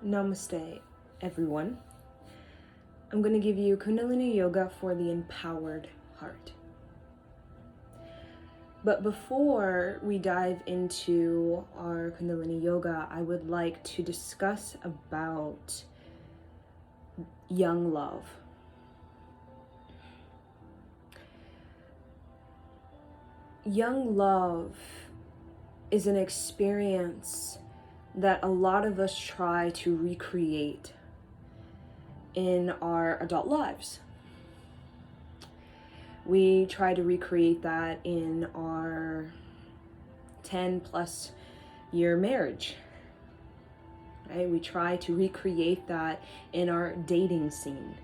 Namaste, everyone. I'm going to give you Kundalini Yoga for the empowered heart. But before we dive into our Kundalini Yoga, I would like to discuss about young love. Young love is an experience that a lot of us try to recreate in our adult lives. We try to recreate that in our 10 plus year marriage, right? We try to recreate that in our dating scene,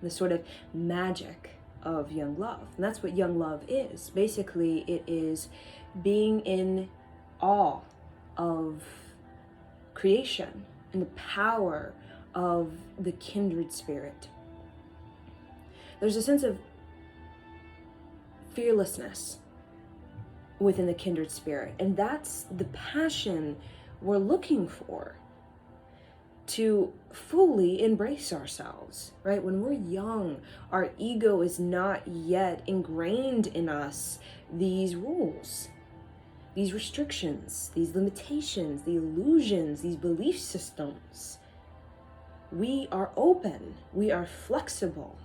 the sort of magic of young love. And that's what young love is. Basically, it is being in awe of creation and the power of the kindred spirit. There's a sense of fearlessness within the kindred spirit, and that's the passion we're looking for, to fully embrace ourselves, right? When we're young, our ego is not yet ingrained in us these rules, these restrictions, these limitations, the illusions, these belief systems. We are open, we are flexible,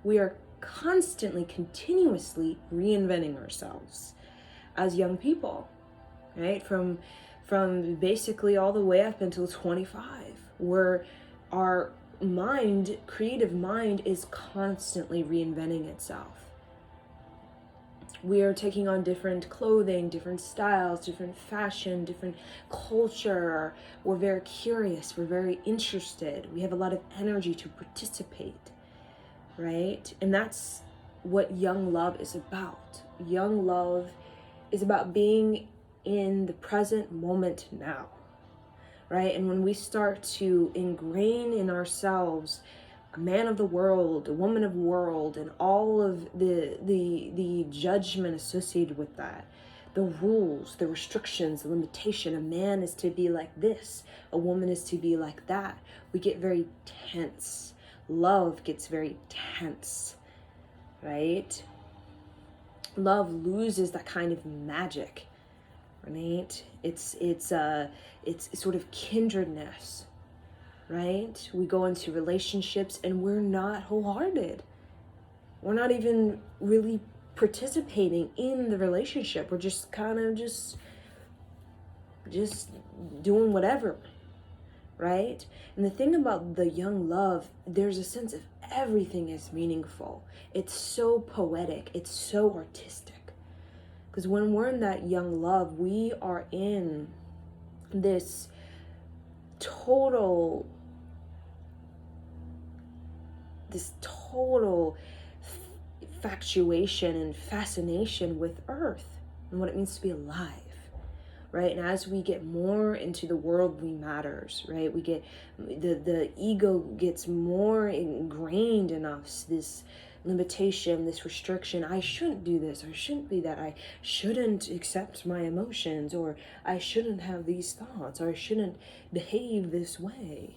we are constantly, continuously reinventing ourselves as young people, right? From basically all the way up until 25, where our mind, creative mind, is constantly reinventing itself. We are taking on different clothing, different styles, different fashion, different culture. We're very curious. We're very interested. We have a lot of energy to participate, right? And that's what young love is about. Young love is about being in the present moment now, right? And when we start to ingrain in ourselves a man of the world, a woman of the world, and all of the judgment associated with that, the rules, the restrictions, the limitation. A man is to be like this, a woman is to be like that. We get very tense. Love gets very tense, right? Love loses that kind of magic, right? It's sort of kindredness. Right? We go into relationships and we're not wholehearted. We're not even really participating in the relationship. We're just kind of just doing whatever, right? And the thing about the young love, there's a sense of everything is meaningful. It's so poetic. It's so artistic. Because when we're in that young love, we are in this total infatuation and fascination with Earth and what it means to be alive, right? And as we get more into the worldly matters, right, we get the ego gets more ingrained in us, this limitation, this restriction. I shouldn't do this, I shouldn't be that, I shouldn't accept my emotions, or I shouldn't have these thoughts, or I shouldn't behave this way.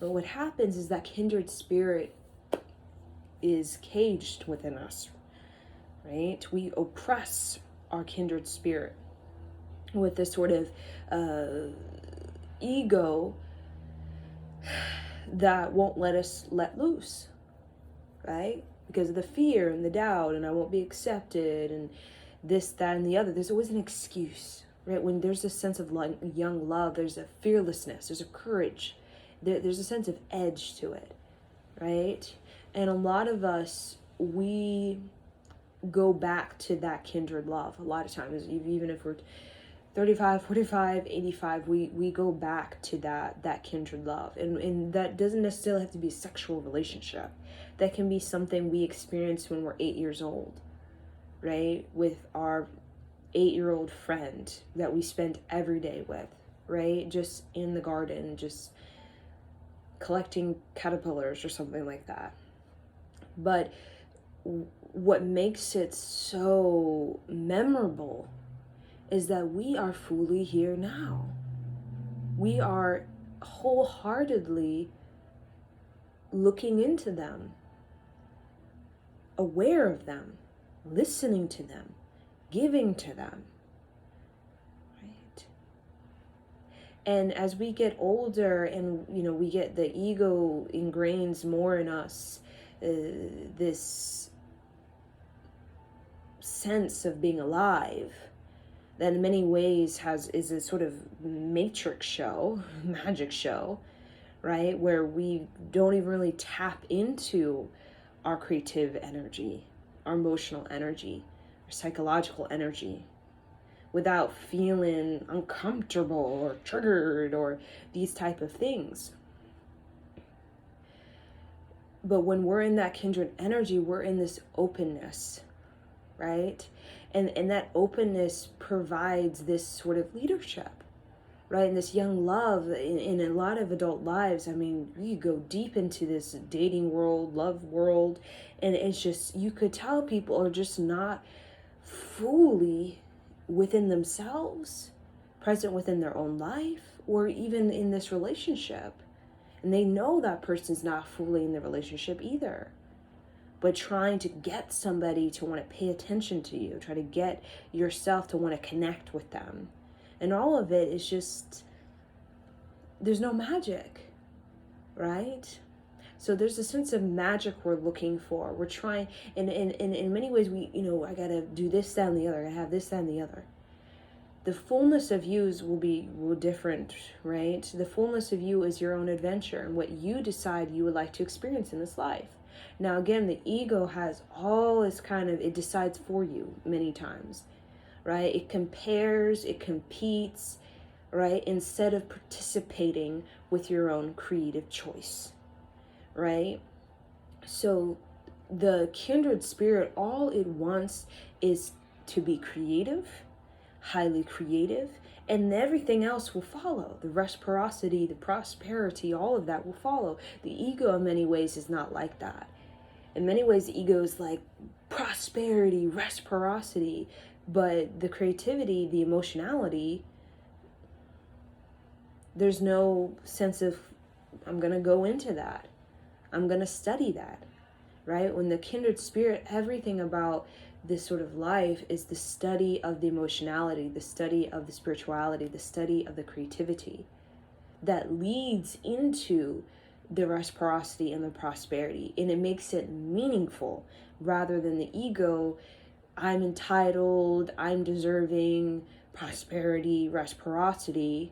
But what happens is that kindred spirit is caged within us, right? We oppress our kindred spirit with this sort of ego that won't let us let loose, right? Because of the fear and the doubt, and I won't be accepted, and this, that, and the other. There's always an excuse, right? When there's a sense of young love, there's a fearlessness, there's a courage, there's a sense of edge to it, right? And a lot of us, we go back to that kindred love. A lot of times, even if we're 35, 45, 85, we go back to that kindred love. And that doesn't necessarily have to be a sexual relationship. That can be something we experience when we're 8 years old, right? With our 8-year-old friend that we spend every day with, right? Just in the garden, just collecting caterpillars or something like that. But what makes it so memorable is that we are fully here now. We are wholeheartedly looking into them, aware of them, listening to them, giving to them, right? And as we get older and, we get the ego ingrains more in us, this sense of being alive, that in many ways is a sort of matrix show, magic show, right? Where we don't even really tap into our creative energy, our emotional energy, our psychological energy, without feeling uncomfortable or triggered or these type of things. But when we're in that kindred energy, we're in this openness, right? And that openness provides this sort of leadership, right? And this young love in a lot of adult lives. I mean, you go deep into this dating world, love world, and it's just, you could tell people are just not fully within themselves, present within their own life, or even in this relationship. And they know that person's not fully in the relationship either. But trying to get somebody to want to pay attention to you, try to get yourself to want to connect with them. And all of it is just, there's no magic, right? So there's a sense of magic we're looking for. We're trying, and in many ways, I got to do this, that, and the other. I have this, that, and the other. The fullness of you will different, right? The fullness of you is your own adventure and what you decide you would like to experience in this life. Now, again, the ego has all this it decides for you many times, right? It compares, it competes, right? Instead of participating with your own creative choice, right? So the kindred spirit, all it wants is to be creative, highly creative, and everything else will follow. The reciprocity, the prosperity, all of that will follow. The ego in many ways is not like that. In many ways, the ego is like prosperity, reciprocity, but the creativity, the emotionality, there's no sense of, I'm going to go into that. I'm going to study that, right? When the kindred spirit, everything about this sort of life is the study of the emotionality, the study of the spirituality, the study of the creativity that leads into the reciprocity and the prosperity. And it makes it meaningful rather than the ego, I'm entitled, I'm deserving, prosperity, reciprocity,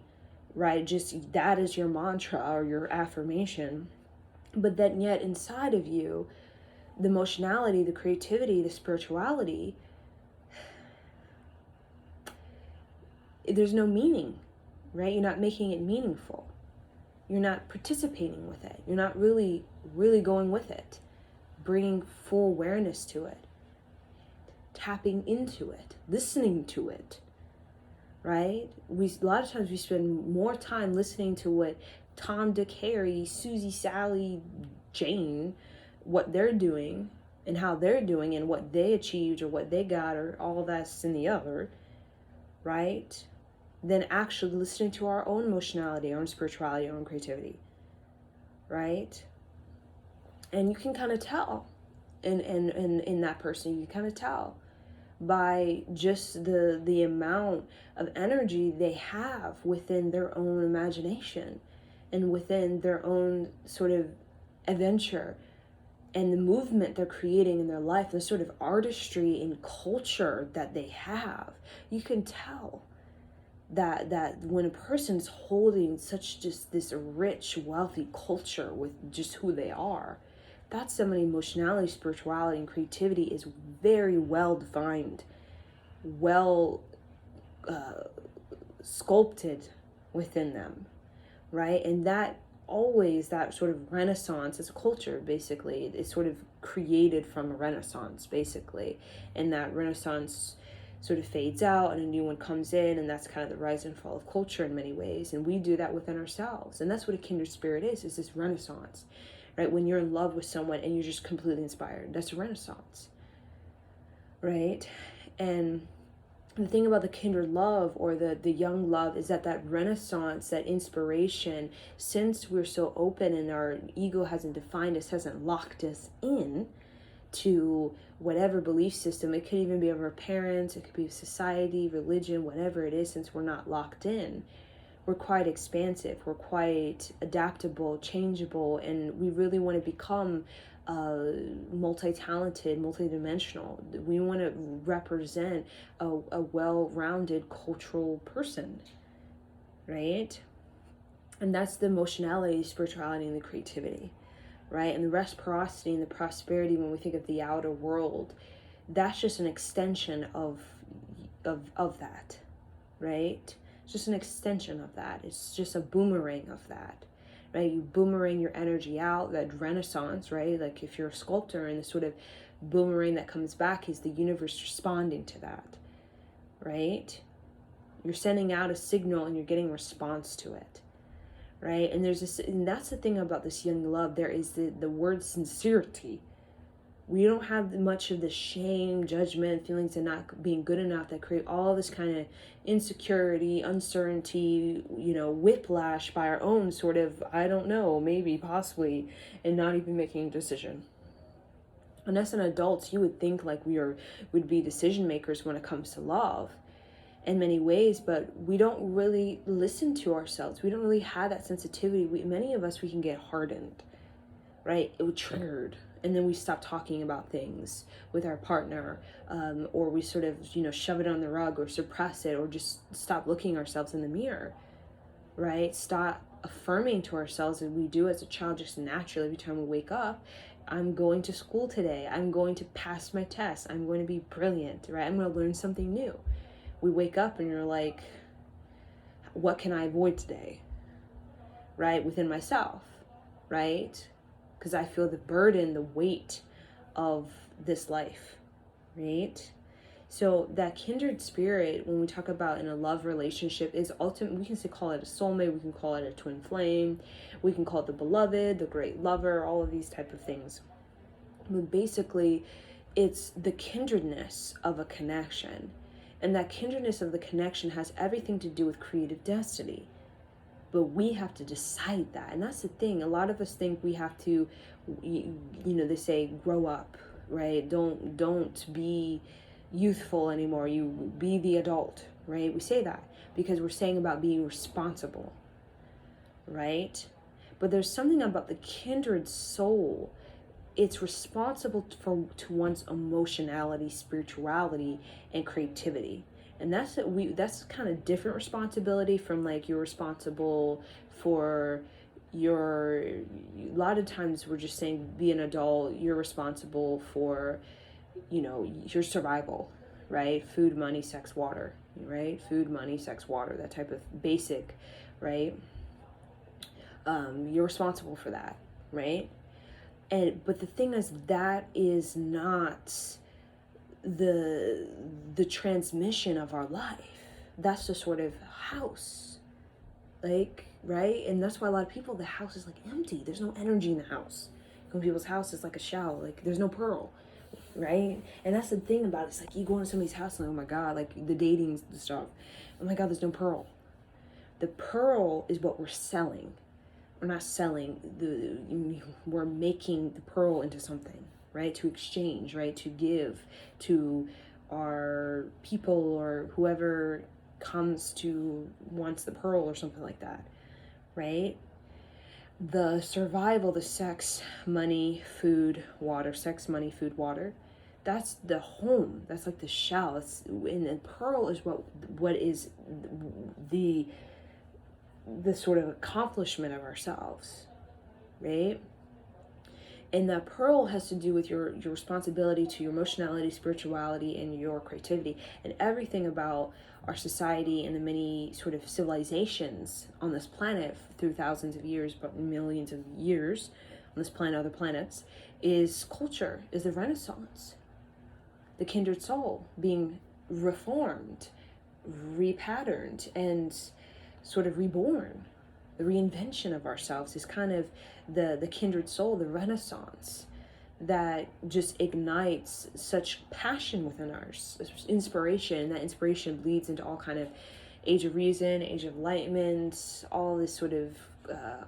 right? Just that is your mantra or your affirmation. But then yet inside of you, the emotionality, the creativity, the spirituality, there's no meaning, right? You're not making it meaningful. You're not participating with it. You're not really going with it, bringing full awareness to it, tapping into it, listening to it, right? A lot of times we spend more time listening to what Tom, Dick, Harry, Susie, Sally, Jane, what they're doing and how they're doing and what they achieved or what they got or all that's in the other, right? Than actually listening to our own emotionality, our own spirituality, our own creativity, right? And you can kind of tell in that person, you kind of tell by just the amount of energy they have within their own imagination and within their own sort of adventure and the movement they're creating in their life, the sort of artistry and culture that they have. You can tell that when a person's holding such just this rich, wealthy culture with just who they are, that's somebody emotionality, spirituality, and creativity is very well defined, well sculpted within them, right? And that sort of renaissance as a culture, basically, is sort of created from a renaissance, basically. And that renaissance sort of fades out and a new one comes in, and that's kind of the rise and fall of culture in many ways. And we do that within ourselves. And that's what a kindred spirit is this renaissance, right? When you're in love with someone and you're just completely inspired, that's a renaissance, right? And the thing about the kindred love, or the young love, is that renaissance, that inspiration, since we're so open and our ego hasn't defined us, hasn't locked us in to whatever belief system. It could even be of our parents, it could be society, religion, whatever it is. Since we're not locked in, we're quite expansive, we're quite adaptable, changeable, and we really want to become multi-talented, multi-dimensional. We want to represent a well-rounded cultural person, right? And that's the emotionality, spirituality, and the creativity, right? And the reciprocity and the prosperity, when we think of the outer world, that's just an extension of that, right? It's just an extension of that. It's just a boomerang of that, right? You boomerang your energy out, that renaissance, right? Like if you're a sculptor, and the sort of boomerang that comes back is the universe responding to that, right? You're sending out a signal and you're getting response to it, right? And there's this, and that's the thing about this young love. There is the word sincerity. We don't have much of the shame, judgment, feelings of not being good enough that create all this kind of insecurity, uncertainty, whiplash by our own sort of, I don't know, maybe, possibly, and not even making a decision. And as an adults, you would think like would be decision makers when it comes to love in many ways, but we don't really listen to ourselves. We don't really have that sensitivity. Many of us, we can get hardened, right? It would triggered. And then we stop talking about things with our partner, or we sort of, shove it on the rug or suppress it, or just stop looking ourselves in the mirror, right? Stop affirming to ourselves, as we do as a child just naturally every time we wake up. I'm going to school today. I'm going to pass my test. I'm going to be brilliant, right? I'm going to learn something new. We wake up and you're like, what can I avoid today, right? Within myself, right? Because I feel the burden, the weight of this life, right? So that kindred spirit, when we talk about in a love relationship, is ultimate. We can call it a soulmate, we can call it a twin flame, we can call it the beloved, the great lover, all of these type of things. But basically, it's the kindredness of a connection. And that kindredness of the connection has everything to do with creative destiny. But we have to decide that. And that's the thing. A lot of us think we have to, they say, grow up, right? Don't be youthful anymore. You be the adult, right? We say that because we're saying about being responsible, right? But there's something about the kindred soul. It's responsible to one's emotionality, spirituality, and creativity. And that's kind of different responsibility from like you're responsible for a lot of times we're just saying be an adult, you're responsible for, your survival, right? Food, money, sex, water, right? Food, money, sex, water, that type of basic, right? You're responsible for that, right? But the thing is, that is not the transmission of our life. That's the sort of house, like, right? And that's why a lot of people, the house is like empty. There's no energy in the house. When people's house is like a shell, like there's no pearl, right? And that's the thing about it. It's like you go into somebody's house and like, oh my God, like the dating stuff. Oh my God, there's no pearl. The pearl is what we're selling. We're not selling, we're making the pearl into something, right? To exchange, right? To give to our people or whoever wants the pearl or something like that, right? The survival, the sex, money, food, water, sex, money, food, water, that's the home. That's like the shell. And the pearl is what is the sort of accomplishment of ourselves, right? And that pearl has to do with your responsibility to your emotionality, spirituality, and your creativity, and everything about our society and the many sort of civilizations on this planet through thousands of years, but millions of years on this planet, other planets, is culture, is the Renaissance, the kindred soul being reformed, repatterned, and sort of reborn. The reinvention of ourselves is kind of the kindred soul, the Renaissance, that just ignites such passion within us, inspiration. That inspiration bleeds into all kind of age of reason, age of enlightenment, all this sort of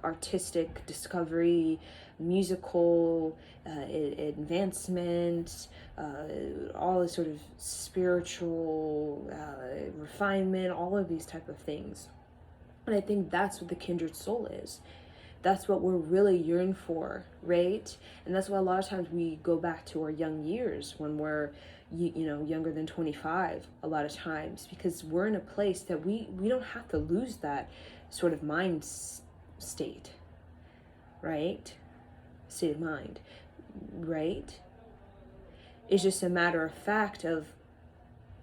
artistic discovery, musical advancement, all this sort of spiritual refinement, all of these type of things. And I think that's what the kindred soul is. That's what we're really yearning for, right? And that's why a lot of times we go back to our young years when we're, younger than 25 a lot of times, because we're in a place that we don't have to lose that sort of mind state, right? State of mind, right? It's just a matter of fact of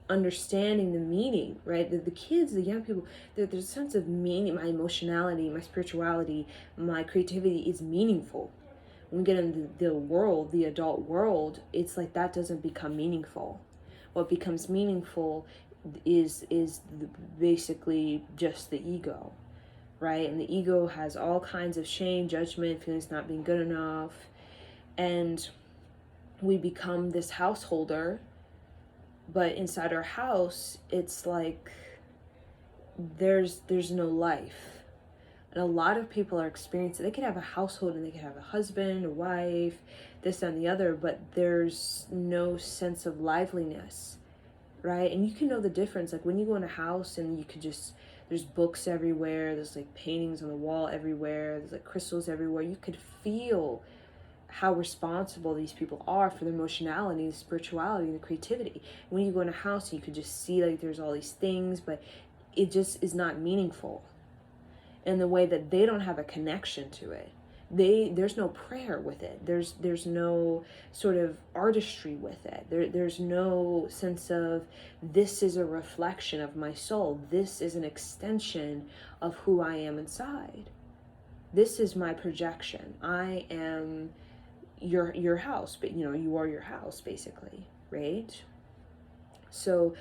understanding the meaning, right? The kids, the young people, there's a sense of meaning. My emotionality, my spirituality, my creativity is meaningful. When we get into the world, the adult world, it's like that doesn't become meaningful. What becomes meaningful is basically just the ego, right? And the ego has all kinds of shame, judgment, feelings not being good enough, and we become this householder. But inside our house, it's like there's no life. And a lot of people are experiencing, they could have a household and they could have a husband, a wife, this and the other, but there's no sense of liveliness, right? And you can know the difference. Like when you go in a house and you could just, there's books everywhere, there's like paintings on the wall everywhere, there's like crystals everywhere. You could feel how responsible these people are for their emotionality, the spirituality, the creativity. When you go in a house, you could just see like there's all these things, but it just is not meaningful in the way that they don't have a connection to it. There's no prayer with it. There's no sort of artistry with it. There's no sense of this is a reflection of my soul. This is an extension of who I am inside. This is my projection. I am your house, but you are your house basically, right? So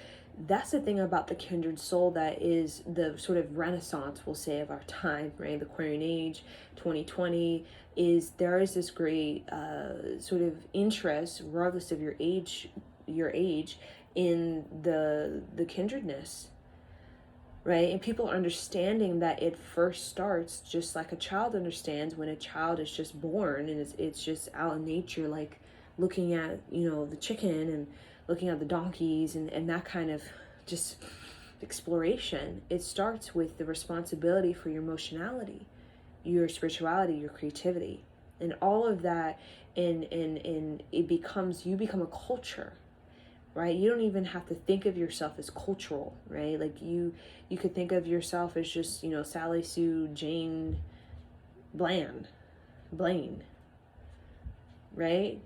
that's the thing about the kindred soul that is the sort of renaissance, we'll say, of our time, right? The Aquarian age, 2020, is there is this great sort of interest, regardless of your age, in the kindredness, right? And people are understanding that it first starts just like a child understands when a child is just born, and it's just out in nature, like looking at, the chicken and looking at the donkeys and that kind of just exploration. It starts with the responsibility for your emotionality, your spirituality, your creativity, and all of that, and it becomes, you become a culture, right? You don't even have to think of yourself as cultural, right? Like you could think of yourself as just, Sally Sue Jane Blaine, right?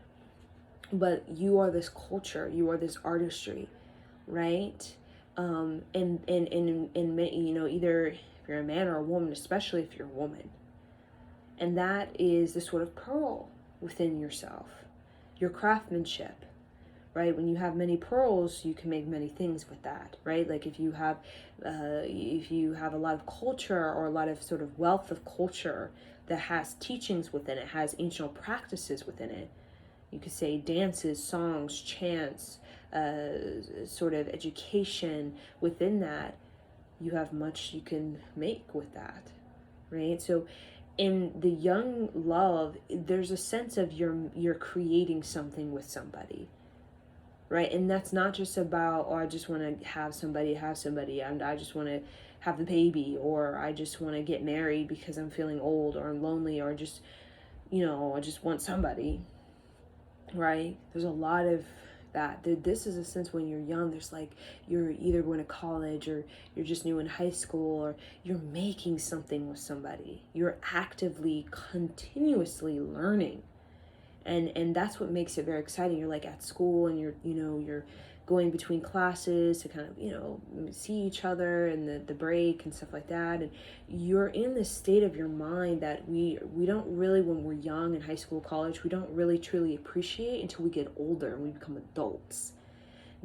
But you are this culture, you are this artistry, right? And either if you're a man or a woman, especially if you're a woman, and that is the sort of pearl within yourself, your craftsmanship. Right? When you have many pearls, you can make many things with that, right? Like if you have a lot of culture, or a lot of sort of wealth of culture that has teachings within it, has ancient practices within it. You could say dances, songs, chants, sort of education within that. You have much you can make with that, right? So in the young love, there's a sense of you're creating something with somebody. Right? And that's not just about, I just want to have somebody, and I just want to have the baby, or I just want to get married because I'm feeling old, or I'm lonely, or just, I just want somebody, right? There's a lot of that. This is a sense when you're young, there's like, you're either going to college, or you're just new in high school, or you're making something with somebody. You're actively, continuously learning. And that's what makes it very exciting. You're like at school, and you're going between classes to kind of, see each other, and the break and stuff like that. And you're in this state of your mind that we don't really, when we're young in high school, college, we don't really truly appreciate until we get older and we become adults.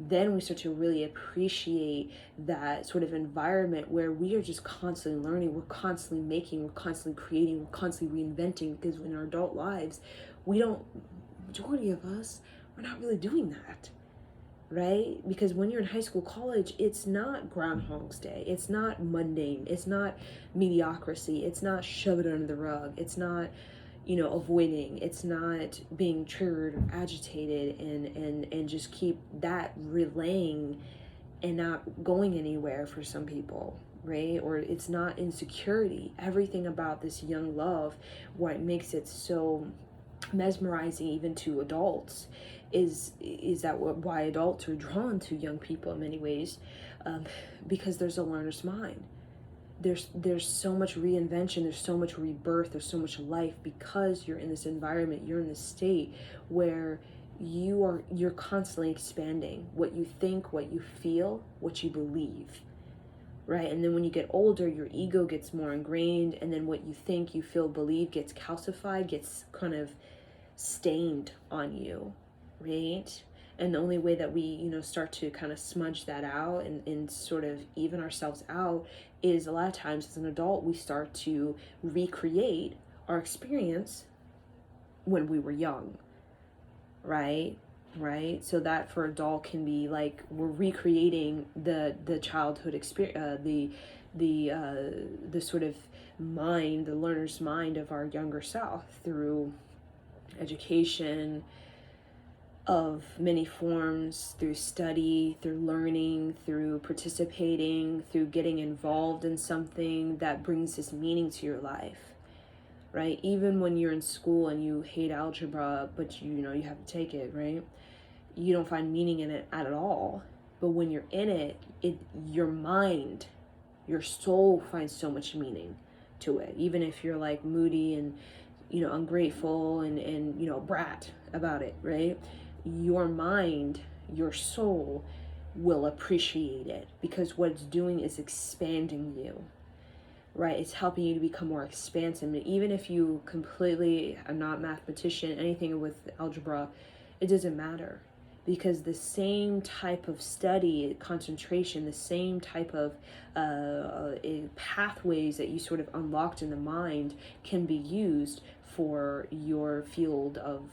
Then we start to really appreciate that sort of environment where we are just constantly learning, we're constantly making, we're constantly creating, we're constantly reinventing, because in our adult lives, we don't majority of us are not really doing that, right? Because when you're in high school, college, it's not Groundhog's Day. It's not mundane. It's not mediocrity. It's not shove it under the rug. It's not, avoiding. It's not being triggered or agitated and just keep that relaying and not going anywhere for some people, right? Or it's not insecurity. Everything about this young love, what makes it so mesmerizing even to adults, is that why adults are drawn to young people in many ways, because there's a learner's mind. There's so much reinvention, there's so much rebirth, there's so much life, because you're in this environment, you're in this state where you're constantly expanding what you think, what you feel, what you believe, right? And then when you get older, your ego gets more ingrained, and then what you think, you feel, believe gets calcified, gets kind of stained on you, right? And the only way that we, start to kind of smudge that out and sort of even ourselves out is a lot of times as an adult, we start to recreate our experience when we were young, right? So that for adult can be like we're recreating the childhood experience, the sort of mind, the learner's mind of our younger self through education of many forms, through study, through learning, through participating, through getting involved in something that brings this meaning to your life, right? Even when you're in school and you hate algebra, but you have to take it, right? You don't find meaning in it at all. But when you're in it, your mind, your soul finds so much meaning to it. Even if you're like moody and ungrateful and brat about it, right? Your mind, your soul will appreciate it, because what it's doing is expanding you, right? It's helping you to become more expansive. And even if you completely are not a mathematician, anything with algebra, it doesn't matter, because the same type of study, concentration, the same type of pathways that you sort of unlocked in the mind can be used for your field of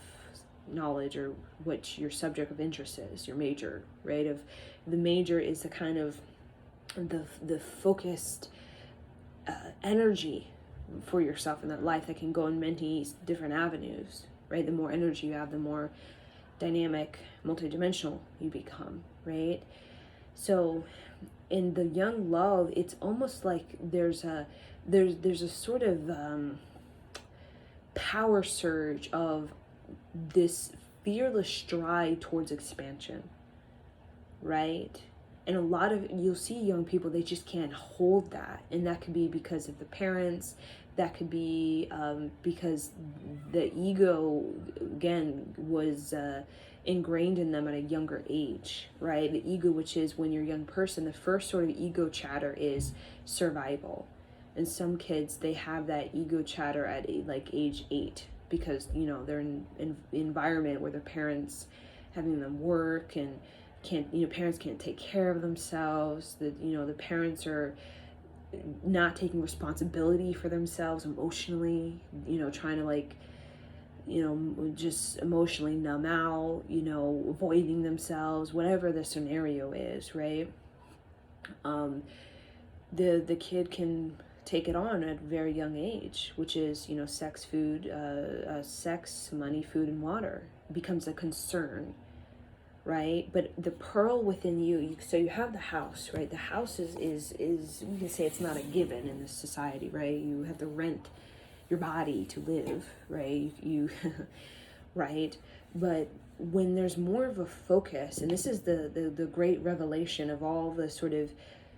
knowledge, or what your subject of interest is, your major, right? Of the major is the kind of the focused energy for yourself in that life that can go in many different avenues, right? The more energy you have, the more dynamic, multidimensional you become, right? So in the young love, it's almost like there's a sort of power surge of this fearless stride towards expansion, right? And a lot of, you'll see young people, they just can't hold that. And that could be because of the parents. That could be because the ego, again, was ingrained in them at a younger age, right? The ego, which is when you're a young person, the first sort of ego chatter is survival. And some kids, they have that ego chatter at like age 8, because, they're in an environment where their parents having them work and parents can't take care of themselves. The parents are not taking responsibility for themselves emotionally, trying to just emotionally numb out, avoiding themselves, whatever the scenario is, right? The kid can take it on at a very young age, which is, sex, money, food, and water becomes a concern, right? But the pearl within you, so you have the house, right? The house is we can say it's not a given in this society, right? You have to rent your body to live, right? You right? But when there's more of a focus, and this is the great revelation of all the sort of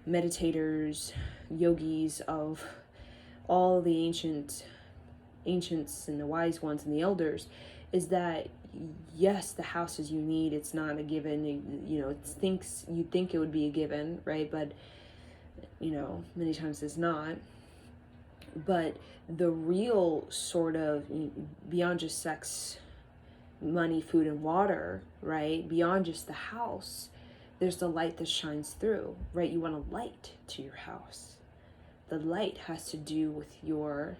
meditators, yogis, of all the ancients and the wise ones and the elders, is that yes, the houses you need, it's not a given. You think it would be a given, right? But many times it's not. But the real sort of, beyond just sex, money, food, and water, right? Beyond just the house, there's the light that shines through, right? You want a light to your house. The light has to do with your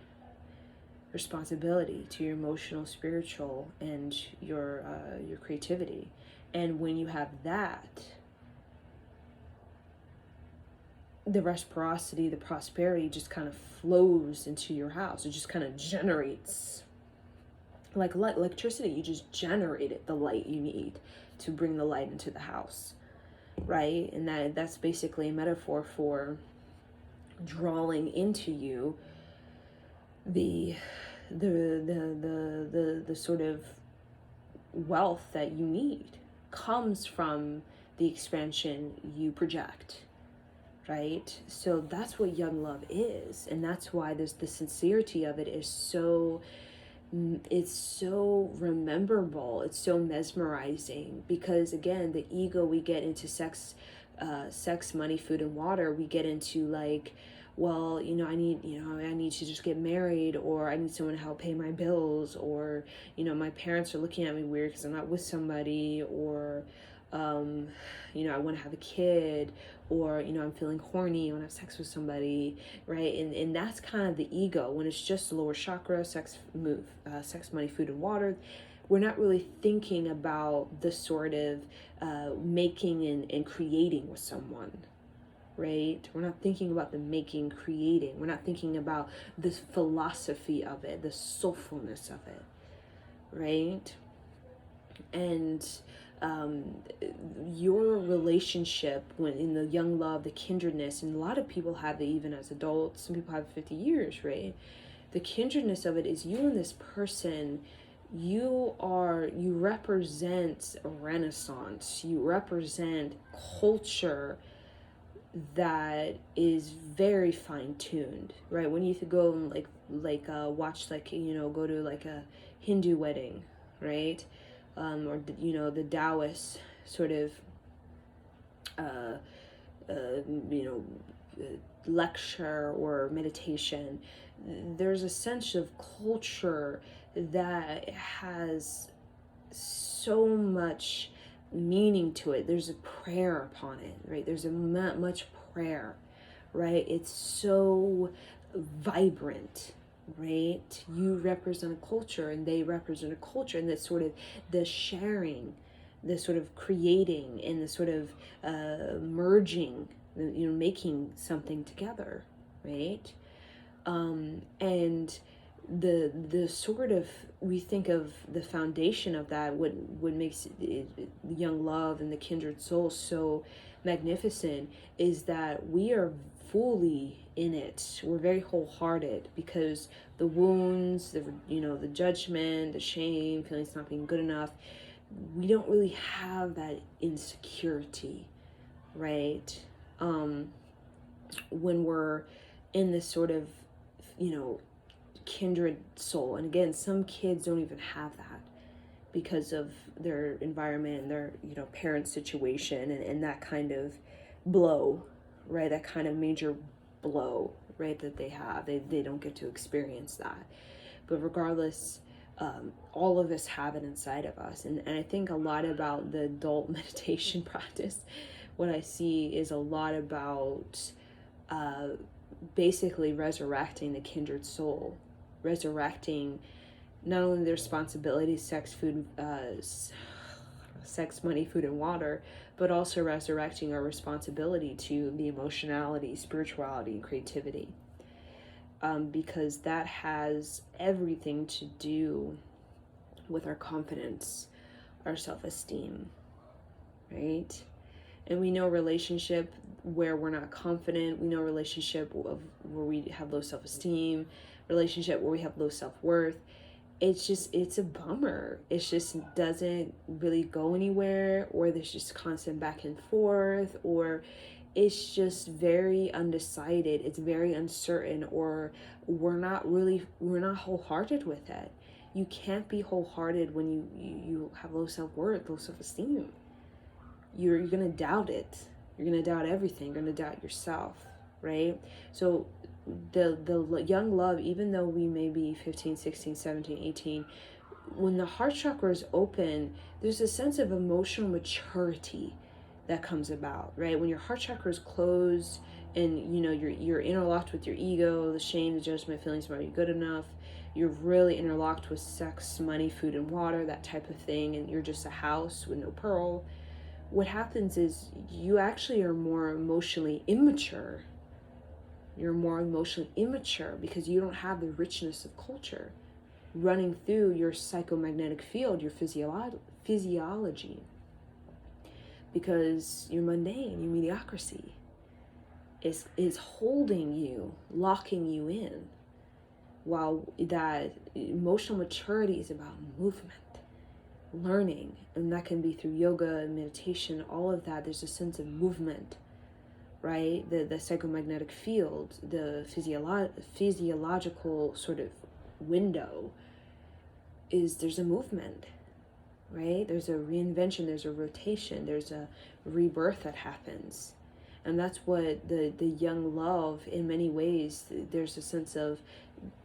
responsibility, to your emotional, spiritual, and your creativity. And when you have that, the reciprocity, the prosperity just kind of flows into your house. It just kind of generates like electricity. You just generated the light you need to bring the light into the house, right? And that's basically a metaphor for drawing into you the sort of wealth that you need comes from the expansion you project, right? So that's what young love is, and that's why there's the sincerity of it is so, it's so rememberable, it's so mesmerizing, because again, the ego, we get into sex, money, food, and water. We get into like, well, I need to just get married, or I need someone to help pay my bills, or, my parents are looking at me weird because I'm not with somebody, or, I want to have a kid, or, I'm feeling horny, I want to have sex with somebody, right? And that's kind of the ego. When it's just lower chakra, sex, money, food, and water, we're not really thinking about the sort of making and creating with someone, right? We're not thinking about the making, creating. We're not thinking about the philosophy of it, the soulfulness of it, right? And your relationship, when in the young love, the kindredness, and a lot of people have it even as adults, some people have it 50 years, right? The kindredness of it is you and this person, you represent a renaissance, you represent culture that is very fine-tuned, right? When you go and watch, go to like a Hindu wedding, right? Or the Taoist sort of lecture or meditation, there's a sense of culture that has so much meaning to it. There's a prayer upon it, right? There's a much prayer, right? It's so vibrant, right? You represent a culture and they represent a culture, and that's sort of the sharing, the sort of creating, and the sort of merging, making something together, right? And the sort of, we think of the foundation of that, what makes young love and the kindred soul so magnificent, is that we are fully in it. We're very wholehearted, because the wounds, the judgment, the shame, feeling it's not being good enough, we don't really have that insecurity, right? When we're in this sort of, kindred soul. And again, some kids don't even have that because of their environment and their, parent situation, and that kind of blow, right? That kind of major blow, right, that they have. They don't get to experience that. But regardless, all of us have it inside of us. And I think a lot about the adult meditation practice, what I see is a lot about basically resurrecting the kindred soul, resurrecting not only the responsibilities, sex, money, food, and water, but also resurrecting our responsibility to the emotionality, spirituality, and creativity. Because that has everything to do with our confidence, our self-esteem, right? And we know relationship where we're not confident, we know relationship where we have low self-esteem, relationship where we have low self-worth. It's a bummer. It just doesn't really go anywhere, or there's just constant back and forth, or it's just very undecided, it's very uncertain, or we're not wholehearted with it. You can't be wholehearted when you have low self-worth, low self-esteem. You're gonna doubt it. You're gonna doubt everything. You're gonna doubt yourself, right? So the young love, even though we may be 15, 16, 17, 18, when the heart chakra is open, there's a sense of emotional maturity that comes about, right? When your heart chakra is closed and you're interlocked with your ego, the shame, the judgment, feelings about you good enough, you're really interlocked with sex, money, food, and water, that type of thing, and you're just a house with no pearl, what happens is you actually are more emotionally immature. You're more emotionally immature because you don't have the richness of culture running through your psychomagnetic field, your physiology, because your mundane, your mediocrity is holding you, locking you in, while that emotional maturity is about movement, learning, and that can be through yoga and meditation, all of that. There's a sense of movement, right? The psychomagnetic field, the physiological sort of window there's a movement, right? There's a reinvention, there's a rotation, there's a rebirth that happens. And that's what the young love, in many ways, there's a sense of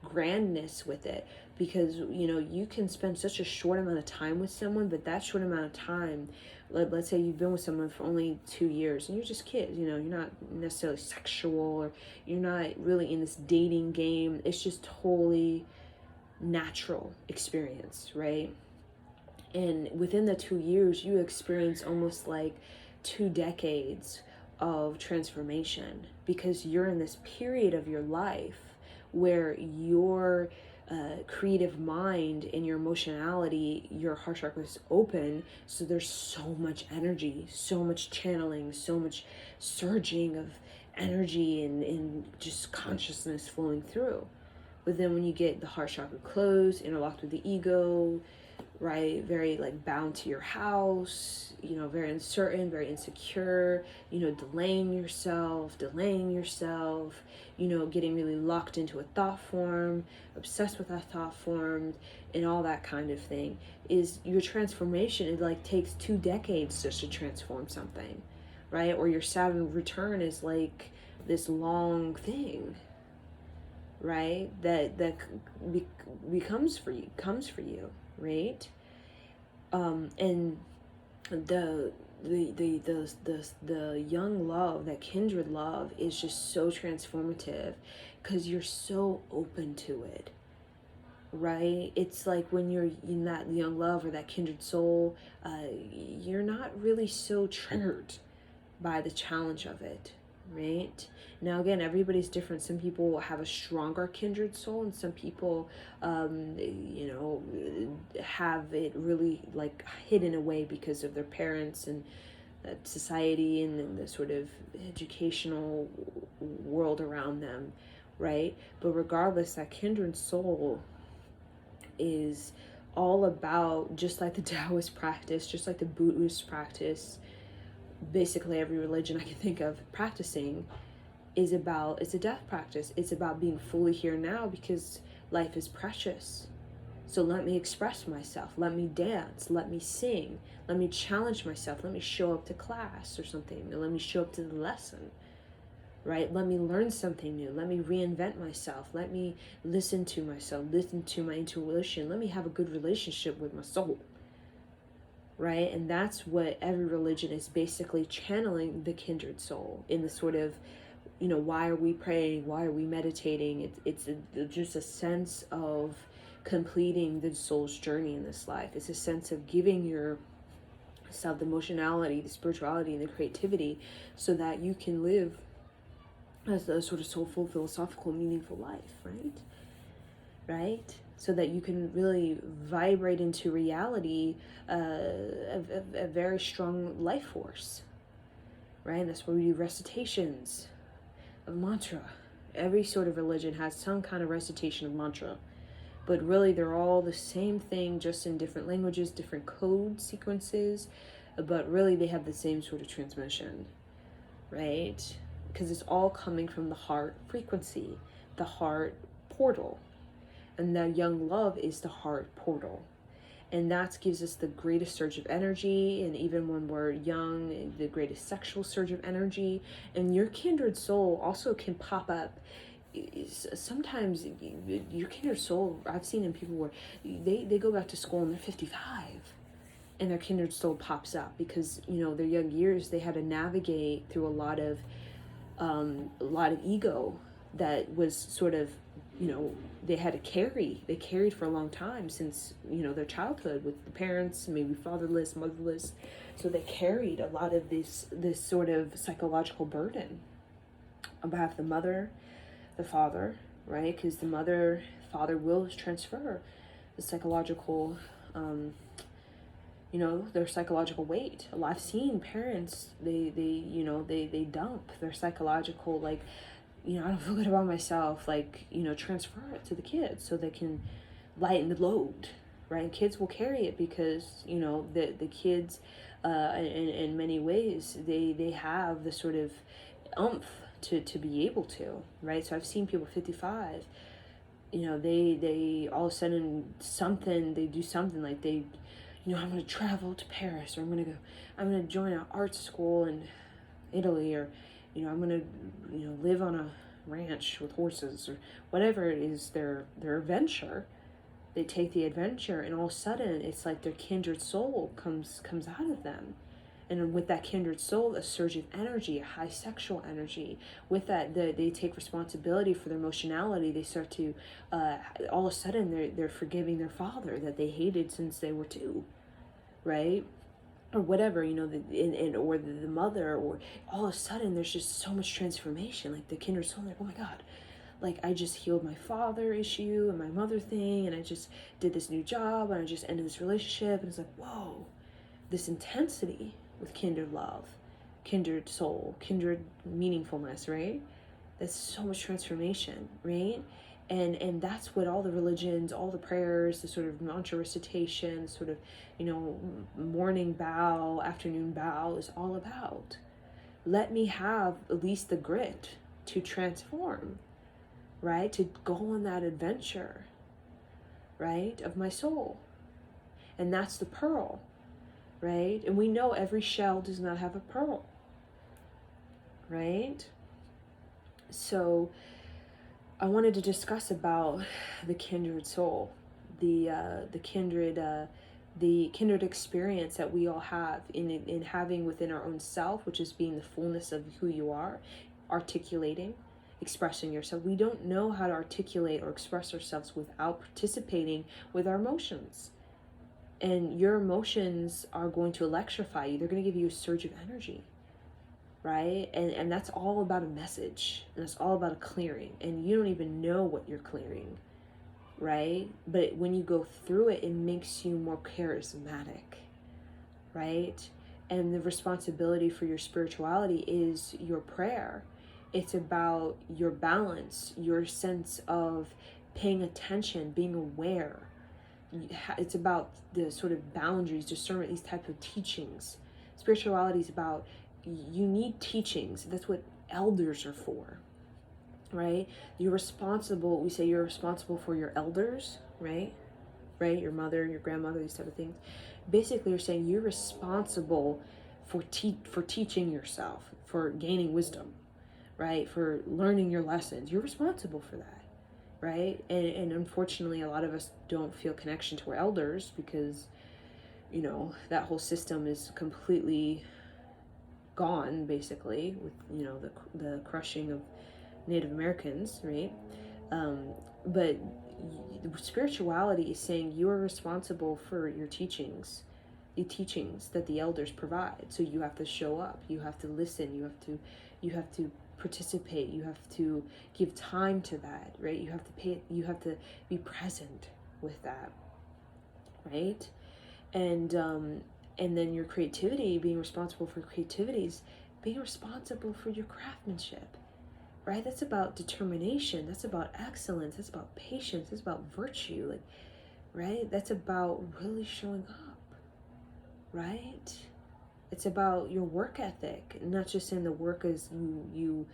grandness with it, because you can spend such a short amount of time with someone, but that short amount of time, let's say you've been with someone for only 2 years and you're just kids, you're not necessarily sexual, or you're not really in this dating game. It's just totally natural experience, right? And within the 2 years, you experience almost like 2 decades of transformation, because you're in this period of your life where your creative mind and your emotionality, your heart chakra is open. So there's so much energy, so much channeling, so much surging of energy and just consciousness flowing through. But then when you get the heart chakra closed, interlocked with the ego, right, very like bound to your house, very uncertain, very insecure, delaying yourself, getting really locked into a thought form, obsessed with that thought form, and all that kind of thing, is your transformation. It like takes 2 decades just to transform something, right? Or your Saturn return is like this long thing, right? That comes for you, right? And the young love, that kindred love, is just so transformative because you're so open to it, right? It's like when you're in that young love or that kindred soul, you're not really so triggered by the challenge of it, right? Now, again, everybody's different. Some people have a stronger kindred soul, and some people, have it really like hidden away because of their parents and society and the sort of educational world around them, right? But regardless, that kindred soul is all about, just like the Taoist practice, just like the Buddhist practice, basically every religion I can think of practicing, it's a death practice. It's about being fully here now, because life is precious. So let me express myself, let me dance, let me sing, let me challenge myself, let me show up to class or something, let me show up to the lesson, right? Let me learn something new, let me reinvent myself, let me listen to myself, listen to my intuition, let me have a good relationship with my soul, right? And that's what every religion is basically channeling, the kindred soul, in the sort of, why are we praying? Why are we meditating? It's just a sense of completing the soul's journey in this life. It's a sense of giving yourself the emotionality, the spirituality, and the creativity, so that you can live as a sort of soulful, philosophical, meaningful life, right? So that you can really vibrate into reality, a very strong life force, right? And that's where we do recitations of mantra. Every sort of religion has some kind of recitation of mantra, but really they're all the same thing, just in different languages, different code sequences, but really they have the same sort of transmission, right? Because it's all coming from the heart frequency, the heart portal, and the young love is the heart portal. And that gives us the greatest surge of energy, and even when we're young, the greatest sexual surge of energy. And your kindred soul also can pop up. Sometimes your kindred soul, I've seen in people where they go back to school and they're 55, and their kindred soul pops up because, their young years, they had to navigate through a lot of ego that was sort of they had to they carried for a long time since, their childhood with the parents, maybe fatherless, motherless. So they carried a lot of this sort of psychological burden on behalf of the mother, the father, right? Because father will transfer the psychological, their psychological weight. I've seen parents, they dump their psychological, like, I don't feel good about myself, like, transfer it to the kids so they can lighten the load, right? And kids will carry it because, the kids, in many ways, they have the sort of umph to be able to, right? So I've seen people 55, they all of a sudden they do something like I'm going to travel to Paris, or I'm going to join an art school in Italy, or, I'm going to, live on a ranch with horses, or whatever it is, their venture. They take the adventure, and all of a sudden it's like their kindred soul comes out of them. And with that kindred soul, a surge of energy, a high sexual energy. With that, they take responsibility for their emotionality. They start to, all of a sudden, they're forgiving their father that they hated since they were 2, right? Or whatever, or the mother, or all of a sudden there's just so much transformation. Like the kindred soul, like, oh my God, like I just healed my father issue and my mother thing, and I just did this new job, and I just ended this relationship, and it's like, whoa, this intensity with kindred love, kindred soul, kindred meaningfulness, right? That's so much transformation, right? And that's what all the religions, all the prayers, the sort of mantra recitation, sort of, morning bow, afternoon bow is all about. Let me have at least the grit to transform, right? To go on that adventure, right? Of my soul. And that's the pearl, right? And we know every shell does not have a pearl, right? So I wanted to discuss about the kindred soul, the kindred experience that we all have in having within our own self, which is being the fullness of who you are, articulating, expressing yourself. We don't know how to articulate or express ourselves without participating with our emotions. And your emotions are going to electrify you. They're going to give you a surge of energy, right? And that's all about a message, and it's all about a clearing, and you don't even know what you're clearing, right? But when you go through it, it makes you more charismatic, right? And the responsibility for your spirituality is your prayer. It's about your balance, your sense of paying attention, being aware. It's about the sort of boundaries, discernment, these type of teachings. Spirituality is about, you need teachings. That's what elders are for, right? You're responsible. We say you're responsible for your elders, right? Right? Your mother, your grandmother, these type of things. Basically, you're saying you're responsible for teaching yourself, for gaining wisdom, right? For learning your lessons. You're responsible for that, right? And unfortunately, a lot of us don't feel connection to our elders because, that whole system is completely gone, basically, with, the crushing of Native Americans, right? But spirituality is saying you are responsible for your teachings, the teachings that the elders provide. So you have to show up, you have to listen, you have to participate, you have to give time to that, right? You have to be present with that, right? And then your creativity, being responsible for creativities, being responsible for your craftsmanship, right? That's about determination, that's about excellence, that's about patience, that's about virtue, like, right? That's about really showing up, right? It's about your work ethic, not just saying the work is you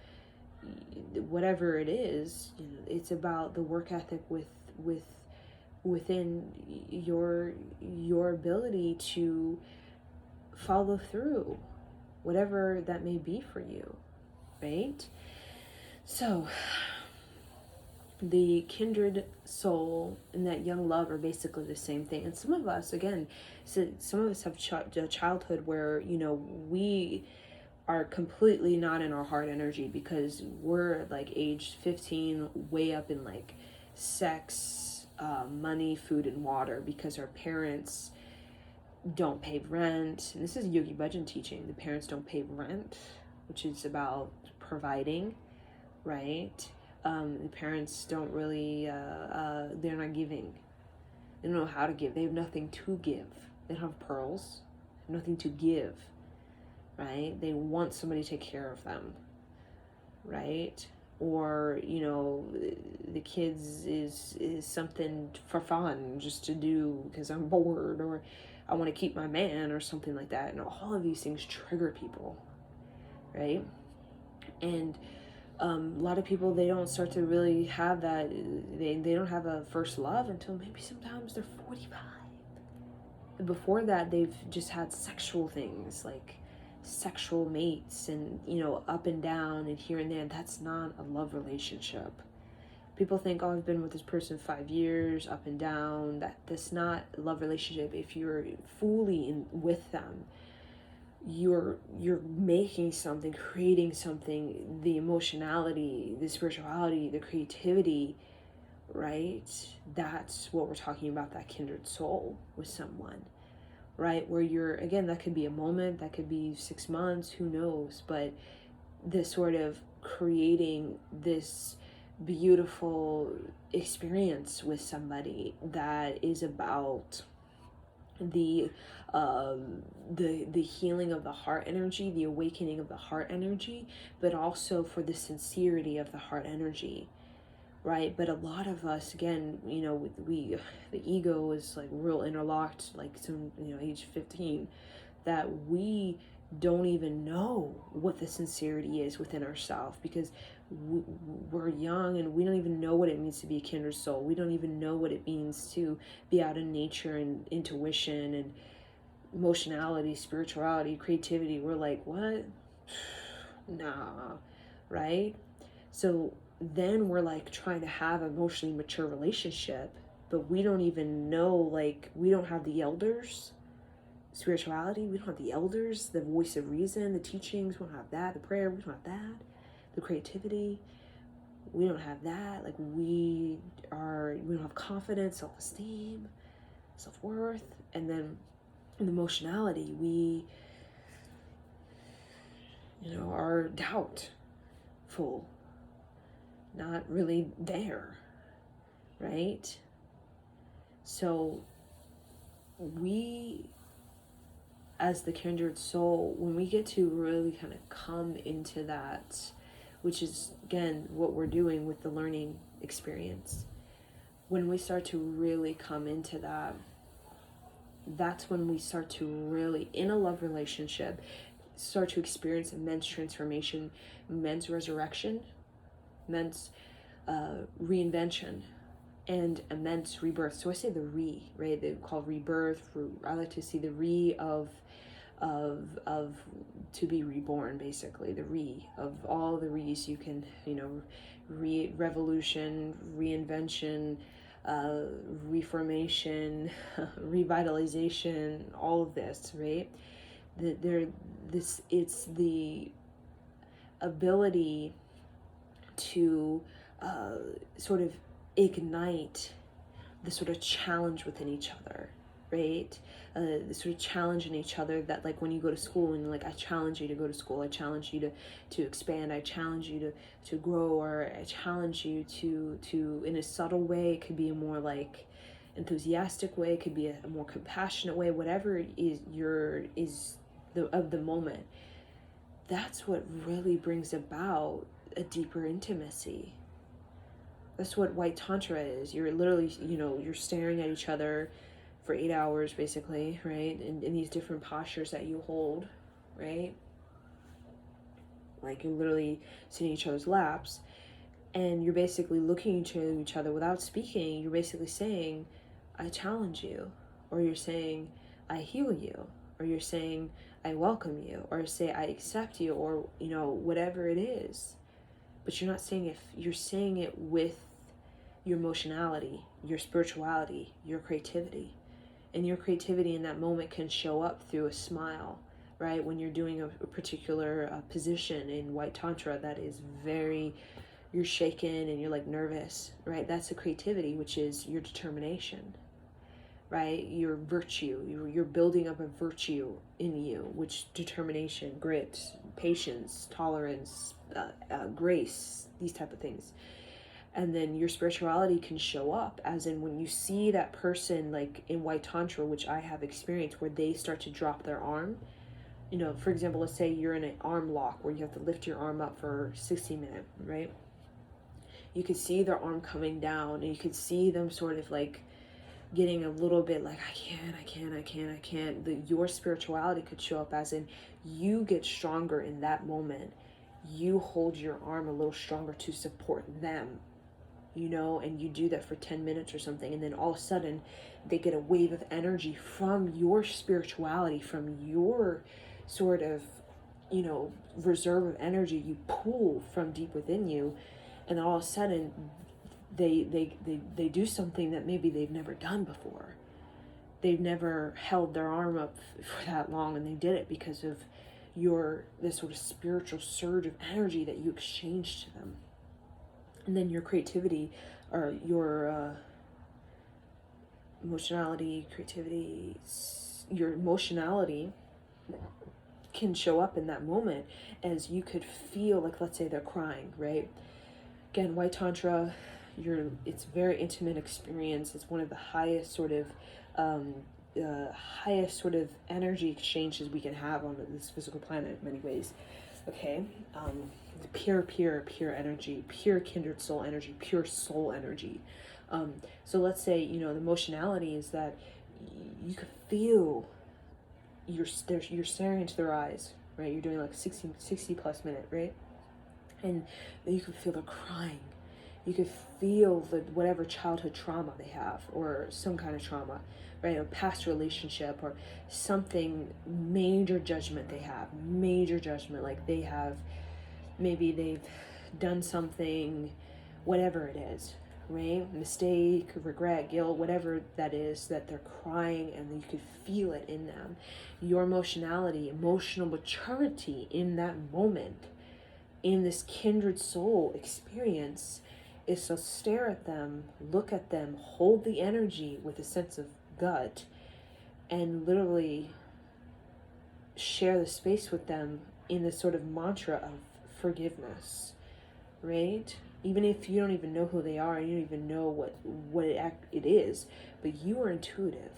whatever it is, it's about the work ethic within your ability to follow through, whatever that may be for you, right? So the kindred soul and that young love are basically the same thing. And some of us, again, so some of us have a childhood where, we are completely not in our heart energy, because we're like age 15 way up in like sex, money, food, and water, because our parents don't pay rent. And this is Yogi Bhajan teaching. The parents don't pay rent, which is about providing, right? The parents don't really, they're not giving. They don't know how to give. They have nothing to give. They don't have pearls, nothing to give, right? They want somebody to take care of them, right? Or, you know, the kids is something for fun, just to do because I'm bored, or I want to keep my man, or something like that. And all of these things trigger people, right? And a lot of people, they don't start to really have that, they don't have a first love until maybe sometimes they're 45. And before that, they've just had sexual things, like sexual mates, and, you know, up and down and here and there. That's not a love relationship. People think, oh, I've been with this person 5 years, up and down. That's not a love relationship. If you're fully in with them, you're making something, creating something, the emotionality, the spirituality, the creativity, right? That's what we're talking about, that kindred soul with someone, right? Where you're, again, that could be a moment, that could be 6 months, who knows, but this sort of creating this beautiful experience with somebody that is about the healing of the heart energy, the awakening of the heart energy, but also for the sincerity of the heart energy, right? But a lot of us, again, you know, the ego is like real interlocked, like some, you know, age 15, that we don't even know what the sincerity is within ourselves, because we're young and we don't even know what it means to be a kindred soul. We don't even know what it means to be out in nature and intuition and emotionality, spirituality, creativity. We're like, what? Nah, right? So then we're like trying to have an emotionally mature relationship, but we don't even know, like, we don't have the elders, spirituality, we don't have the elders, the voice of reason, the teachings, we don't have that, the prayer, we don't have that, the creativity, we don't have that. Like, we don't have confidence, self-esteem, self-worth. And then in the emotionality, we, you know, are doubtful, not really there, right? So we, as the kindred soul, when we get to really kind of come into that, which is, again, what we're doing with the learning experience, when we start to really come into that, that's when we start to really, in a love relationship, start to experience immense transformation, immense resurrection, immense reinvention, and immense rebirth. So I say the right? They call rebirth. I like to see the of to be reborn, basically. The of all the re's you can, you know, revolution, reinvention, reformation, revitalization, all of this, right? It's the ability to sort of ignite the sort of challenge within each other, right? The sort of challenge in each other, that, like, when you go to school and, like, I challenge you to go to school, I challenge you to expand, I challenge you to grow, or I challenge you to in a subtle way. It could be a more like enthusiastic way, it could be a more compassionate way, whatever is the moment. That's what really brings about a deeper intimacy. That's what white tantra is. You're literally, you know, you're staring at each other for 8 hours, basically, right? In these different postures that you hold, right? Like, you're literally sitting in each other's laps, and you're basically looking to each other without speaking. You're basically saying, I challenge you, or you're saying, I heal you, or you're saying, I welcome you, or say, I accept you, or, you know, whatever it is. But you're not saying it, you're saying it with your emotionality, your spirituality, your creativity. And your creativity in that moment can show up through a smile, right? When you're doing a particular position in White Tantra that is very, you're shaken and you're like nervous, right? That's the creativity, which is your determination, right? Your virtue, you're building up a virtue in you, which determination, grit, patience, tolerance, grace, these type of things. And then your spirituality can show up, as in when you see that person, like in White Tantra, which I have experienced, where they start to drop their arm. You know, for example, let's say you're in an arm lock where you have to lift your arm up for 60 minutes, right? You could see their arm coming down, and you could see them sort of like getting a little bit like, I can't. Your spirituality could show up, as in you get stronger in that moment. You hold your arm a little stronger to support them, you know, and you do that for 10 minutes or something, and then all of a sudden they get a wave of energy from your spirituality, from your sort of, you know, reserve of energy you pull from deep within you, and all of a sudden they do something that maybe they've never done before. They've never held their arm up for that long, and they did it because of this sort of spiritual surge of energy that you exchanged to them. And then your creativity, or your emotionality, creativity, your emotionality can show up in that moment, as you could feel like, let's say they're crying, right? Again, White Tantra, it's a very intimate experience. It's one of the highest sort of energy exchanges we can have on this physical planet in many ways. Okay, pure energy, pure kindred soul energy, pure soul energy. So let's say, you know, the emotionality is that you could feel you're staring into their eyes, right? You're doing like 60 plus minute, right? And then you could feel they're crying. You could feel whatever childhood trauma they have, or some kind of trauma, right? Or past relationship, or something, major judgment they have, like maybe they've done something, whatever it is, right? Mistake, regret, guilt, whatever that is, that they're crying, and you could feel it in them. Your emotionality, emotional maturity in that moment, in this kindred soul experience, is to stare at them, look at them, hold the energy with a sense of gut, and literally share the space with them in this sort of mantra of forgiveness, right? Even if you don't even know who they are, and you don't even know what it is, but you are intuitive.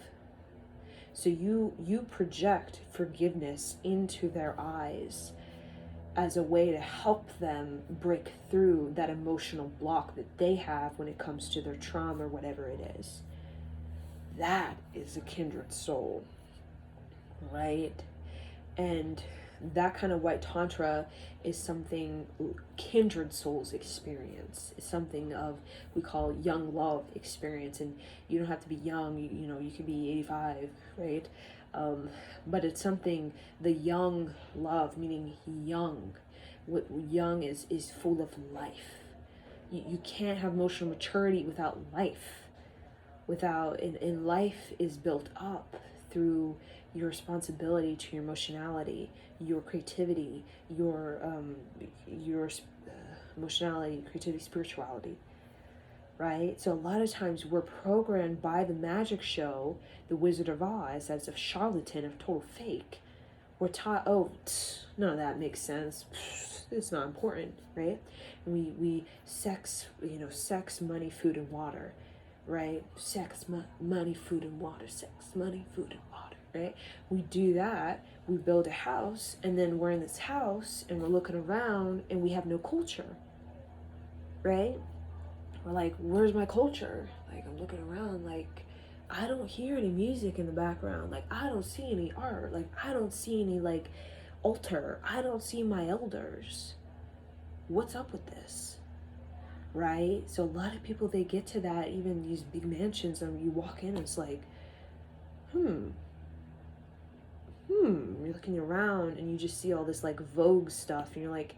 So you project forgiveness into their eyes as a way to help them break through that emotional block that they have when it comes to their trauma, or whatever it is. That is a kindred soul, right? And that kind of White Tantra is something kindred souls experience. It's something of, we call young love experience. And you don't have to be young, you know, you could be 85, right? But it's something, the young love, meaning young. What young is full of life. You can't have emotional maturity without life. And life is built up through your responsibility to your emotionality, your creativity, your emotionality, creativity, spirituality, right? So a lot of times we're programmed by the magic show, The Wizard of Oz, as a charlatan, of total fake. We're taught, none of that makes sense. It's not important, right? And we sex, money, food, and water, right? Sex, money, food, and water. Sex, money, food, and water, right? We do that. We build a house, and then we're in this house, and we're looking around, and we have no culture, right? We're like, where's my culture? Like, I'm looking around, like, I don't hear any music in the background. Like, I don't see any art. Like, I don't see any, like, altar. I don't see my elders. What's up with this? Right? So a lot of people, they get to that, even these big mansions, and you walk in, and it's like, you're looking around, and you just see all this, like, Vogue stuff, and you're like,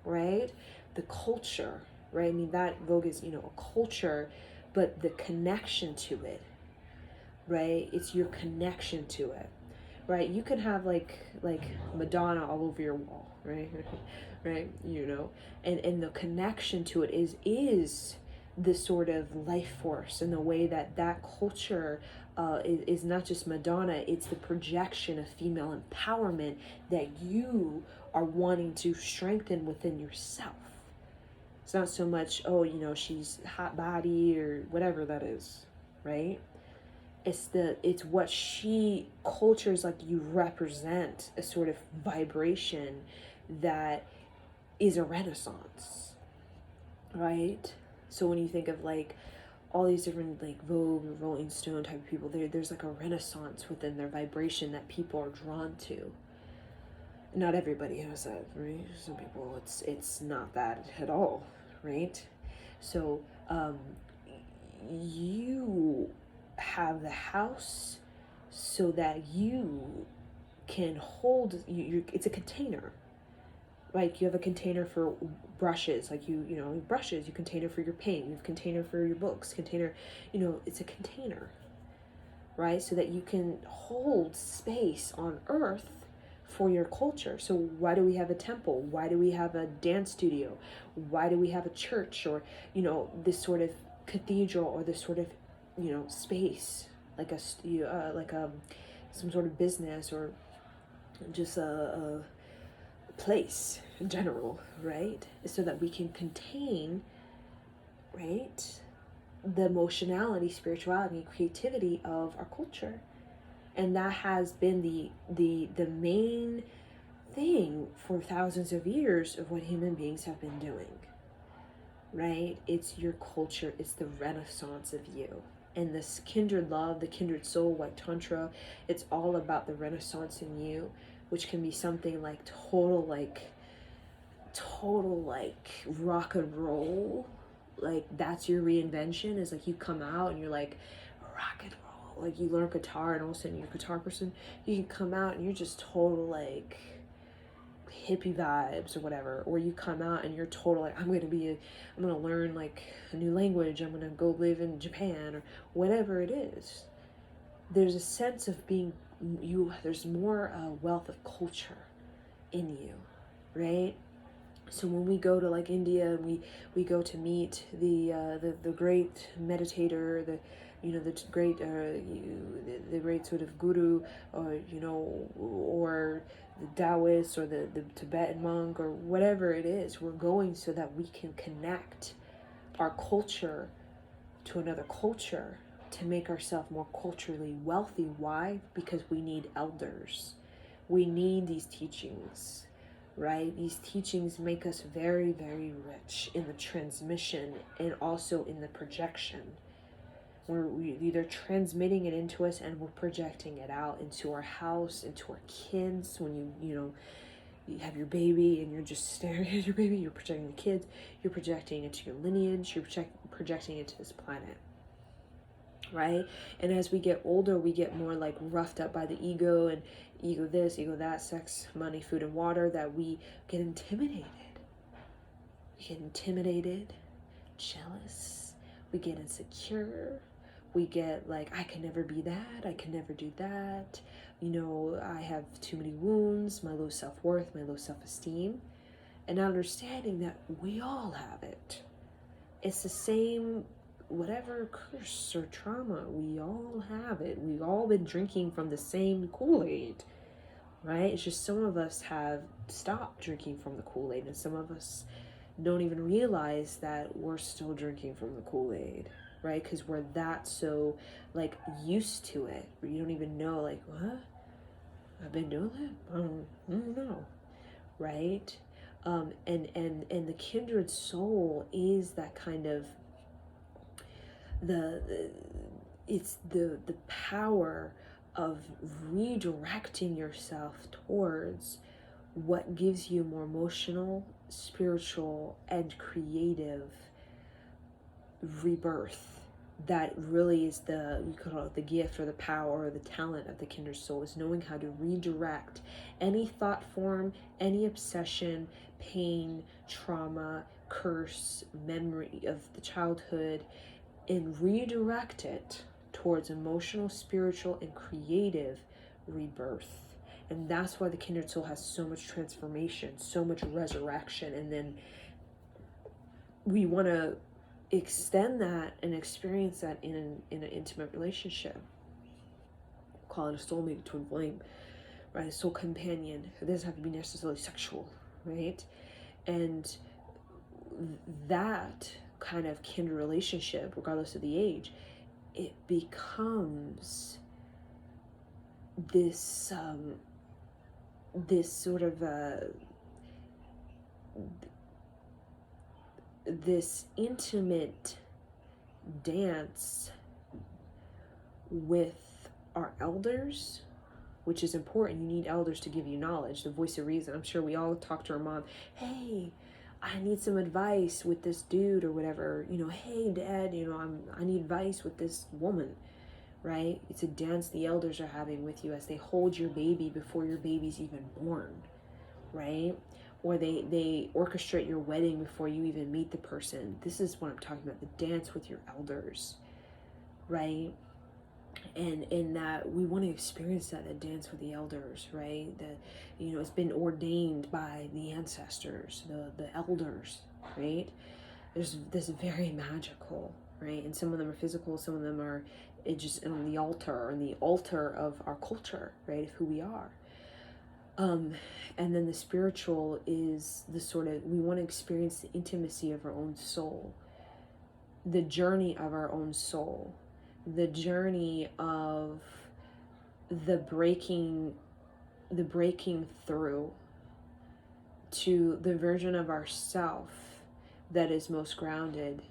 right? The culture, right? I mean, that Vogue is, a culture, but the connection to it, right? It's your connection to it, right? You can have like Madonna all over your wall, right? Right, you know, and the connection to it is the sort of life force, and the way that that culture is not just Madonna, it's the projection of female empowerment that you are wanting to strengthen within yourself. It's not so much, oh, you know, she's hot body or whatever that is, right? It's what she cultures like you represent a sort of vibration that is a renaissance, right? So when you think of like all these different like Vogue and Rolling Stone type of people, there's like a renaissance within their vibration that people are drawn to. Not everybody has that, right? Some people it's not that at all, right? So you have the house so that you can hold it's a container. Like you have a container for brushes, like you know, brushes, you container for your paint, you have container for your books, container, you know, it's a container, right? So that you can hold space on earth for your culture. So why do we have a temple? Why do we have a dance studio? Why do we have a church, or, you know, this sort of cathedral, or this sort of, you know, space, like some sort of business, or just a place in general, right? So that we can contain, right, the emotionality, spirituality, creativity of our culture. And that has been the main thing for thousands of years of what human beings have been doing, right? It's your culture, it's the renaissance of you. And this kindred love, the kindred soul, like Tantra, it's all about the renaissance in you, which can be something like total rock and roll. Like that's your reinvention, is like you come out and you're like rock and roll. Like you learn guitar and all of a sudden you're a guitar person. You can come out and you're just total like hippie vibes or whatever. Or you come out and you're total like, I'm gonna learn like a new language, I'm gonna go live in Japan, or whatever it is. There's a sense of being you, there's more wealth of culture in you, right? So when we go to like India, and we go to meet the great meditator, the great sort of guru, or you know, or the Taoist, or the Tibetan monk, or whatever it is, we're going so that we can connect our culture to another culture, to make ourselves more culturally wealthy. Why? Because we need elders. We need these teachings, right? These teachings make us very, very rich in the transmission and also in the projection. We're either transmitting it into us and we're projecting it out into our house, into our kids. When you have your baby and you're just staring at your baby, you're projecting the kids, you're projecting into your lineage, you're projecting into this planet, right? And as we get older, we get more like roughed up by the ego, and ego this, ego that, sex, money, food, and water, that we get intimidated. We get intimidated, jealous, we get insecure, we get like, I can never be that, I can never do that, you know, I have too many wounds, my low self-worth, my low self-esteem, and understanding that we all have it. It's the same, whatever curse or trauma, we all have it. We've all been drinking from the same Kool-Aid, right? It's just some of us have stopped drinking from the Kool-Aid, and some of us don't even realize that we're still drinking from the Kool-Aid, right? Because we're that so like used to it, where you don't even know, like, what? I've been doing that? I don't know, right? And the kindred soul is that kind of it's the power of redirecting yourself towards what gives you more emotional, spiritual, and creative rebirth. That really is you could call it the gift or the power or the talent of the kindred soul, is knowing how to redirect any thought form, any obsession, pain, trauma, curse, memory of the childhood, and redirect it towards emotional, spiritual, and creative rebirth. And that's why the kindred soul has so much transformation, so much resurrection. And then we want to extend that and experience that in an intimate relationship. Call it a soulmate, twin flame, right? A soul companion. It doesn't have to be necessarily sexual, right? And that kind of kindred relationship, regardless of the age, it becomes this this sort of this intimate dance with our elders, which is important. You need elders to give you knowledge, the voice of reason. I'm sure we all talk to our mom, hey, I need some advice with this dude or whatever, hey dad, I need advice with this woman, right? It's a dance the elders are having with you as they hold your baby before your baby's even born, right? Or they orchestrate your wedding before you even meet the person. This is what I'm talking about, the dance with your elders, right? And in that we want to experience that dance with the elders, right? That it's been ordained by the ancestors, the elders, right? There's this very magical, right? And some of them are physical, some of them are just on the altar of our culture, right? Of who we are. And then the spiritual is the sort of, we want to experience the intimacy of our own soul, the journey of our own soul, the journey of the breaking through to the version of ourself that is most grounded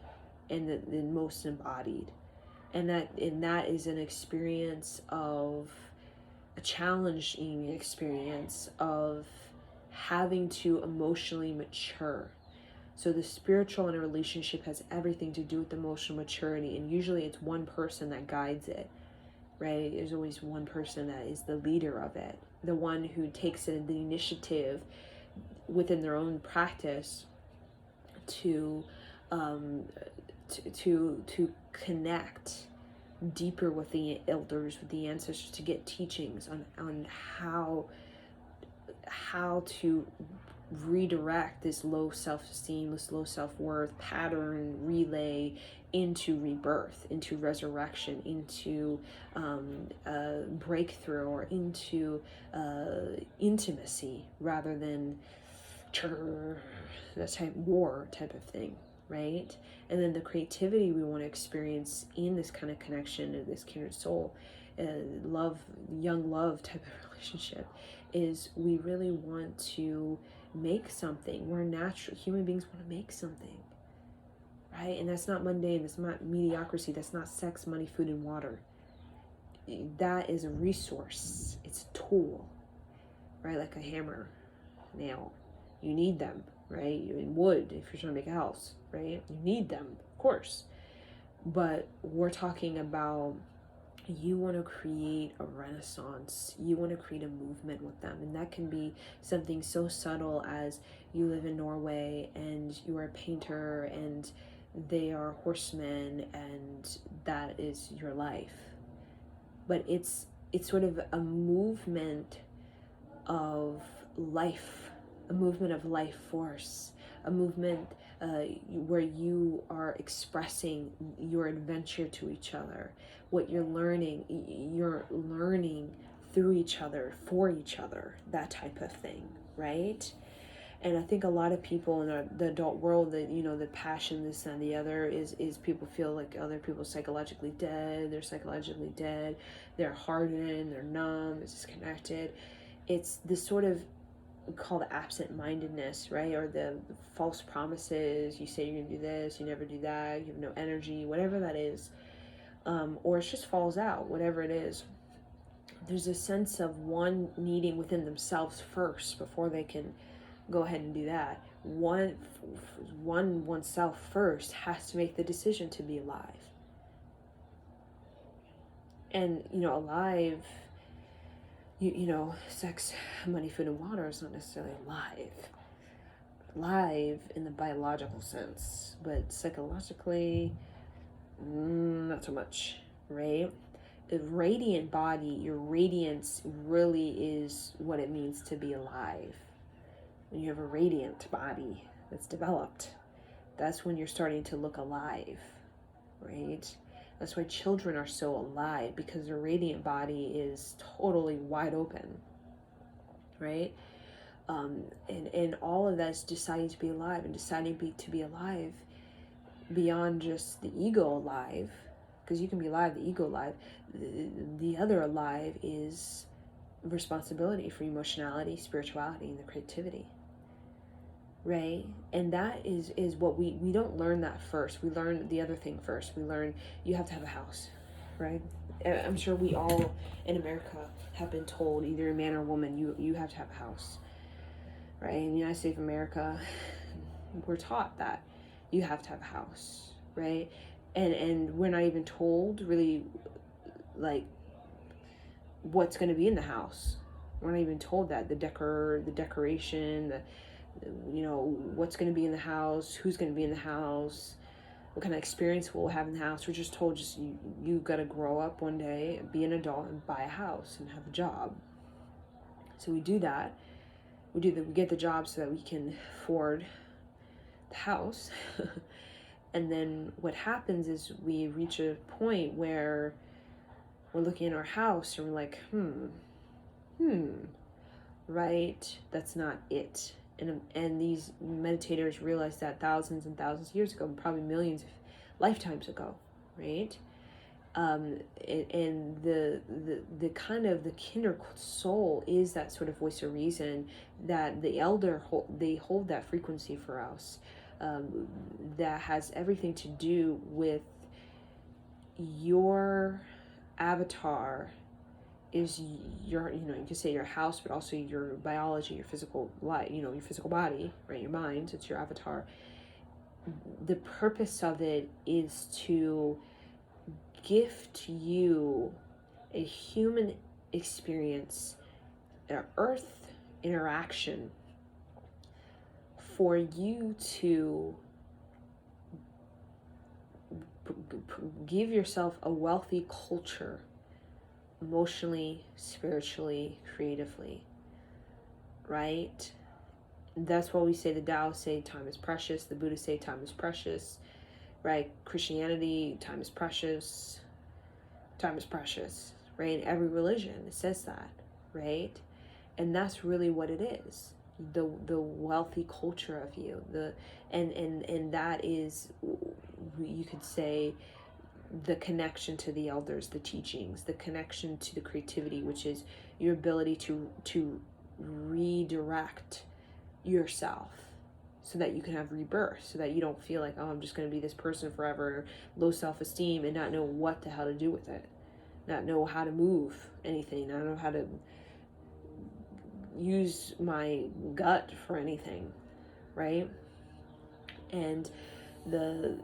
and the most embodied. And that is an experience of a challenging experience of having to emotionally mature. So the spiritual in a relationship has everything to do with emotional maturity, and usually it's one person that guides it, right? There's always one person that is the leader of it, the one who takes the initiative within their own practice to connect deeper with the elders, with the ancestors, to get teachings on how to redirect this low self-esteem, this low self-worth pattern relay into rebirth, into resurrection, into breakthrough, or into intimacy, rather than that type war type of thing, right? And then the creativity we want to experience in this kind of connection to this kindred soul, young love type of relationship, is we really want to make something. We're natural human beings, want to make something, right? And that's not mundane, that's not mediocrity, that's not sex, money, food, and water. That is a resource, it's a tool, right? Like a hammer, nail, you need them, right? In wood, if you're trying to make a house, right? You need them, of course. But we're talking about, you want to create a renaissance, you want to create a movement with them. And that can be something so subtle as you live in Norway and you are a painter and they are horsemen, and that is your life. But it's sort of a movement of life, a movement of life force, a movement where you are expressing your adventure to each other, what you're learning through each other, for each other, that type of thing, right? And I think a lot of people in the adult world, that the passion, this and the other, is people feel like other people psychologically dead, they're hardened, they're numb, it's disconnected. It's this sort of, we call it absent-mindedness, right? Or the false promises. You say you're gonna do this, you never do that, you have no energy, whatever that is. Or it just falls out, whatever it is. There's a sense of one needing within themselves first before they can go ahead and do that. Oneself first has to make the decision to be alive. And, alive, sex, money, food, and water is not necessarily alive in the biological sense, but psychologically, not so much, right? A radiant body, your radiance really is what it means to be alive. When you have a radiant body that's developed, that's when you're starting to look alive, right? That's why children are so alive, because their radiant body is totally wide open, right? And all of that's deciding to be alive, and deciding to be alive beyond just the ego alive, because you can be alive, the ego alive. The other alive is responsibility for emotionality, spirituality, and the creativity, right? And that is what we don't learn that first. We learn the other thing first. We learn you have to have a house, right? I'm sure we all in America have been told, either a man or woman, you have to have a house, right? In the United States of America, we're taught that you have to have a house, right? And we're not even told really, like, what's going to be in the house. We're not even told that the decoration, what's going to be in the house, who's going to be in the house, what kind of experience we'll have in the house. We're just told, just you got to grow up one day, be an adult, and buy a house and have a job. So we do that. We get the job so that we can afford the house. And then what happens is we reach a point where we're looking at our house and we're like, right? That's not it. And these meditators realized that thousands and thousands of years ago, probably millions of lifetimes ago, right? And the kind of the kinder soul is that sort of voice of reason, that the elder they hold that frequency for us, that has everything to do with your avatar is your, you can say your house, but also your biology, your physical life, your physical body, right? Your mind, it's your avatar. The purpose of it is to gift you a human experience, an earth interaction, for you to give yourself a wealthy culture, emotionally, spiritually, creatively, right? That's why we say, the Taoists say time is precious, the Buddhists say time is precious, right? Christianity, time is precious, right? In every religion it says that, right? And that's really what it is, the wealthy culture of you, and that is, you could say, the connection to the elders, the teachings, the connection to the creativity, which is your ability to redirect yourself so that you can have rebirth, so that you don't feel like, oh, I'm just going to be this person forever, low self-esteem, and not know what the hell to do with it, not know how to move anything, not know how to use my gut for anything, right? And the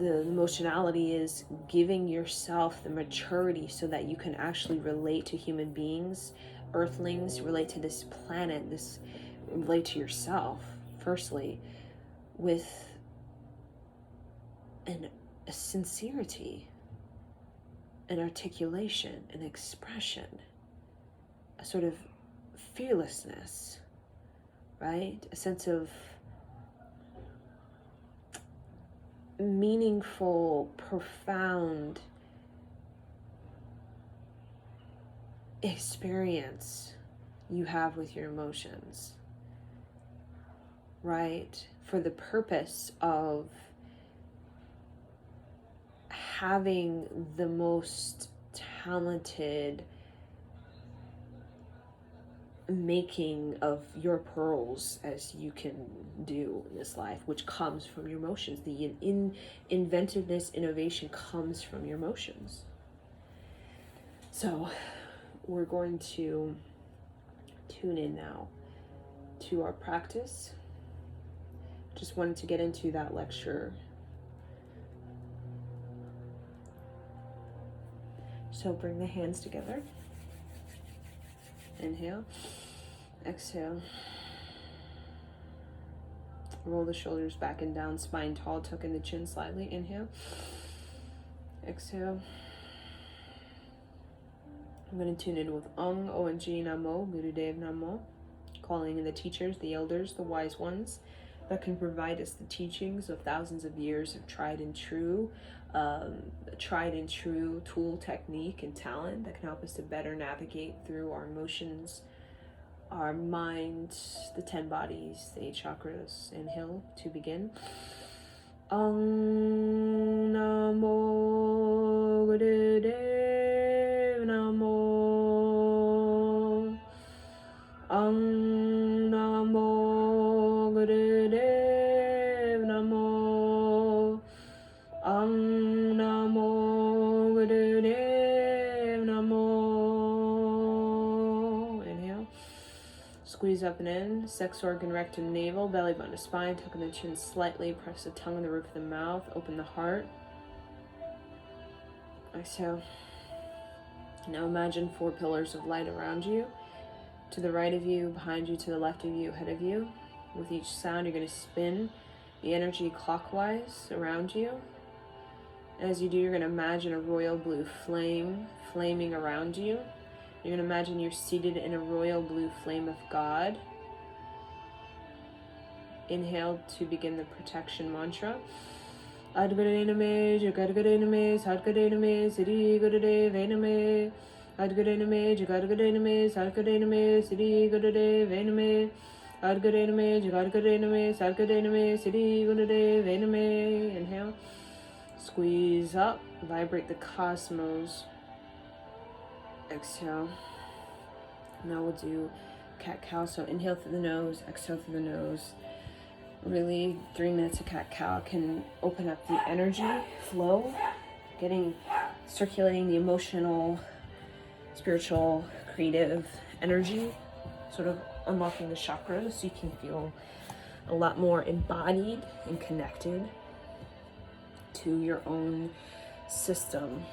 emotionality is giving yourself the maturity so that you can actually relate to human beings, earthlings, relate to this planet, relate to yourself, firstly, with a sincerity, an articulation, an expression, a sort of fearlessness, right? A sense of meaningful, profound experience you have with your emotions, right? For the purpose of having the most talented making of your pearls as you can do in this life, which comes from your emotions. The inventiveness, innovation comes from your emotions. So we're going to tune in now to our practice. Just wanted to get into that lecture. So bring the hands together. Inhale, exhale. Roll the shoulders back and down, spine tall, tuck in the chin slightly. Inhale, exhale. I'm going to tune in with Ong, ONG, Namo, Gurudev Namo, calling in the teachers, the elders, the wise ones that can provide us the teachings of thousands of years of tried and true tool, technique, and talent that can help us to better navigate through our emotions, our mind, the 10 bodies, the 8 chakras. Inhale to begin. Om Namo Gurudev Namo. Om Namo Gurudev Namo. Om Namo Gurudev Namo. Inhale. Squeeze up and in. Sex organ, rectum, navel, belly button to spine. Tucking the chin slightly. Press the tongue on the roof of the mouth. Open the heart. Exhale. Now imagine 4 pillars of light around you. To the right of you, behind you, to the left of you, ahead of you. With each sound, you're going to spin the energy clockwise around you. And as you do, you're going to imagine a royal blue flame flaming around you. You're going to imagine you're seated in a royal blue flame of God. Inhale to begin the protection mantra. Adgarename, Jagadgarename, Sadgarename, Siddhi Gurudev Ename. Adgarename, Jagadgarename, Sadgarename, Siddhi Gurudev Ename. Adgarename, Jagadgarename, Sadgarename, Siddhi Gurudev Ename. Inhale. Squeeze up. Vibrate the cosmos. Exhale. Now we'll do cat-cow. So inhale through the nose, exhale through the nose. Really, 3 minutes of cat-cow can open up the energy flow, circulating the emotional, spiritual, creative energy, sort of unlocking the chakras so you can feel a lot more embodied and connected to your own system.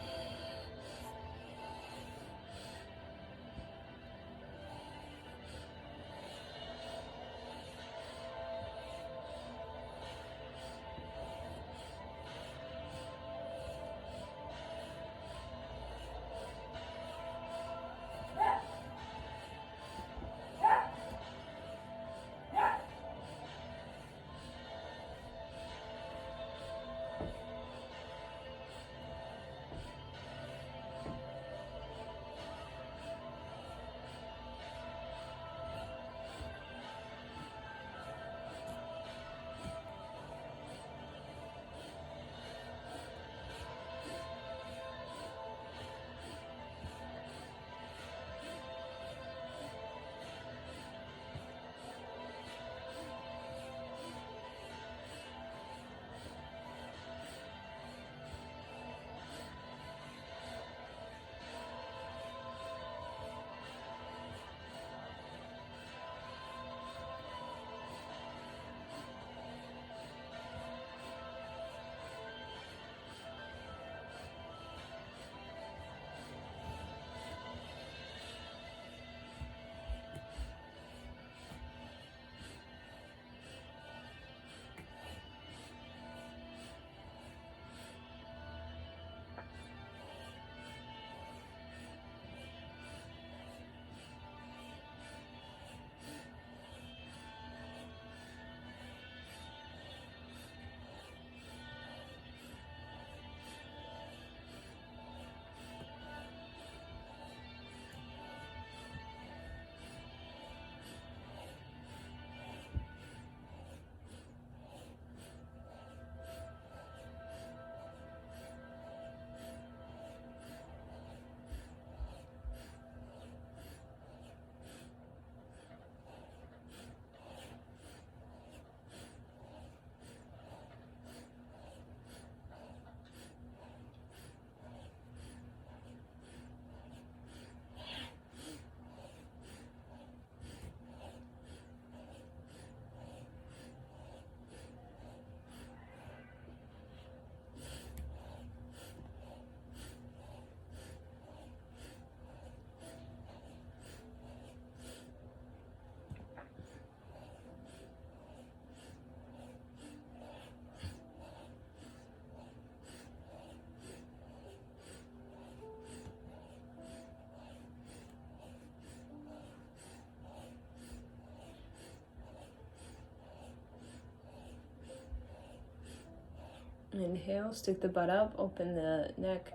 Inhale, stick the butt up, open the neck,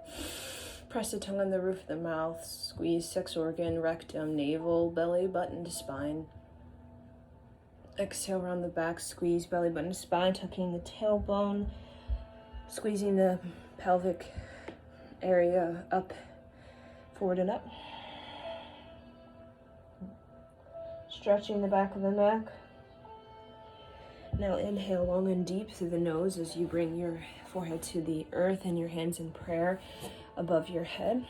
press the tongue on the roof of the mouth, squeeze sex organ, rectum, navel, belly button to spine. Exhale, round the back, squeeze belly button to spine, tucking the tailbone, squeezing the pelvic area up, forward and up. Stretching the back of the neck. Now inhale long and deep through the nose as you bring your forehead to the earth and your hands in prayer above your head.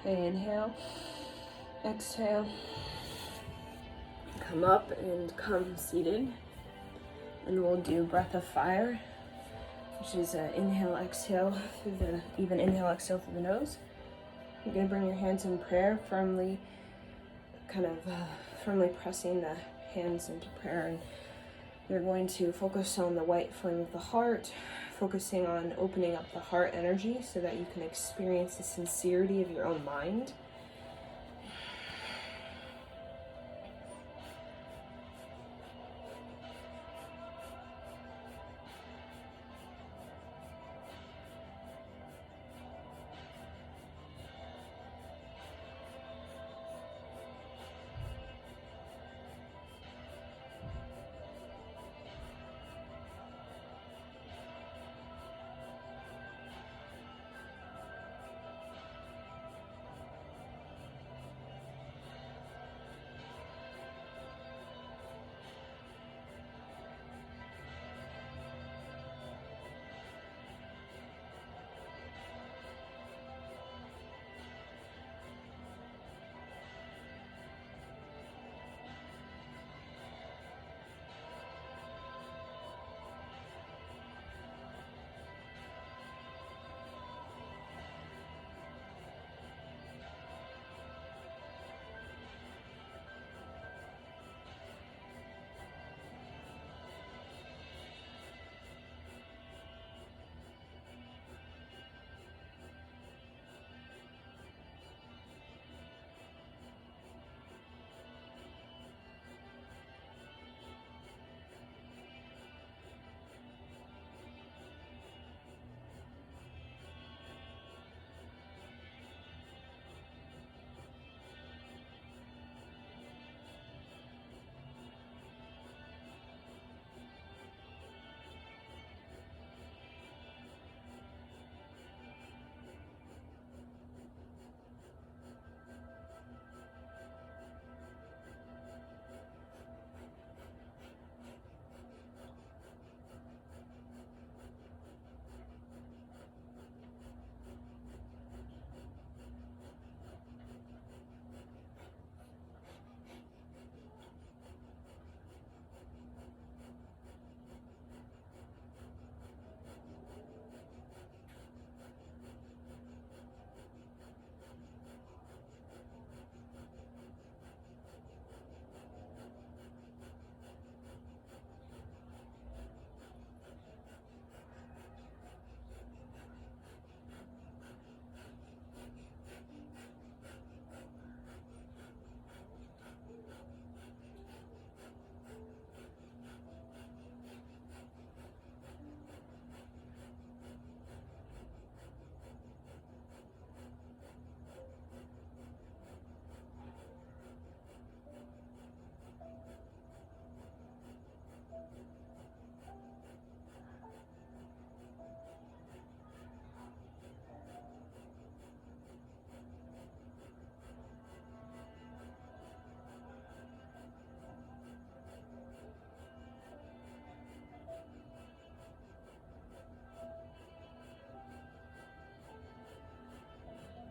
Okay, inhale, exhale, come up and come seated. And we'll do breath of fire, which is inhale, exhale through the, even inhale, exhale through the nose. You're gonna bring your hands in prayer, firmly pressing the hands into prayer. And you're going to focus on the white flame of the heart, focusing on opening up the heart energy so that you can experience the sincerity of your own mind.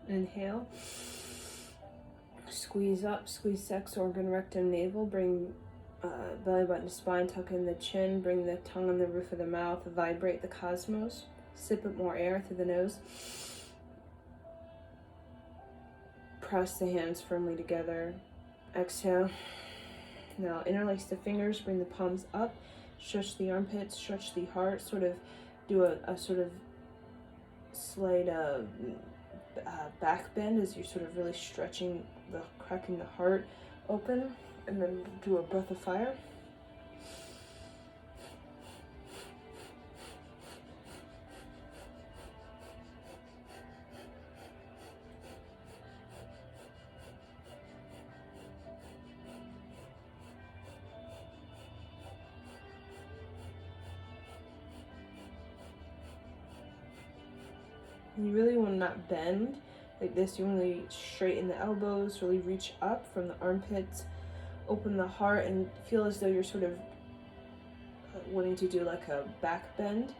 Inhale. Squeeze up, squeeze sex organ, rectum, navel. Bring belly button to spine, tuck in the chin. Bring the tongue on the roof of the mouth. Vibrate the cosmos. Sip up more air through the nose. Press the hands firmly together. Exhale. Now interlace the fingers, bring the palms up, stretch the armpits, stretch the heart, sort of do a sort of slight back bend as you're sort of really stretching cracking the heart open, and then do a breath of fire. You really want to not bend like this. You want to straighten the elbows, really reach up from the armpits, open the heart, and feel as though you're sort of wanting to do like a back bend.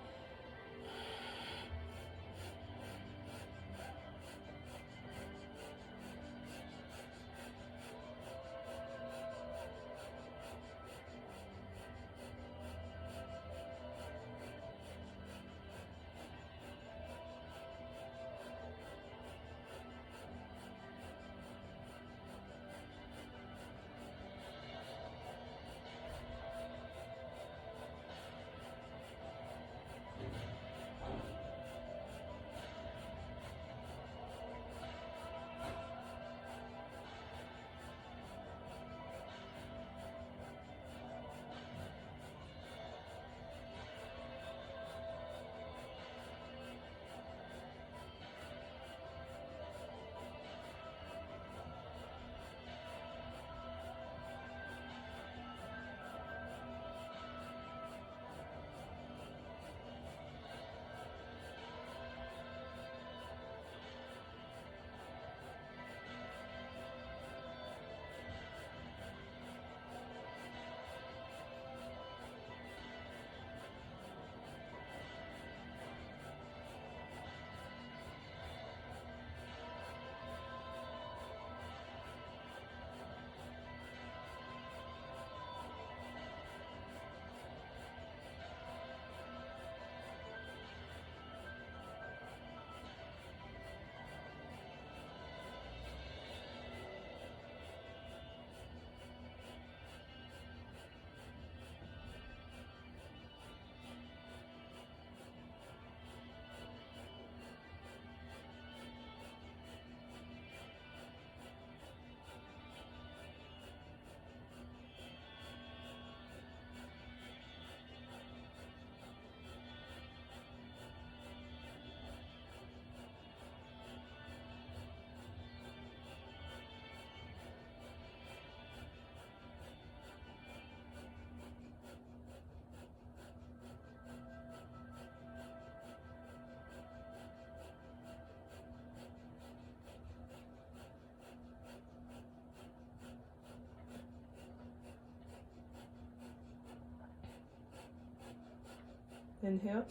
Inhale,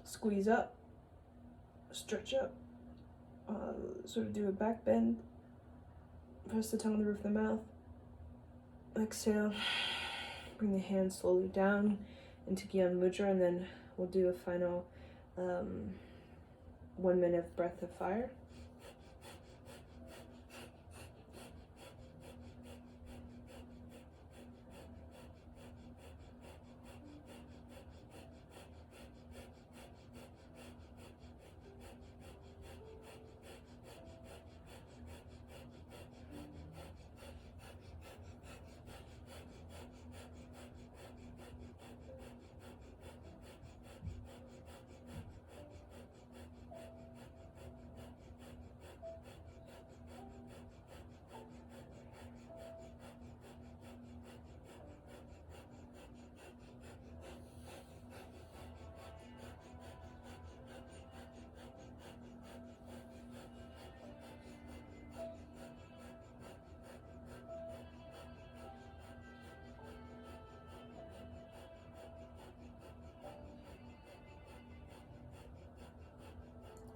squeeze up, stretch up, sort of do a back bend, press the tongue on the roof of the mouth. Exhale, bring the hands slowly down into Gyan Mudra, and then we'll do a final 1 minute breath of fire.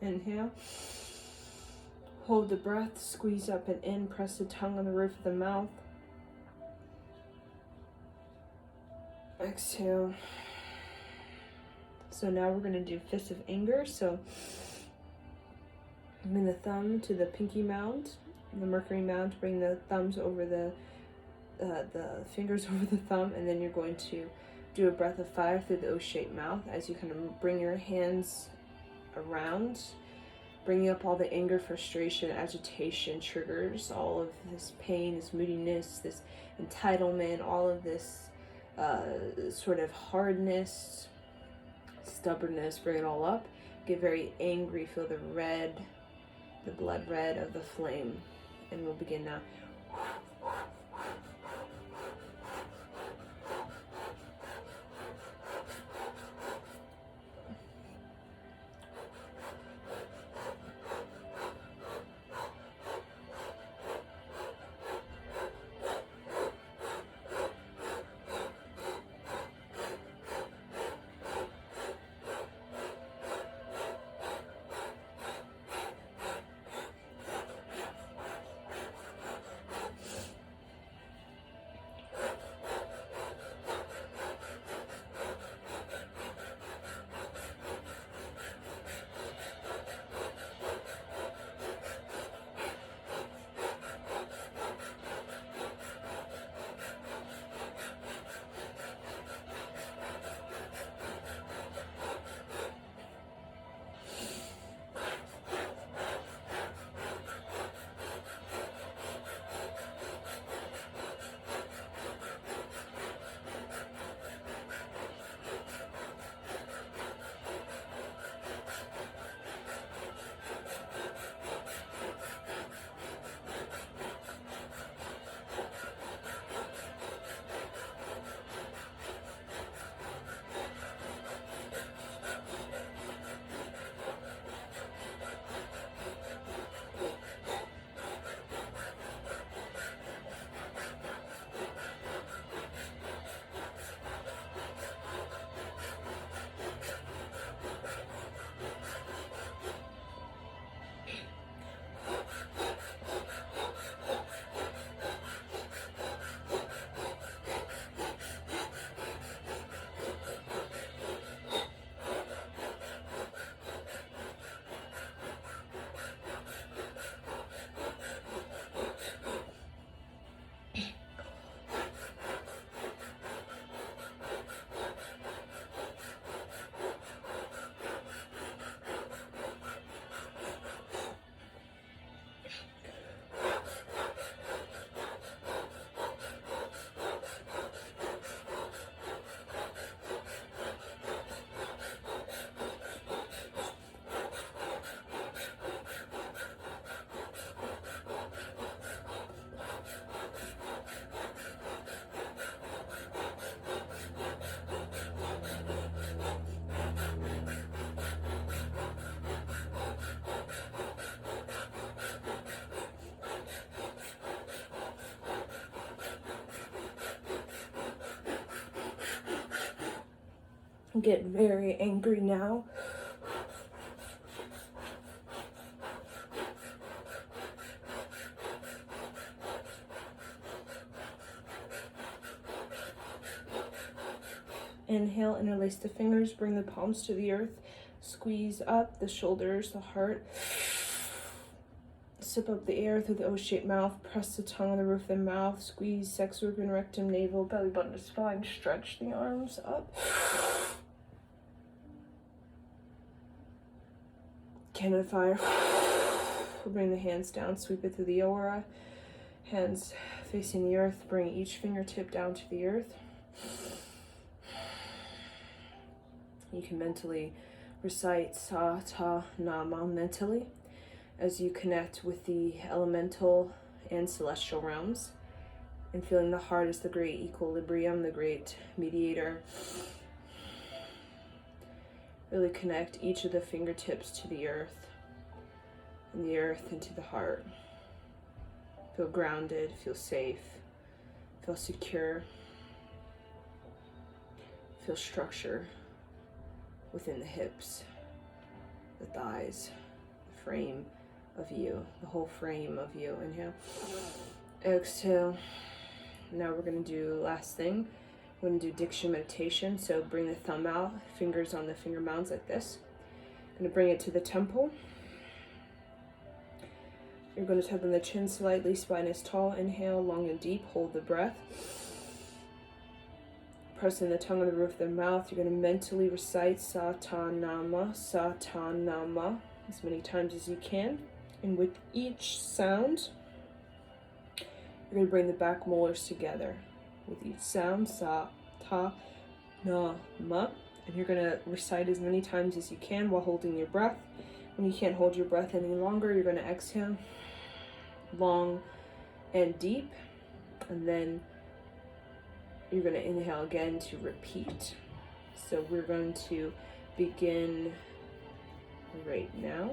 Inhale, Hold the breath, squeeze up and in, press the tongue on the roof of the mouth. Exhale. So now we're going to do fists of anger. So bring the thumb to the pinky mound, the Mercury mound. Bring the thumbs over the fingers over the thumb, and then you're going to do a breath of fire through the O-shaped mouth as you kind of bring your hands around, bringing up all the anger, frustration, agitation, triggers, all of this pain, this moodiness, this entitlement, all of this sort of hardness, stubbornness. Bring it all up. Get very angry. Feel the red, the blood red of the flame. And we'll begin now. Get very angry now. Inhale, interlace the fingers, bring the palms to the earth, squeeze up the shoulders, the heart. Sip up the air through the O-shaped mouth, press the tongue on the roof of the mouth, squeeze sex organ, rectum, navel, belly button to spine, stretch the arms up. Cannon fire. We'll bring the hands down, sweep it through the aura. Hands facing the earth, bring each fingertip down to the earth. You can mentally recite Sa, Ta, Nama mentally as you connect with the elemental and celestial realms, and feeling the heart as the great equilibrium, the great mediator. Really connect each of the fingertips to the earth, and the earth into the heart. Feel grounded, feel safe, feel secure, feel structure within the hips, the thighs, the frame of you, the whole frame of you. Inhale, exhale. Now we're going to do last thing. We're going to do Diksha meditation. So bring the thumb out, fingers on the finger mounds like this. I'm going to bring it to the temple. You're going to tuck the chin slightly, spine is tall. Inhale, long and deep. Hold the breath. Pressing the tongue on the roof of the mouth. You're going to mentally recite Satanama, Satanama, as many times as you can. And with each sound, you're going to bring the back molars together. With each sound, Sa, Ta, Na, Ma. And you're going to recite as many times as you can while holding your breath. When you can't hold your breath any longer, you're going to exhale long and deep. And then you're going to inhale again to repeat. So we're going to begin right now.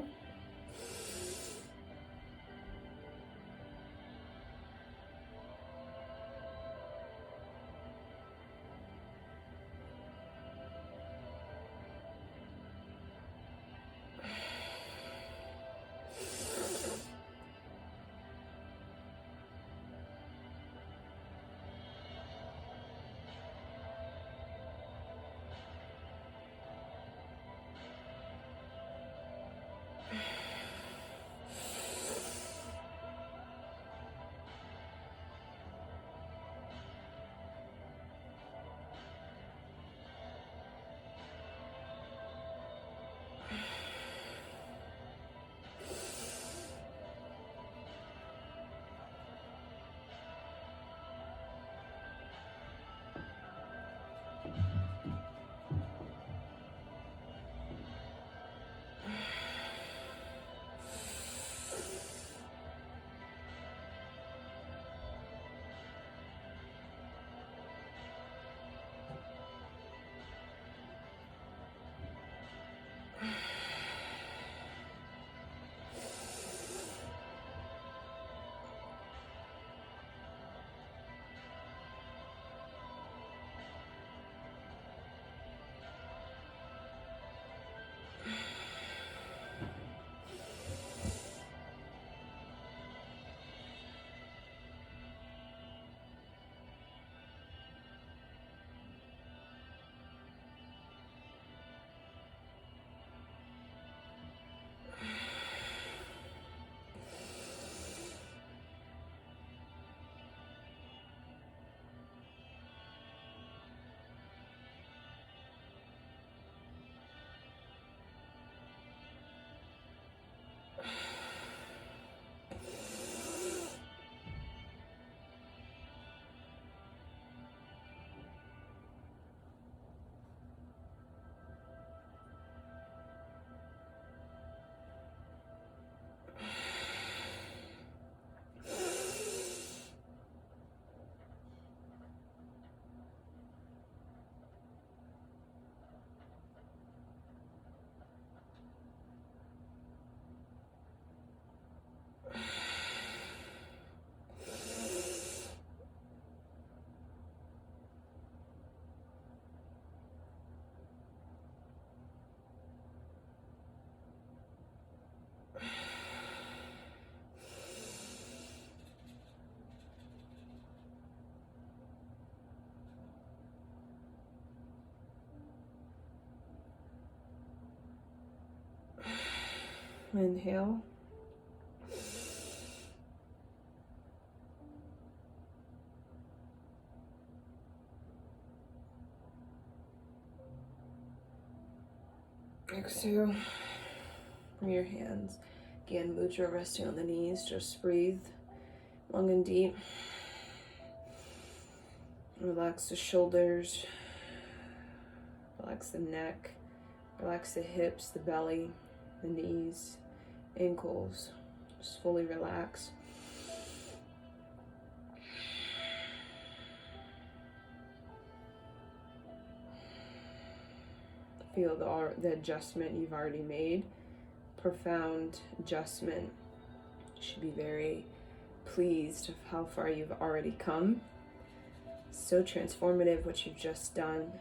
Inhale. Exhale. Bring your hands. Again, mudra resting on the knees. Just breathe long and deep. Relax the shoulders. Relax the neck. Relax the hips, the belly, the knees, ankles. Just fully relax. Feel the adjustment you've already made. Profound adjustment. You should be very pleased of how far you've already come. So transformative what you've just done.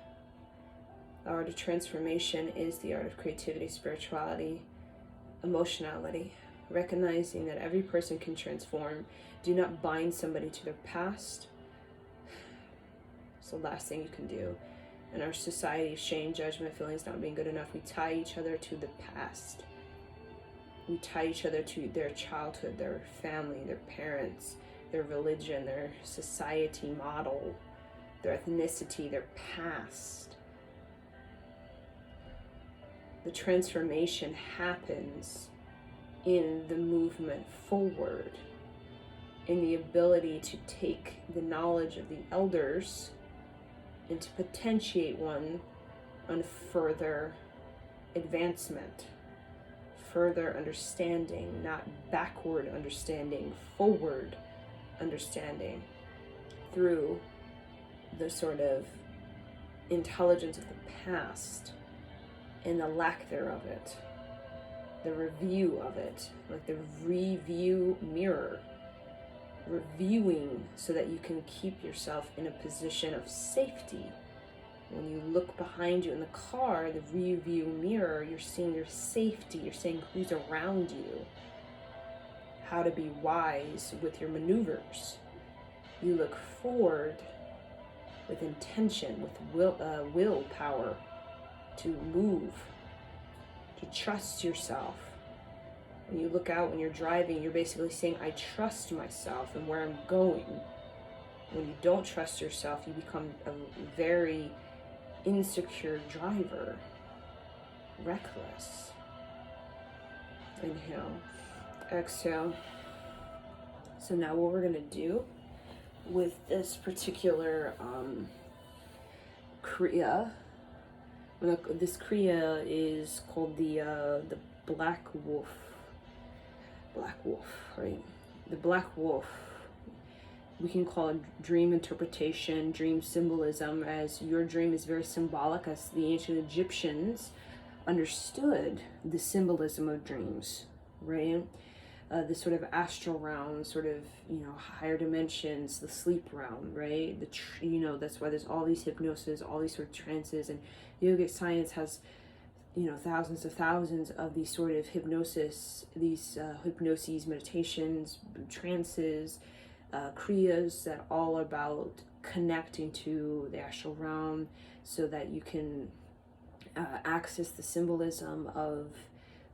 The art of transformation is the art of creativity, spirituality, emotionality. recognizing that every person can transform. Do not bind somebody to their past. It's the last thing you can do. In our society, shame, judgment, feelings not being good enough, we tie each other to the past. We tie each other to their childhood, their family, their parents, their religion, their society model, their ethnicity, their past. The transformation happens in the movement forward, in the ability to take the knowledge of the elders and to potentiate one on further advancement, further understanding, not backward understanding, forward understanding, through the sort of intelligence of the past and the lack thereof it, the review of it, like the review mirror, reviewing so that you can keep yourself in a position of safety. When you look behind you in the car, the review mirror, you're seeing your safety, you're seeing who's around you, how to be wise with your maneuvers. You look forward with intention, with willpower to move, to trust yourself. When you look out, when you're driving, you're basically saying, I trust myself and where I'm going. When you don't trust yourself, you become a very insecure driver, reckless. Inhale, exhale. So now what we're gonna do with this particular Kriya, this Kriya is called the Black Wolf. Black Wolf, right? The Black Wolf, we can call it dream interpretation, dream symbolism, as your dream is very symbolic, as the ancient Egyptians understood the symbolism of dreams, right? The sort of astral realm, sort of, higher dimensions, the sleep realm, right? That's why there's all these hypnosis, all these sort of trances, and yogic science has thousands of these sort of hypnosis, these hypnoses, meditations, trances, kriyas that all about connecting to the astral realm so that you can access the symbolism of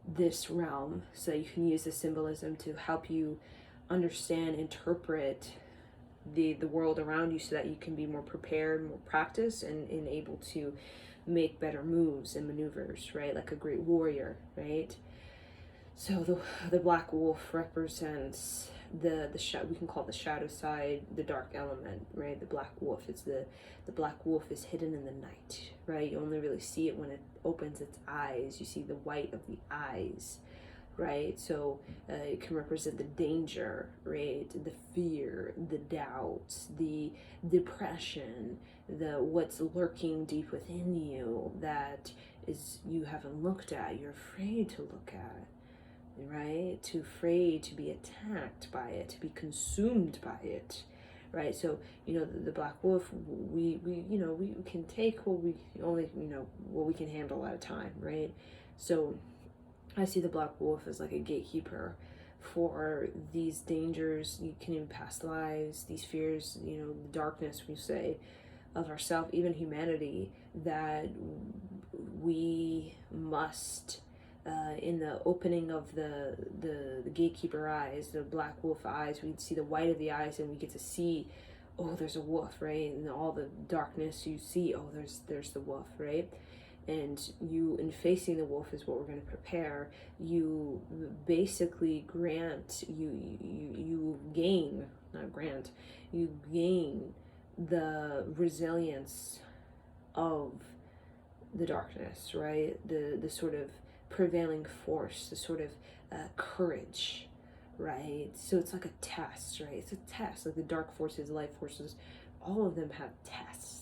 this realm, so that you can use the symbolism to help you understand, interpret the world around you, so that you can be more prepared, more practiced, and able to make better moves and maneuvers, right? Like a great warrior, right? So the Black Wolf represents the we can call it the shadow side, the dark element, right? The Black Wolf, the Black Wolf is hidden in the night, right? You only really see it when it opens its eyes. You see the white of the eyes, right? So it can represent the danger, right? The fear, the doubts, the depression, what's lurking deep within you that is you haven't looked at, you're afraid to look at, right? Too afraid to be attacked by it, to be consumed by it, right? So the Black Wolf, we can take what we only what we can handle at a time, right? So I see the Black Wolf as like a gatekeeper for these dangers, in past lives, these fears, the darkness, we say, of ourself, even humanity, that we must, in the opening of the gatekeeper eyes, the Black Wolf eyes, we see the white of the eyes, and we get to see, oh, there's a wolf, right? And all the darkness, you see, oh, there's the wolf, right? And in facing the wolf is what we're going to prepare. You basically you gain the resilience of the darkness, right? The sort of prevailing force, the sort of courage, right? So it's like a test, right? It's a test, like the dark forces, light forces, all of them have tests.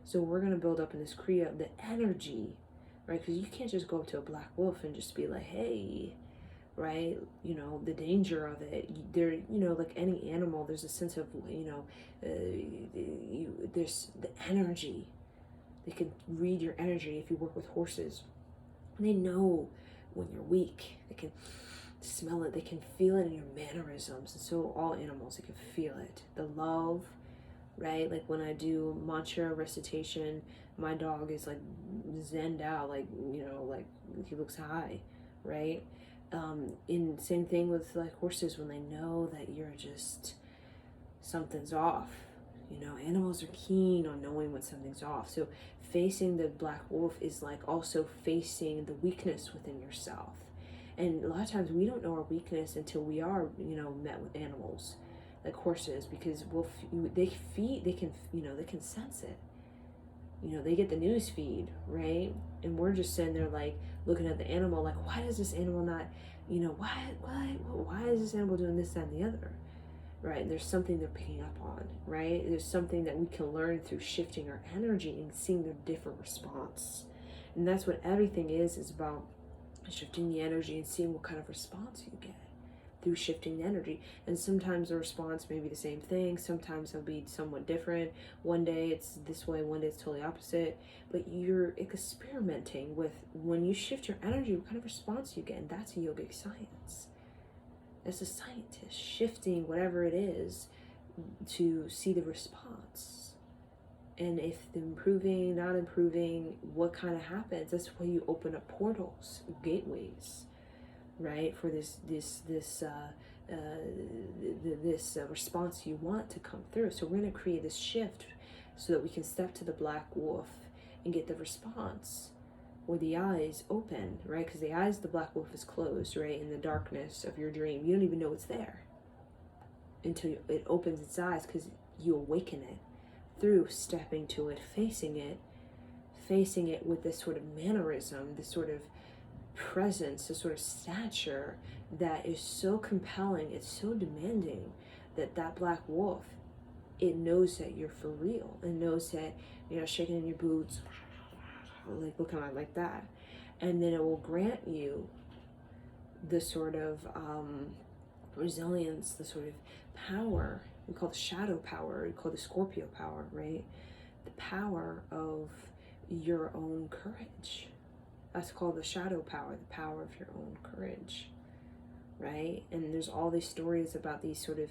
So we're going to build up in this Kriya the energy, right? Because you can't just go up to a Black Wolf and just be like, hey, right? The danger of it. There, like any animal, there's a sense of, there's the energy. They can read your energy if you work with horses. They know when you're weak. They can smell it, they can feel it in your mannerisms. And so all animals, they can feel it. The love, right? Like when I do mantra recitation, my dog is like zenned out, like, you know, like he looks high, right? In same thing with like horses, when they know that you're just, something's off. You know, animals are keen on knowing when something's off. So facing the black wolf is like also facing the weakness within yourself. And a lot of times we don't know our weakness until we are, you know, met with animals like horses, because they can, you know, they can sense it. You know, they get the news feed, right? And we're just sitting there like looking at the animal like, why does this animal not, you know, why is this animal doing this, that, and the other? Right? There's something they're picking up on, right? There's something that we can learn through shifting our energy and seeing their different response. And that's what everything is about, shifting the energy and seeing what kind of response you get through shifting the energy. And sometimes the response may be the same thing, sometimes it'll be somewhat different. One day it's this way, one day it's totally opposite. But you're experimenting with, when you shift your energy, what kind of response you get. And that's a yogic science. As a scientist, shifting whatever it is to see the response. And if the improving, not improving, what kind of happens, that's why you open up portals, gateways, right? For this response you want to come through. So we're going to create this shift so that we can step to the black wolf and get the response, or the eyes open, right? Because the eyes of the black wolf is closed, right? In the darkness of your dream, you don't even know it's there until it opens its eyes, because you awaken it through stepping to it, facing it with this sort of mannerism, this sort of presence, this sort of stature that is so compelling, it's so demanding, that black wolf, it knows that you're for real. It knows that you're not shaking in your boots, like looking like that. And then it will grant you the sort of resilience, the sort of power, we call the shadow power, we call the Scorpio power, right? The power of your own courage. That's called the shadow power, the power of your own courage, right? And there's all these stories about these sort of,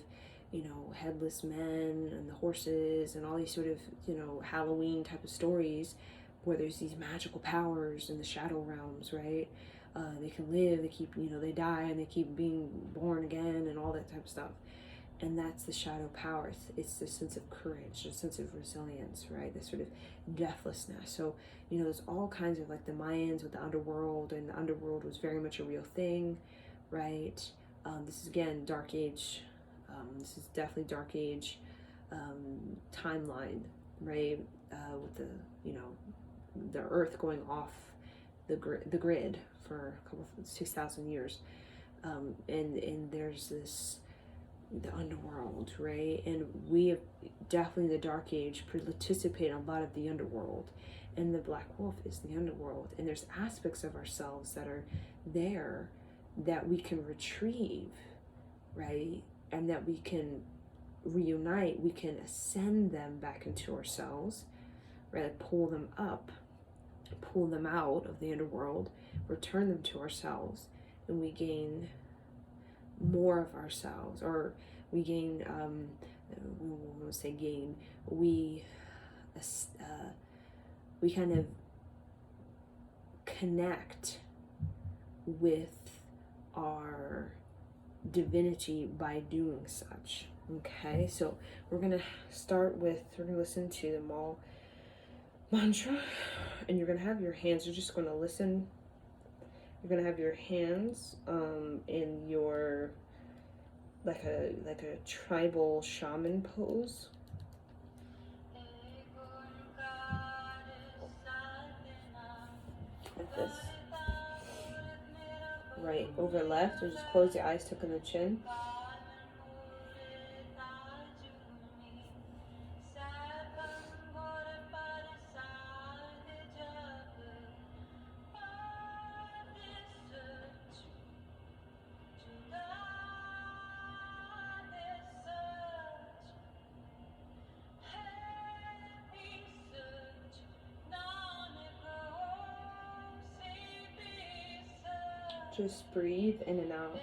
you know, headless men and the horses and all these sort of, you know, Halloween type of stories where there's these magical powers in the shadow realms, right? They can live, they keep, you know, they die and they keep being born again and all that type of stuff. And that's the shadow power. It's the sense of courage, the sense of resilience, right? The sort of deathlessness. So, you know, there's all kinds of, like the Mayans with the underworld, and the underworld was very much a real thing, right? This is, again, Dark Age. This is definitely Dark Age timeline, right? With the, you know, the Earth going off the grid for a couple of 6,000 years. And there's this, the underworld, right? And we have definitely, the Dark Age, participate in a lot of the underworld, and the black wolf is the underworld. And there's aspects of ourselves that are there that we can retrieve, right? And that we can reunite, we can ascend them back into ourselves, right? Pull them up, pull them out of the underworld, return them to ourselves, and we gain more of ourselves, or we gain, we won't say gain, we kind of connect with our divinity by doing such. Okay, so we're gonna listen to the Mal mantra, and you're gonna have your hands, you're just gonna listen. You're gonna have your hands in your like a tribal shaman pose. Like this. Right over left, and just close your eyes, tuck in the chin. Just breathe in and out.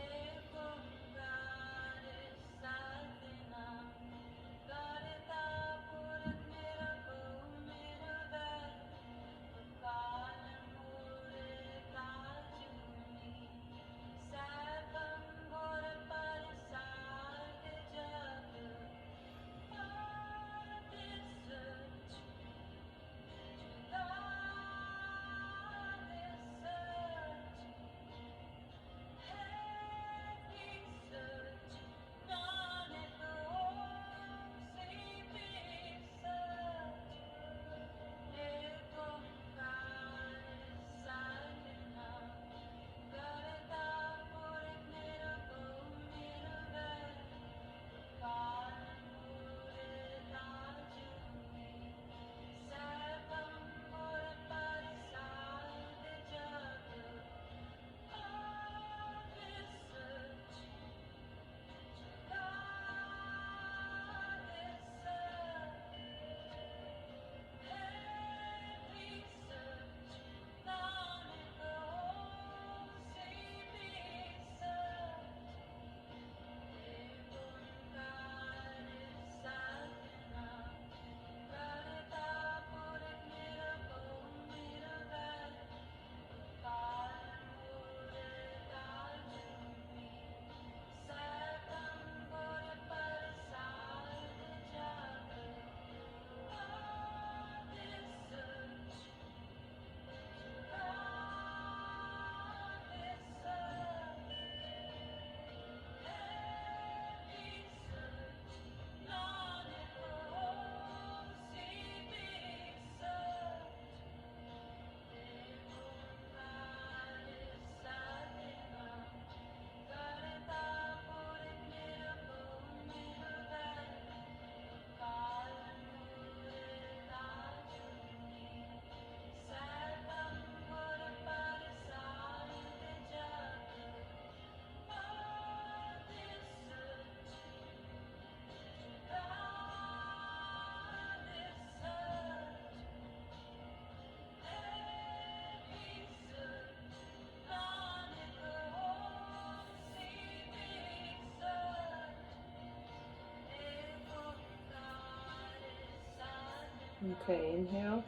Okay, inhale.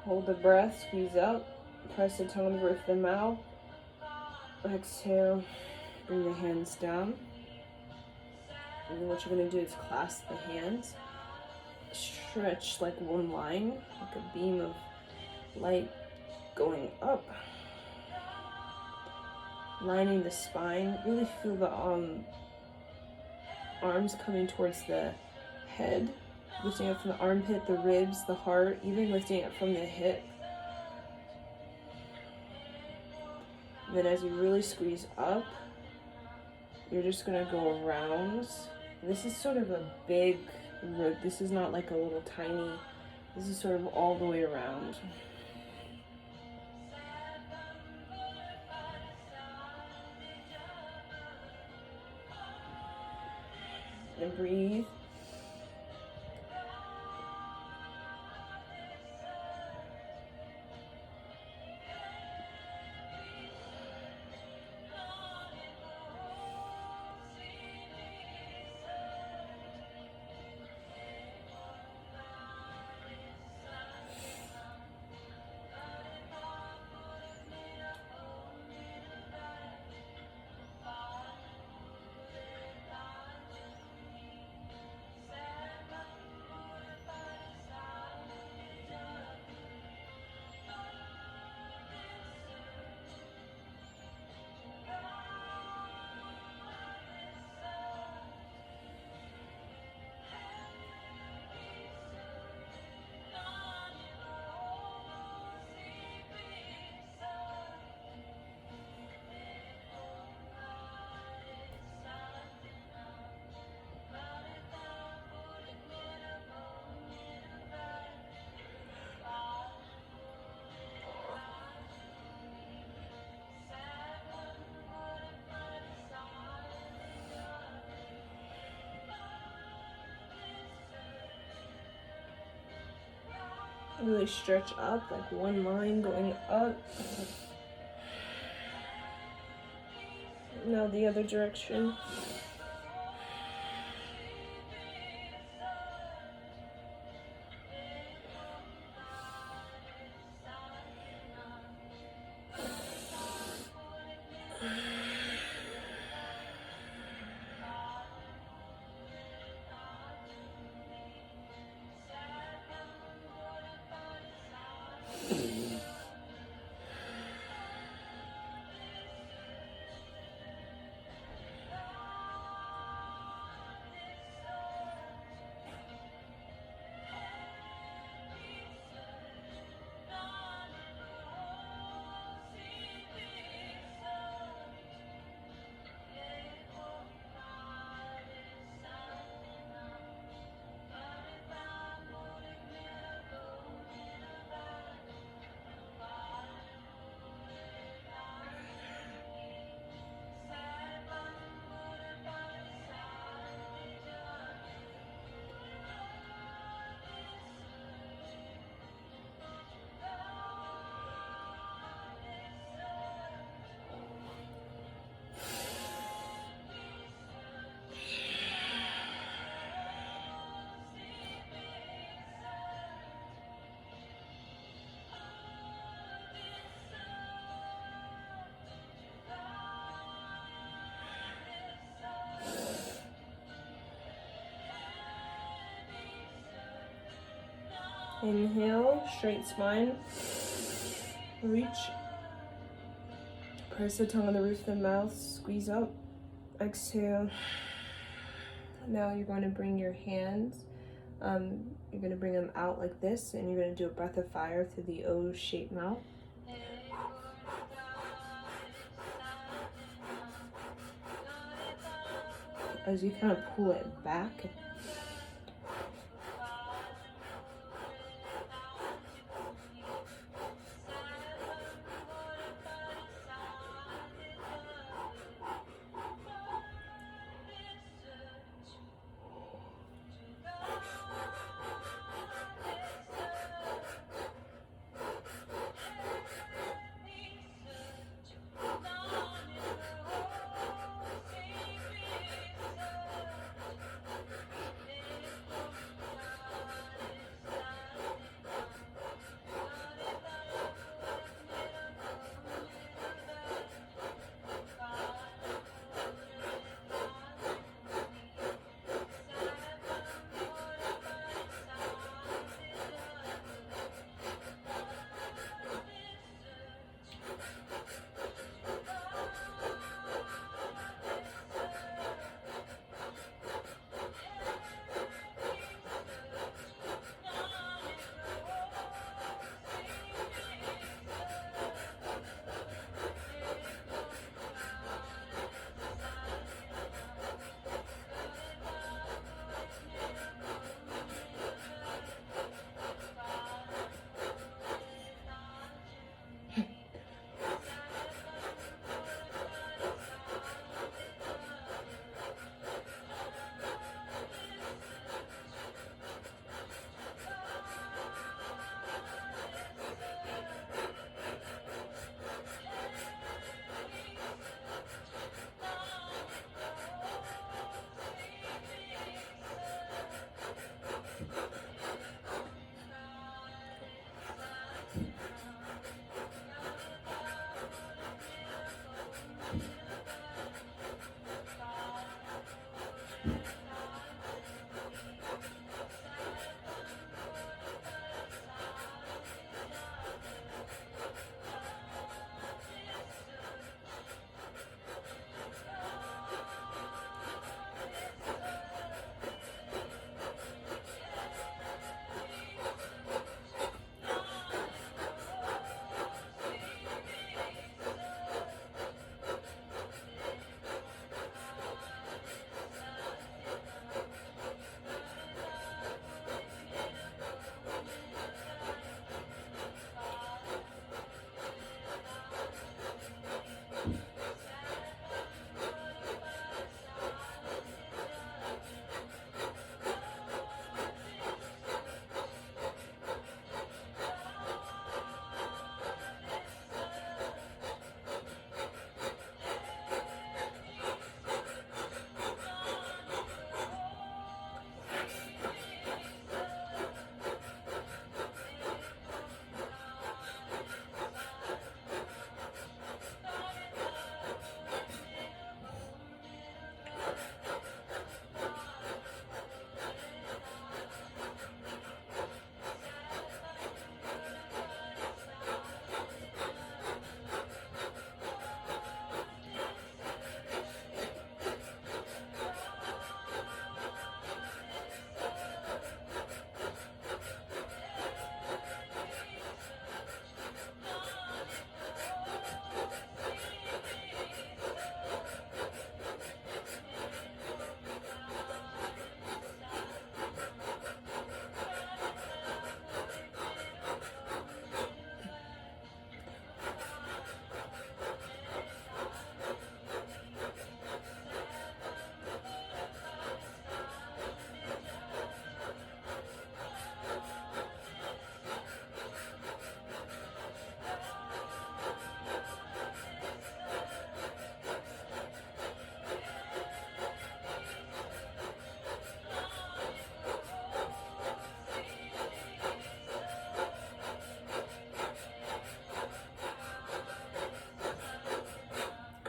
Hold the breath, squeeze up. Press the tongue over the mouth. Exhale. Bring the hands down. And then what you're going to do is clasp the hands. Stretch like one line, like a beam of light going up. Lining the spine. Really feel the arms coming towards the head. Lifting up from the armpit, the ribs, the heart, even lifting up from the hip. And then as you really squeeze up, you're just going to go around. This is sort of a big root. This is not like a little tiny. This is sort of all the way around. And breathe. Really stretch up, like one line going up. Now the other direction. Inhale, straight spine. Reach. Press the tongue on the roof of the mouth, squeeze up. Exhale. Now you're going to bring your hands, you're going to bring them out like this, and you're going to do a breath of fire through the O-shaped mouth. As you kind of pull it back.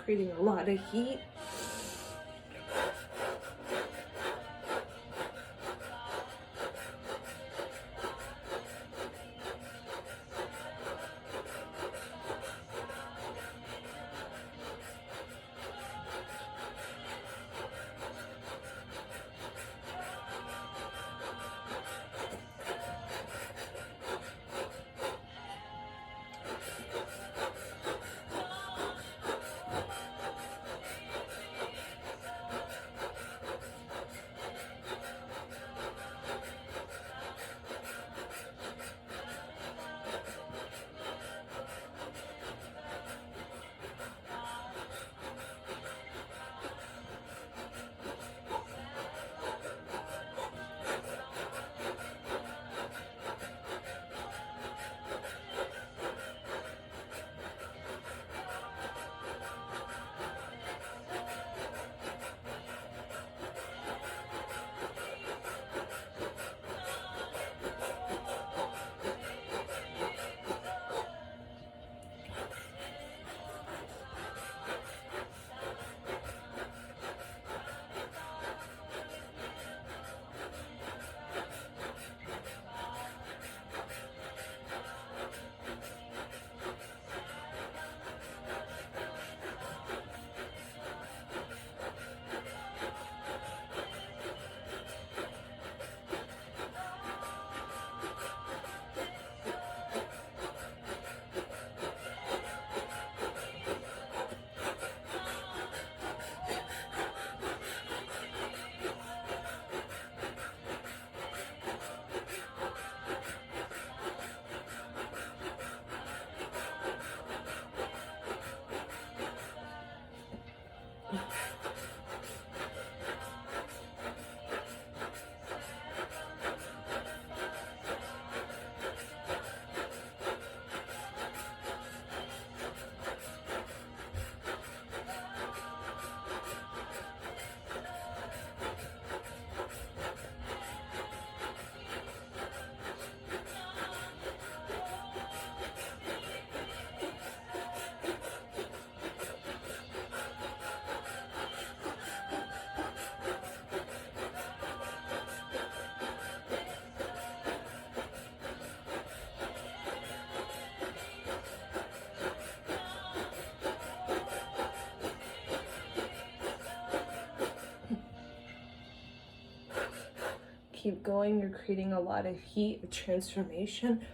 creating a lot of heat. Keep going, you're creating a lot of heat, a transformation.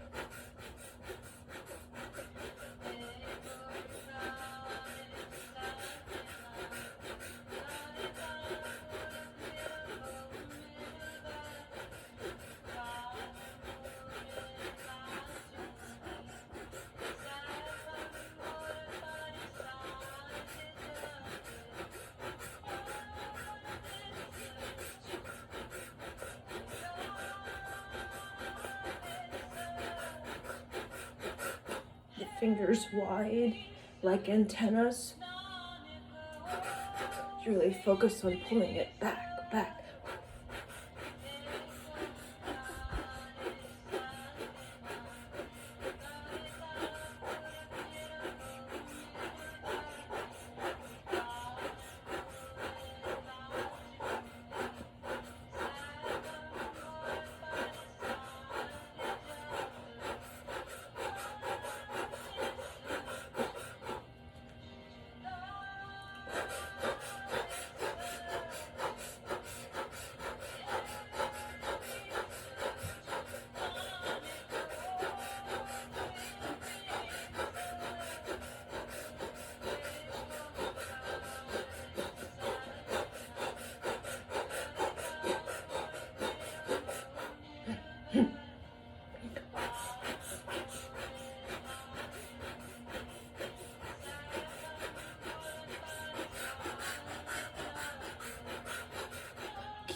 Fingers wide like antennas. You really focus on pulling it back.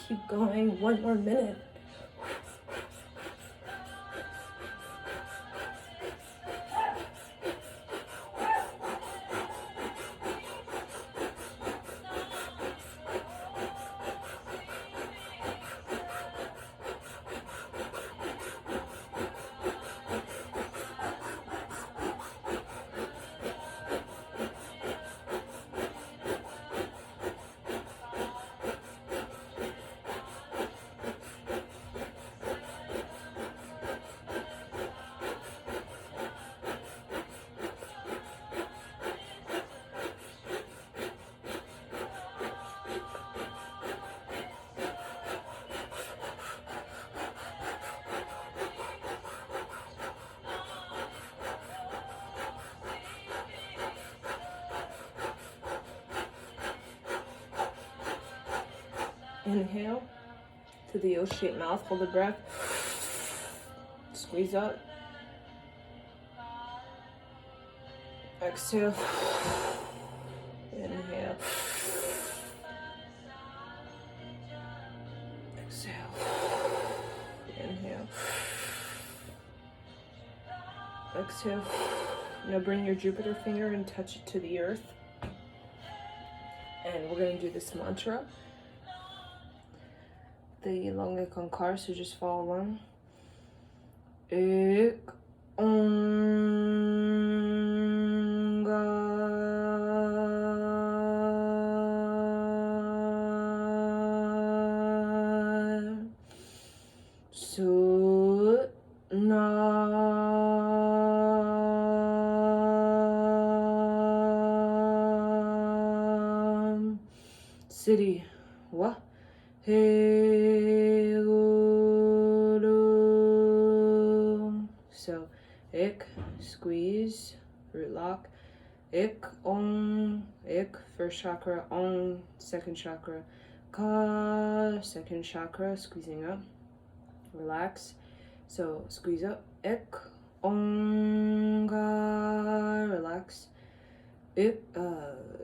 Keep going, one more minute. Inhale through the O-shaped mouth. Hold the breath. Squeeze up. Exhale. Inhale. Exhale. Inhale. Exhale. Now bring your Jupiter finger and touch it to the earth. And we're going to do this mantra. The Longa Konkar, so just follow along. Ek Ongar Sutnam Siddhi Wa He Guru. So ik, squeeze, root lock. Ik, om, ik, first chakra, om, second chakra, ka, second chakra, squeezing up, relax. So squeeze up, ik, om, ga, relax. Ik,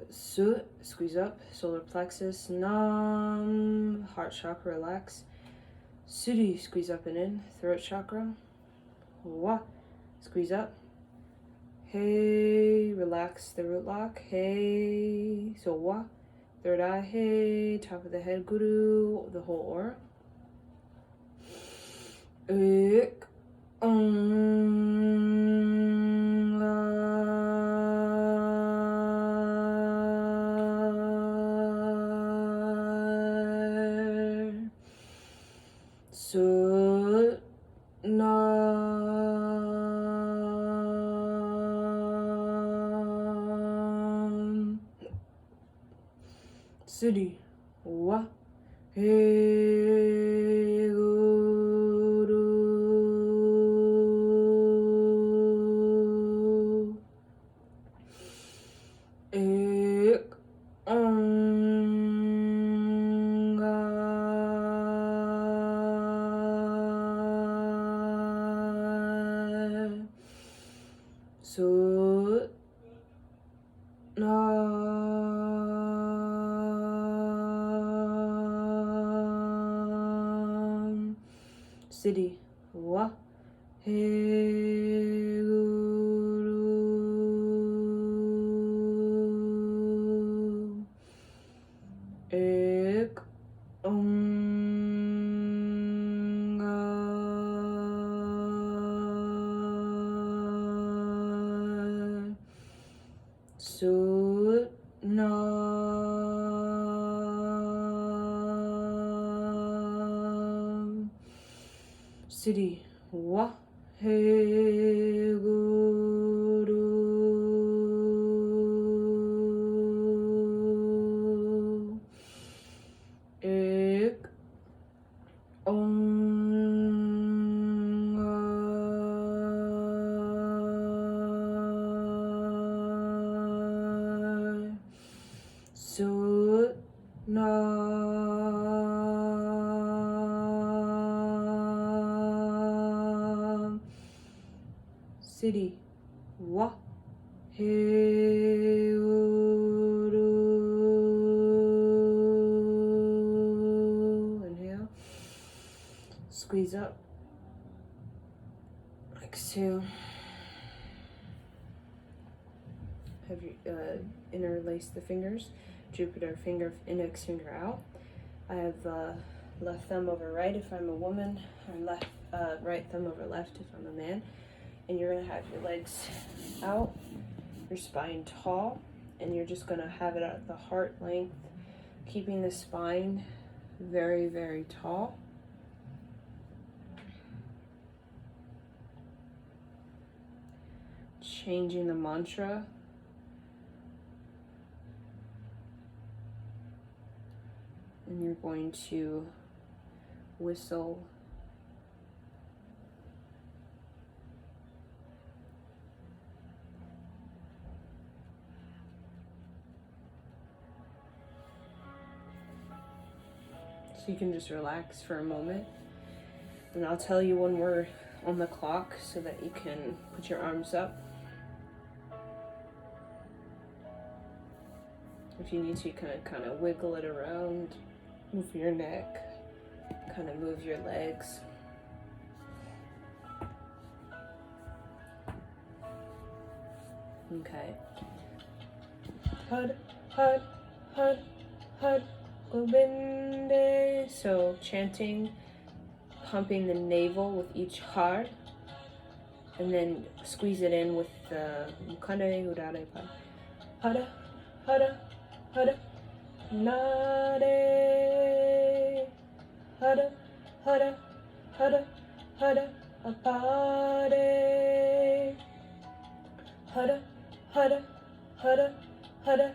su, squeeze up, solar plexus, nam, heart chakra, relax. Sudi, squeeze up and in, throat chakra. Wa, squeeze up. Hey, relax the root lock. Hey, so wa, third eye. Hey, top of the head, guru, the whole aura. Ik, Sutnam Siddhi Wa He Guru. Ik Ongar Sutnam Siddhi Wa He Guru. Ik Ongar Sutnam Siddhi Wa He Guru. Ik Ongar Sutnam Siddhi Wa He Guru. Inhale. Squeeze up. Exhale. Have you interlace the fingers. Jupiter finger, index finger out. I have left thumb over right if I'm a woman, and left right thumb over left if I'm a man. And you're gonna have your legs out, your spine tall, and you're just gonna have it at the heart length, keeping the spine very, very tall. Changing the mantra. And you're going to whistle So you can just relax for a moment. And I'll tell you when we're on the clock so that you can put your arms up. If you need to, you kind of wiggle it around, move your neck, kind of move your legs. Okay. Had, had, had, Gobinde. So chanting, pumping the navel with each har, and then squeeze it in with the mukande udare pa. Hara, hara, hara, nare, hara, hara, hara, hara, apare, hara, hara, hara, hara,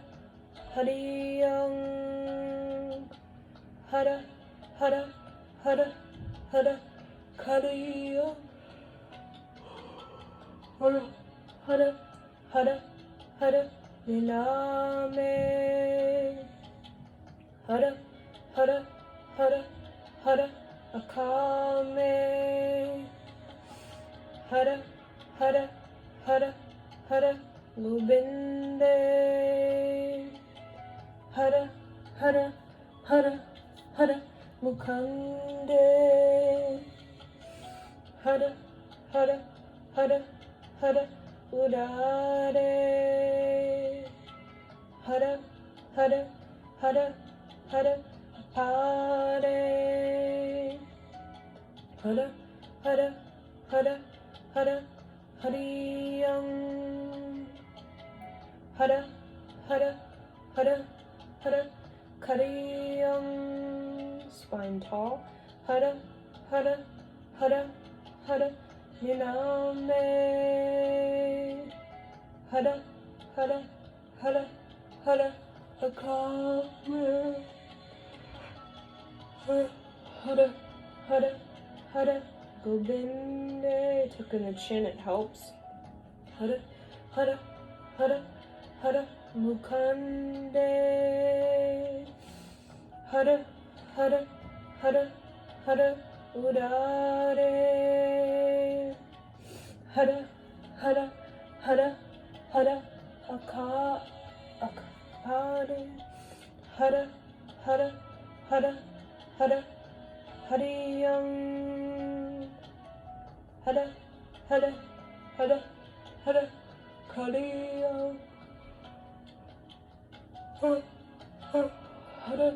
hariyang, hara, hara, hara, hara, kariyang, hara, hara, hara, hara, nilame, hara, hara, hara, hara, akame, hara, hara, hara, hara, Gobinde, hara, hara, hara, hara, mukande, hara, hara, hara, hara, udare, hara, hara, hara, hara, pare, hara, hara, hara, hara, hariyang, hara, hara, hara, hara, kariyang, spine tall, hara, hara, hara, hara, niname, hara, hara, hara, hara, akame, hara, hara, hara, hara, Gobinde. Tuck in the chin, it helps. Hara, hara, hara, hara, mukande, hara, hara, hara, hara, udare, hara, hara, hara, hara, akapare, hara, hara, hara, hara, hariyang, hara, hara, hara, hara, kariyang, hara, hara, hara,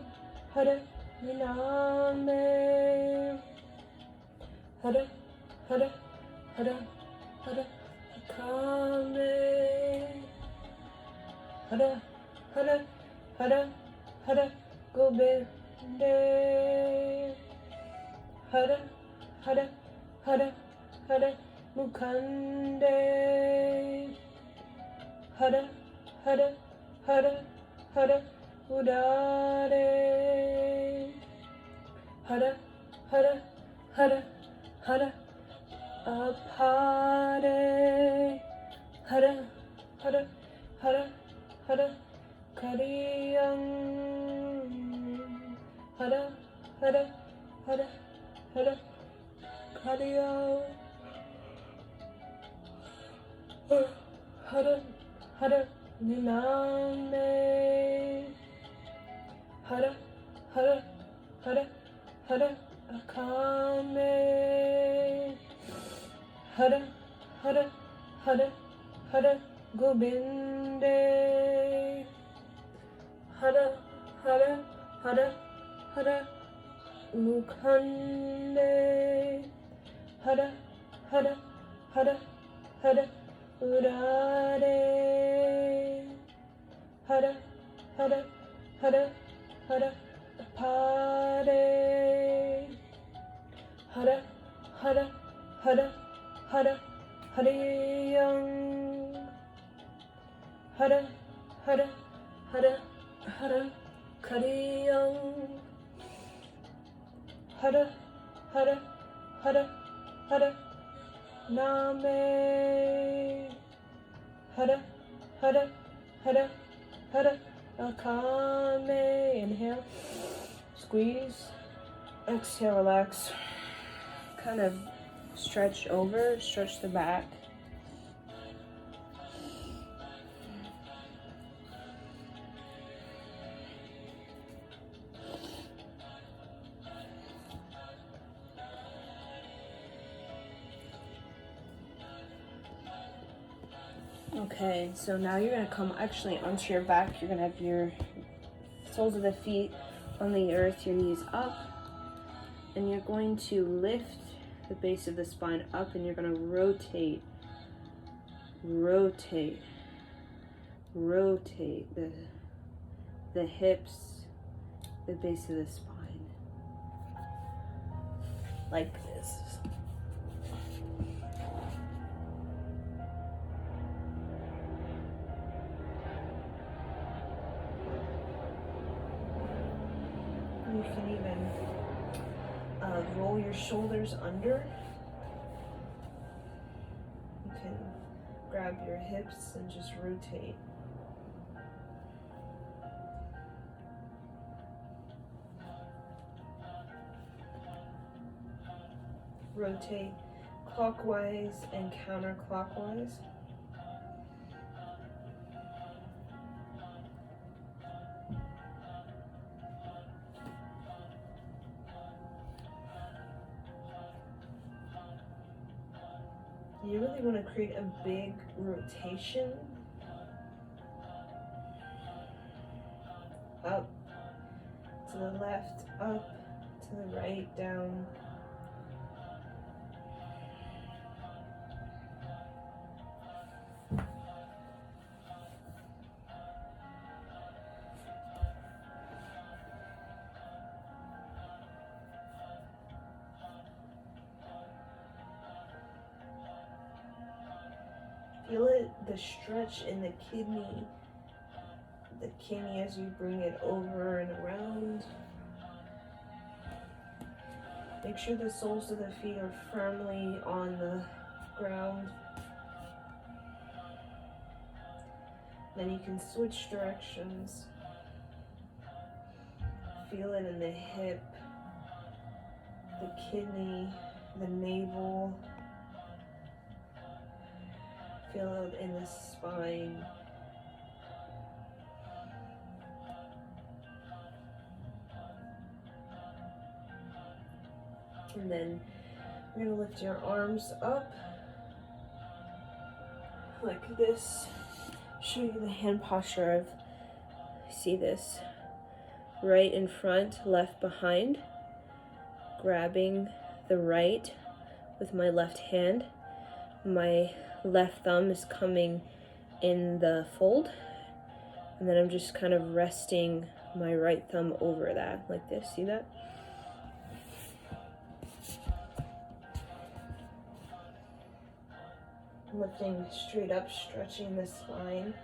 hara, niname, hara, hara, hara, hara, akame, hara, hara, hara, hara, Gobinde, hara, hara, hara, hara, mukande, hara, hara, hara, hara, udare, hara, hara, hara, hara, apare, hara, hara, hara, hara, kariyang, hara, hara, hara, hara, kariyang, hara, hara, hara, niname, hara, hara, hara, hara, akame, hara, hara, hara, hara, Gobinde, hara, hara, hara, hara, mukande, hara, hara, hara, hara, udare, hara, hara, hara, hara, pare, hara, hara, hara, hara, hariyang, hara, hara, hara, hara, kariyang, hara, hara, hara, hara, name, hara, hara, hara, hara, akame. Inhale, squeeze, Exhale, relax. Kind of stretch over, stretch the back. Okay, so now you're gonna come actually onto your back. You're gonna have your soles of the feet on the earth, your knees up, and you're going to lift the base of the spine up, and you're gonna rotate the hips, the base of the spine, like this. You can even roll your shoulders under. You can grab your hips and just rotate. Rotate clockwise and counterclockwise. You really want to create a big rotation. Up, to the left, up, to the right, down. Feel it, the stretch in the kidney as you bring it over and around. Make sure the soles of the feet are firmly on the ground. Then you can switch directions. Feel it in the hip, the kidney, the navel. Feel it in the spine. And then you're going to lift your arms up like this. Show you the hand posture of, see this, right in front, left behind. Grabbing the right with my left hand. My left thumb is coming in the fold. And then I'm just kind of resting my right thumb over that, like this. See that? Lifting straight up, stretching the spine.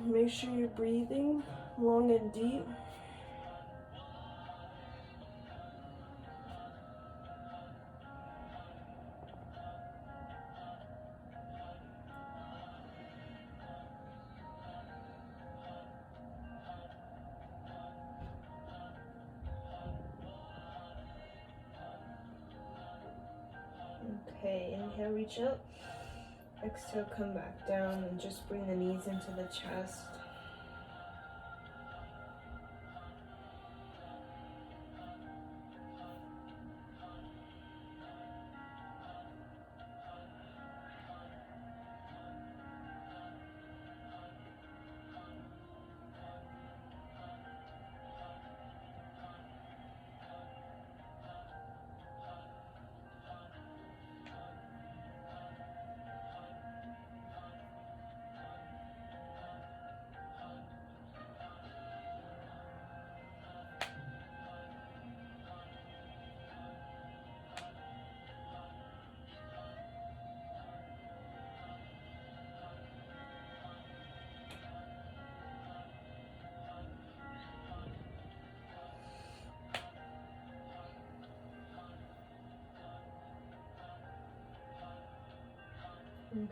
Make sure you're breathing long and deep. Okay, inhale, reach up. Exhale, come back down and just bring the knees into the chest.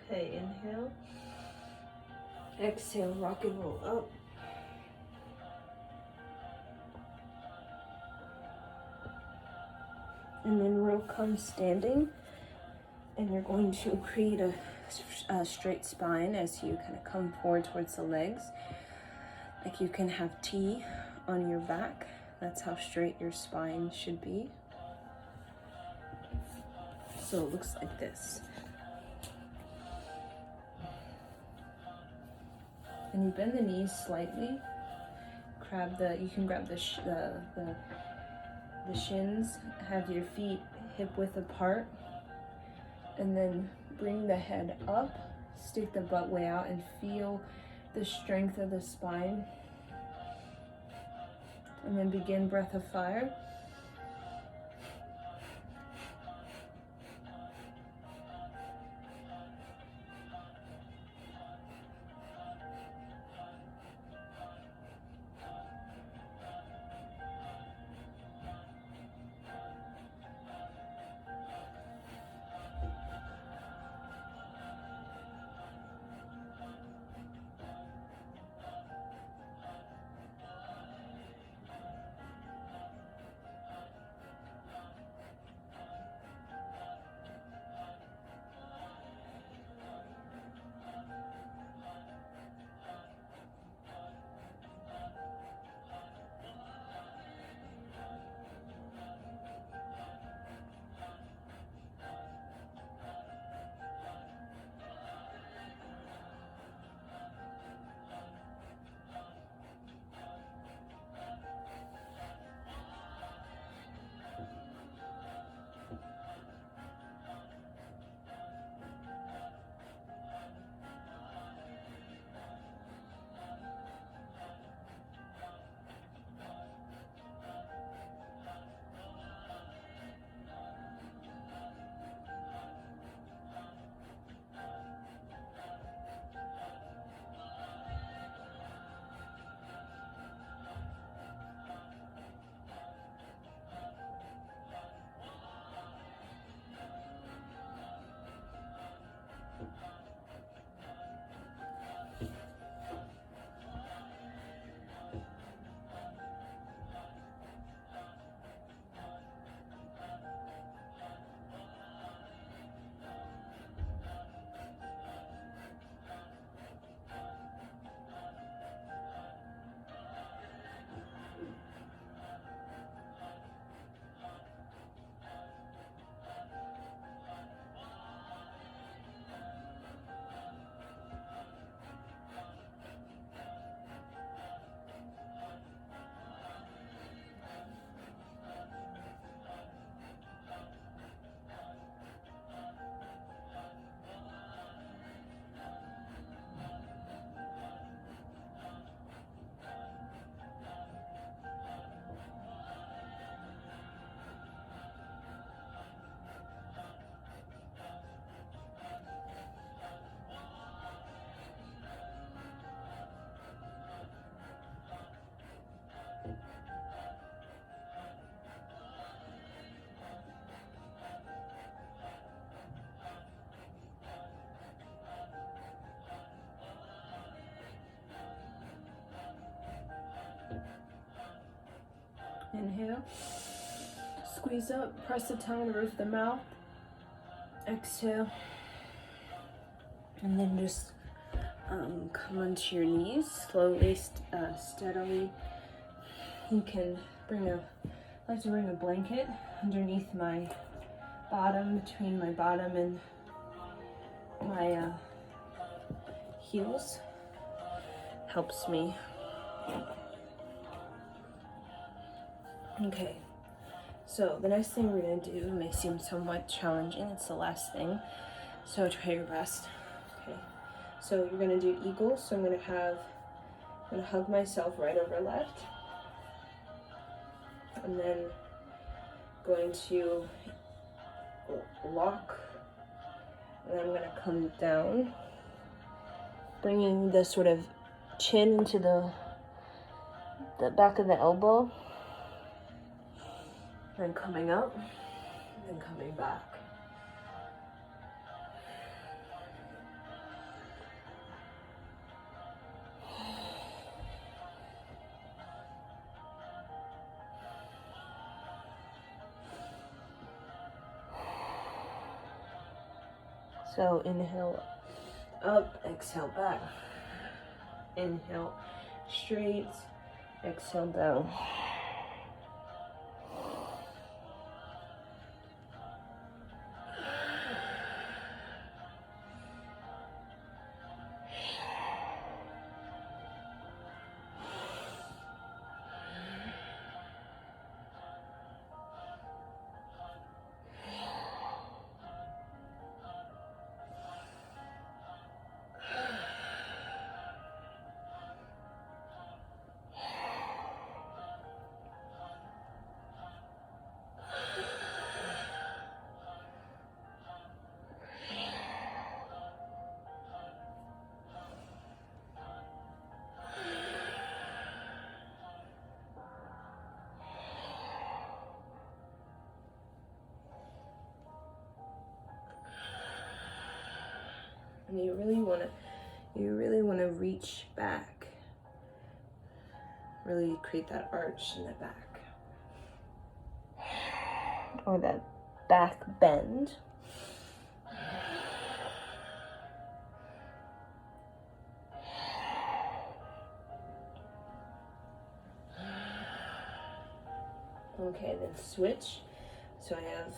Okay, inhale. Exhale, rock and roll up. And then we'll come standing, and you're going to create a straight spine as you kind of come forward towards the legs. Like you can have T on your back. That's how straight your spine should be. So it looks like this. And you bend the knees slightly. You can grab the shins, have your feet hip width apart, and then bring the head up, stick the butt way out, and feel the strength of the spine. And then begin breath of fire. Inhale. Squeeze up, press the tongue to the roof of the mouth. Exhale. And then just come onto your knees, slowly, steadily. You can I like to bring a blanket underneath my bottom, between my bottom and my heels. Helps me. Okay, so the next thing we're gonna do may seem somewhat challenging. It's the last thing, so try your best. Okay, so you're gonna do eagle. So I'm gonna hug myself right over left, and then going to lock, and I'm gonna come down, bringing the sort of chin into the back of the elbow, then coming up, and then coming back. So inhale up, exhale back. Inhale straight, exhale down. And you really wanna reach back. Really create that arch in the back. Or that back bend. Okay, then switch. So I have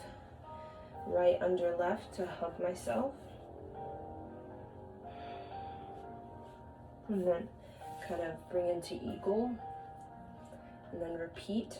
right under left to hug myself. And then kind of bring into eagle. And then repeat.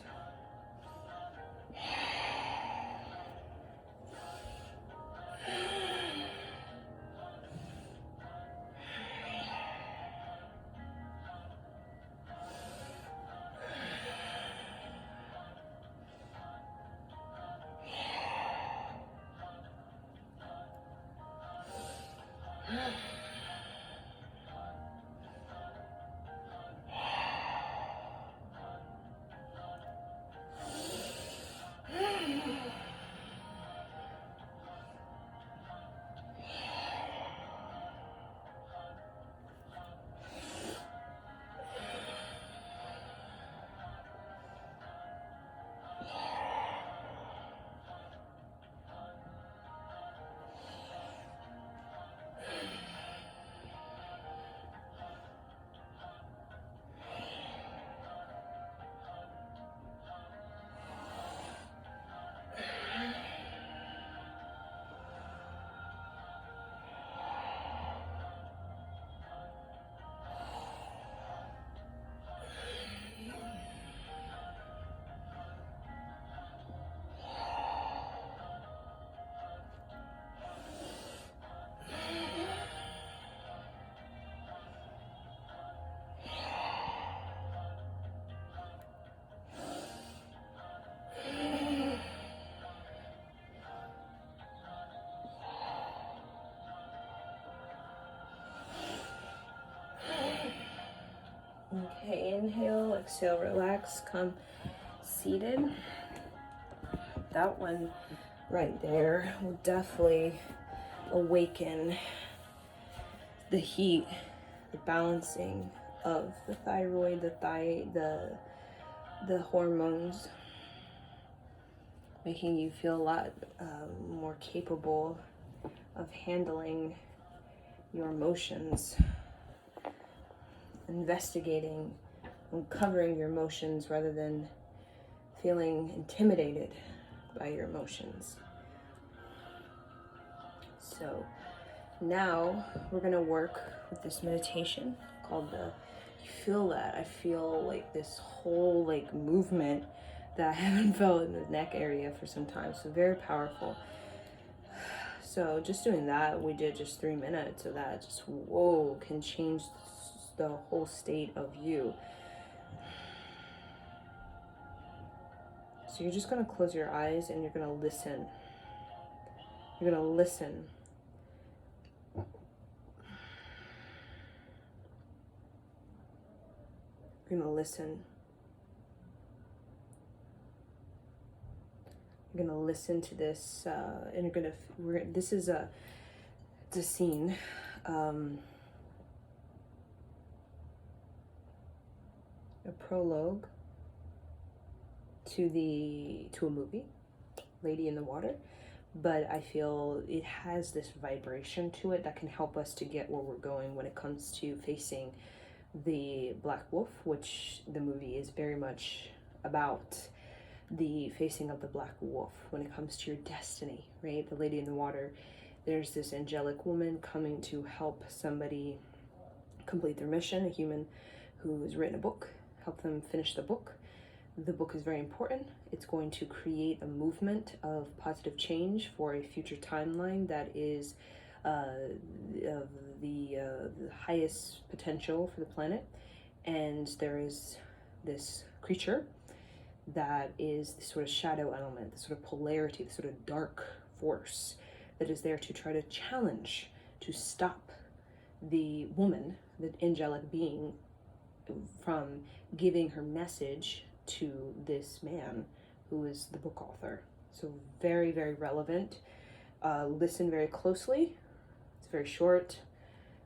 Okay, inhale, exhale, relax, come seated. That one right there will definitely awaken the heat, the balancing of the thyroid, the hormones, making you feel a lot more capable of handling your emotions, investigating, uncovering your emotions rather than feeling intimidated by your emotions. So now we're going to work with this meditation called you feel that? I feel like this whole like movement that I haven't felt in the neck area for some time. So very powerful. So just doing that, we did just 3 minutes of that. Just whoa, can change the whole state of you. So you're just going to close your eyes and you're going to listen. You're going to listen. You're going to listen. You're going to listen to this, and you're going to, this is it's a scene. A prologue to a movie, Lady in the Water, but I feel it has this vibration to it that can help us to get where we're going when it comes to facing the Black Wolf, which the movie is very much about the facing of the Black Wolf when it comes to your destiny, right? The Lady in the Water, there's this angelic woman coming to help somebody complete their mission, a human who has written a book, help them finish the book. The book is very important. It's going to create a movement of positive change for a future timeline that is of the highest potential for the planet. And there is this creature that is the sort of shadow element, the sort of polarity, the sort of dark force that is there to try to challenge, to stop the woman, the angelic being, from giving her message to this man who is the book author. So very, very relevant. Listen very closely. It's very short.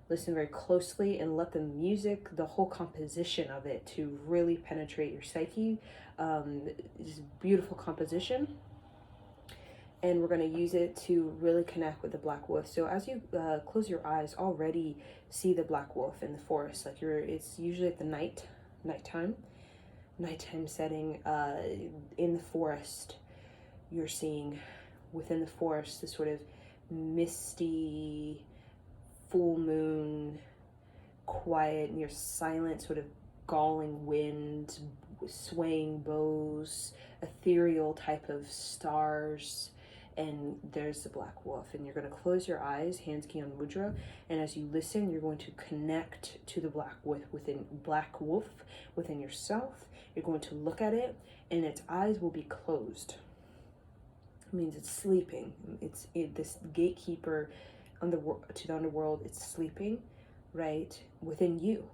Listen very closely and let the music, the whole composition of it, to really penetrate your psyche. It's beautiful composition. And we're going to use it to really connect with the Black Wolf. So as you close your eyes, already see the Black Wolf in the forest. Like it's usually at the nighttime setting in the forest. You're seeing within the forest the sort of misty, full moon, quiet, near silent, sort of galling wind, swaying boughs, ethereal type of stars. And there's the Black Wolf, and you're going to close your eyes, hands key on mudra, and as you listen, you're going to connect to the Black Wolf within yourself. You're going to look at it, and its eyes will be closed. It means it's sleeping. This gatekeeper to the underworld. It's sleeping, right, within you,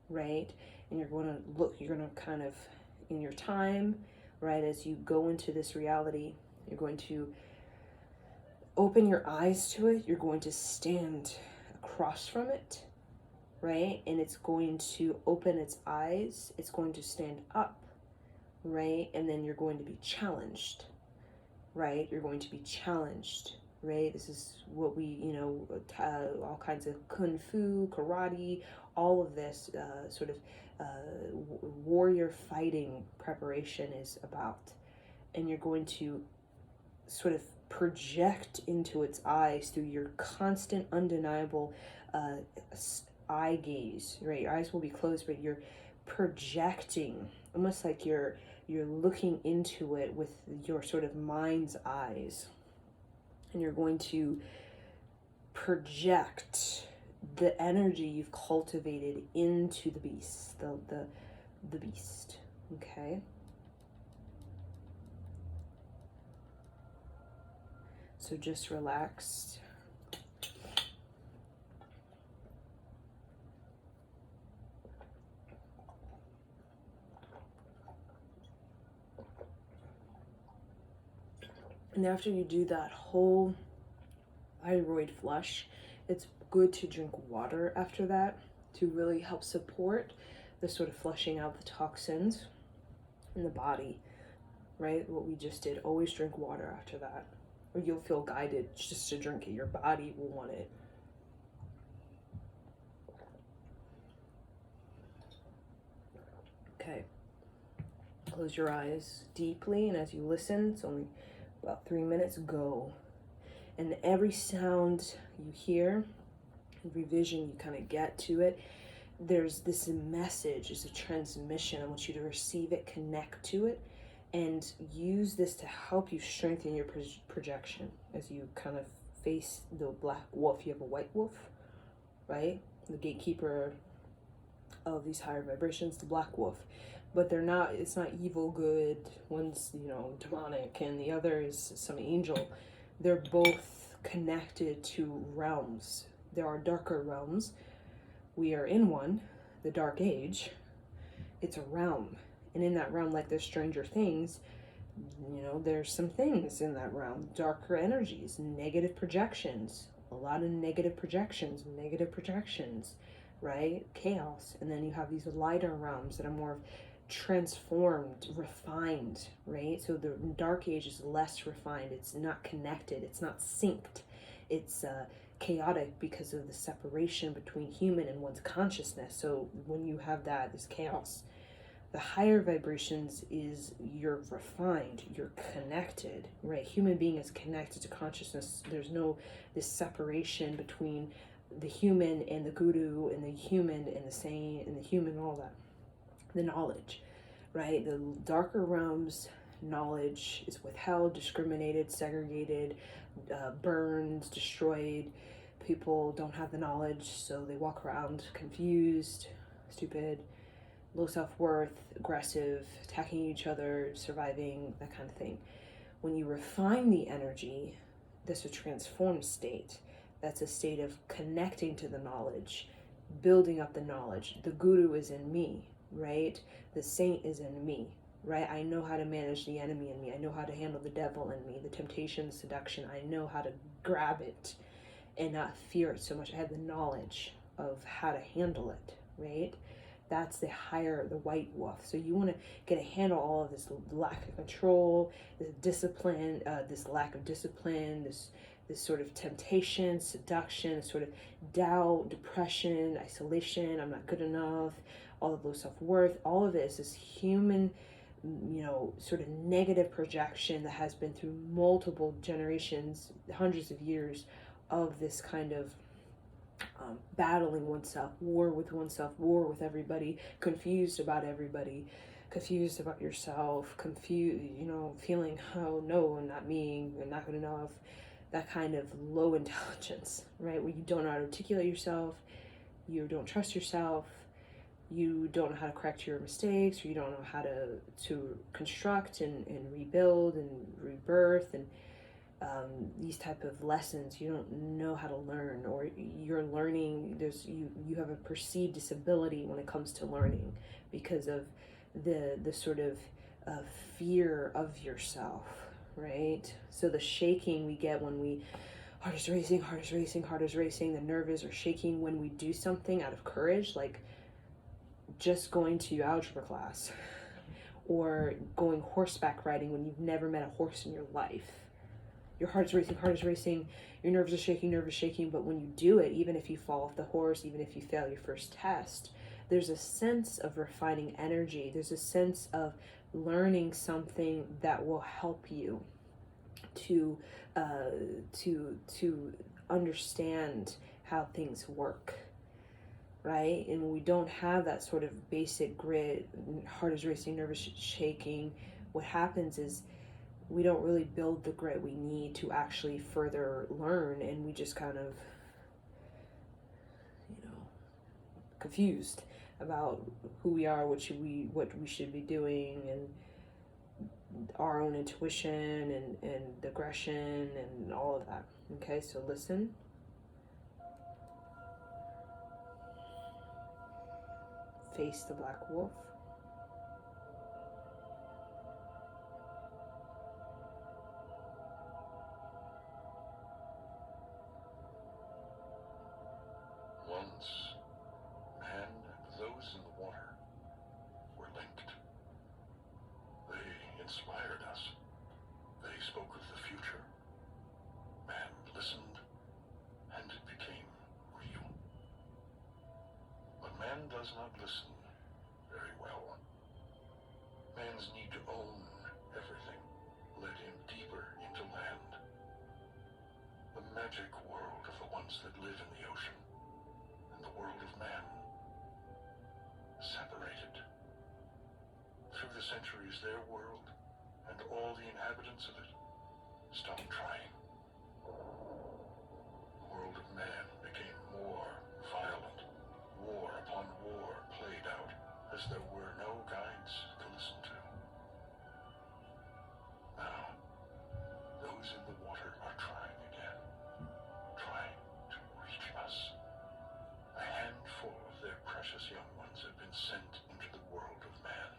right? And you're going to look. You're going to kind of, in your time, right, as you go into this reality, you're going to open your eyes to it. You're going to stand across from it, right? And it's going to open its eyes. It's going to stand up, right? And then you're going to be challenged, right? You're going to be challenged, right? This is what we, all kinds of kung fu, karate, all of this sort of warrior fighting preparation is about. And you're going to sort of project into its eyes through your constant, undeniable eye gaze, right? Your eyes will be closed, but you're projecting, almost like you're looking into it with your sort of mind's eyes, and you're going to project the energy you've cultivated into the beast, the beast, okay? So just relax. And after you do that whole thyroid flush, it's good to drink water after that to really help support the sort of flushing out the toxins in the body, right? What we just did. Always drink water after that, or you'll feel guided just to drink it. Your body will want it. Okay. Close your eyes deeply, and as you listen, it's only about 3 minutes, go. And every sound you hear, every vision you kind of get to it, there's this message, is a transmission. I want you to receive it, connect to it, and use this to help you strengthen your projection as you kind of face the black wolf. You have a white wolf, right? The gatekeeper of these higher vibrations, the black wolf. But they're not, it's not evil, good. One's, demonic, and the other is some angel. They're both connected to realms. There are darker realms. We are in one, the dark age. It's a realm. And in that realm, like there's stranger things, there's some things in that realm. Darker energies, negative projections. A lot of negative projections, right? Chaos. And then you have these lighter realms that are more transformed, refined, right? So the dark age is less refined. It's not connected. It's not synced. It's chaotic because of the separation between human and one's consciousness. So when you have that, this chaos, the higher vibrations is you're refined, you're connected, right? Human being is connected to consciousness. There's no this separation between the human and the guru, and the human and the saint, and the human, all that. The knowledge, right? The darker realms, knowledge is withheld, discriminated, segregated, burned, destroyed. People don't have the knowledge, so they walk around confused, stupid, low self-worth, aggressive, attacking each other, surviving, that kind of thing. When you refine the energy, that's a transformed state. That's a state of connecting to the knowledge, building up the knowledge. The guru is in me, right? The saint is in me, right? I know how to manage the enemy in me. I know how to handle the devil in me, the temptation, the seduction. I know how to grab it and not fear it so much. I have the knowledge of how to handle it, right? That's the higher, the white wolf. So you want to get a handle on all of this lack of control, this discipline, this lack of discipline, this sort of temptation, seduction, sort of doubt, depression, isolation, I'm not good enough, all of low self-worth. All of this is human, sort of negative projection that has been through multiple generations, hundreds of years of this kind of battling oneself, war with everybody, confused about everybody, confused about yourself, confused, feeling, oh no, I'm not me, I'm not good enough, that kind of low intelligence, right? Where you don't know how to articulate yourself, you don't trust yourself, you don't know how to correct your mistakes, or you don't know how to construct and rebuild and rebirth, and these type of lessons you don't know how to learn, or you're learning, you have a perceived disability when it comes to learning because of the sort of fear of yourself, right? So the shaking we get when we heart is racing, the nerves are shaking when we do something out of courage, like just going to algebra class or going horseback riding when you've never met a horse in your life. Your heart is racing, your nerves are shaking, but when you do it, even if you fall off the horse, even if you fail your first test, there's a sense of refining energy. There's a sense of learning something that will help you to understand how things work, right? And when we don't have that sort of basic grit, heart is racing, nervous shaking, what happens is we don't really build the grit we need to actually further learn, and we just kind of, confused about who we are, what we should be doing, and our own intuition and aggression and all of that. Okay, so listen. Face the black wolf. Once, man and those in the water were linked. They inspired us. They spoke of the future. Man listened, and it became real. But man does not listen very well. Man's need to own everything led him deeper into land. The magic world of the ones that live in the ocean and the world of man. Separated. Through the centuries, their world and all the inhabitants of it stopped trying. The world of man became more violent. War upon war played out as there were no guides to listen to. Now, those in the water are trying again, trying to reach us. A handful of their precious young ones have been sent into the world of man.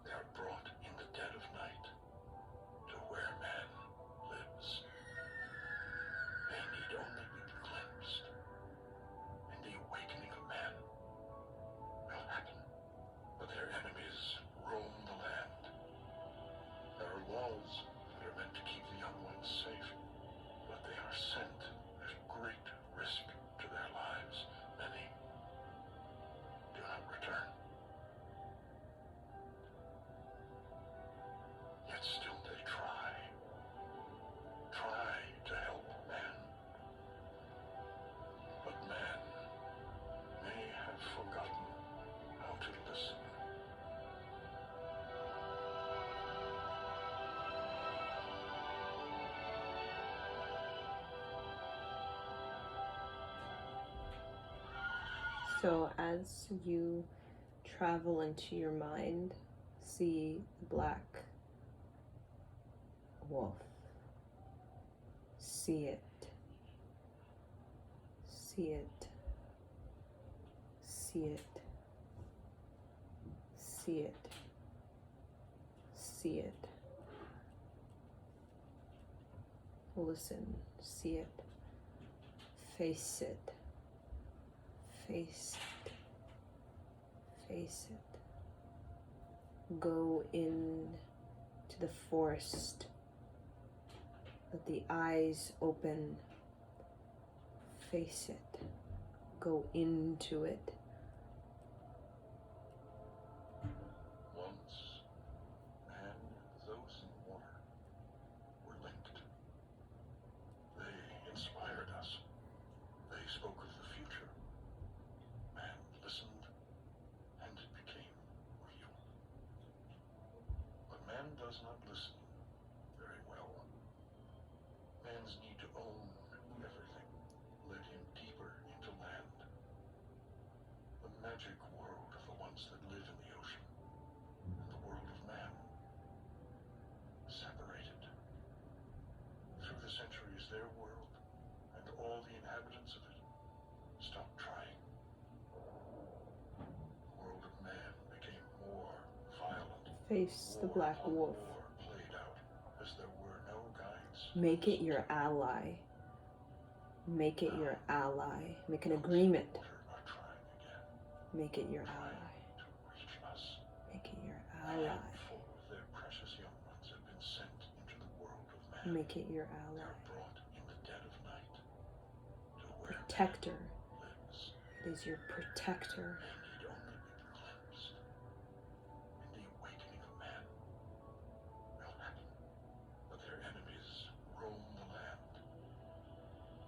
They are brought in the dead of night to where man lives. They need only be glimpsed, and the awakening of man will happen. But their enemies roam the land. There are laws that are meant to keep the young ones safe, but they are sent at great risk to their lives. Many do not return. Yet still they try to help man. But man may have forgotten how to listen. So as you travel into your mind, see the black wolf. See it. See it. See it. See it. See it. Listen. See it. Face it. Face it. Face it. Go in to the forest. Let the eyes open. Face it. Go into it. Once, man and those in water were linked. They inspired us. They spoke of the future. Man listened, and it became real. But man does not listen very well. Man's need to own everything led him deeper into land. The magic world of the ones that live in the ocean and the world of man. Separated. Through the centuries, their world and all the inhabitants of it stopped trying. The world of man became more violent. Face the black wolf. War played out as there were no guides. Make it your ally. Make it your ally. Make an agreement. Are trying again, Make it your trying ally. to reach us. Make it your A ally. handful of their precious young ones have been sent into the world of man. Make it your They ally. are brought in the dead of night to where Protector. man lives. It is your protector. They need only be glimpsed, and the awakening of man will happen. But their enemies roam the land.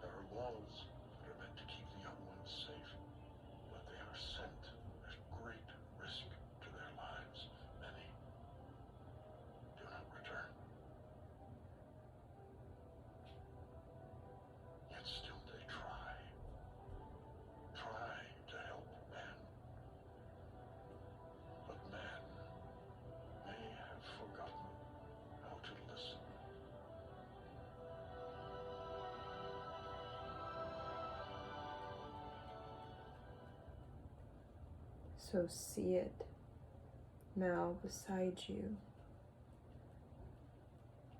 There are laws that are meant to keep the young ones safe, but they are sent at great risk to their lives. Many do not return. Yet still they try to help man. But man may have forgotten how to listen. So see it now beside you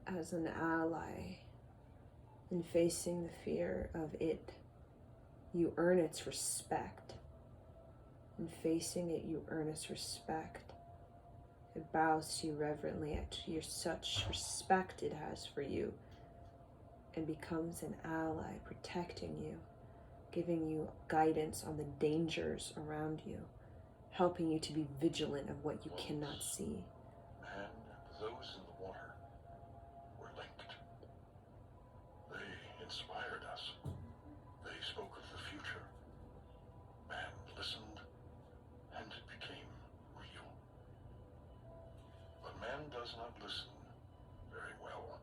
as an ally in facing the fear of it. You earn its respect. In facing it, you earn its respect. It bows to you reverently at your such respect it has for you, and becomes an ally, protecting you, giving you guidance on the dangers around you, helping you to be vigilant of what you cannot see. those in the water were linked. They inspired us. They spoke of the future. Man listened, and it became real. But man does not listen very well.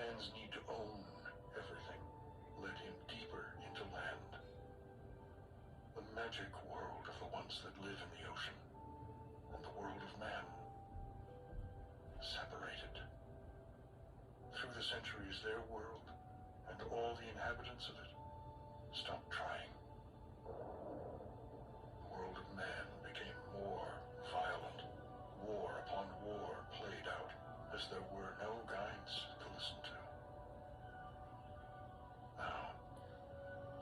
Man's need to own everything led him deeper into land. The magic world of the ones that live in the ocean, and the world of man, separated. Through the centuries, their world, and all the inhabitants of it, stopped trying. The world of man became more violent. War upon war played out, as there were no guides to listen to. Now,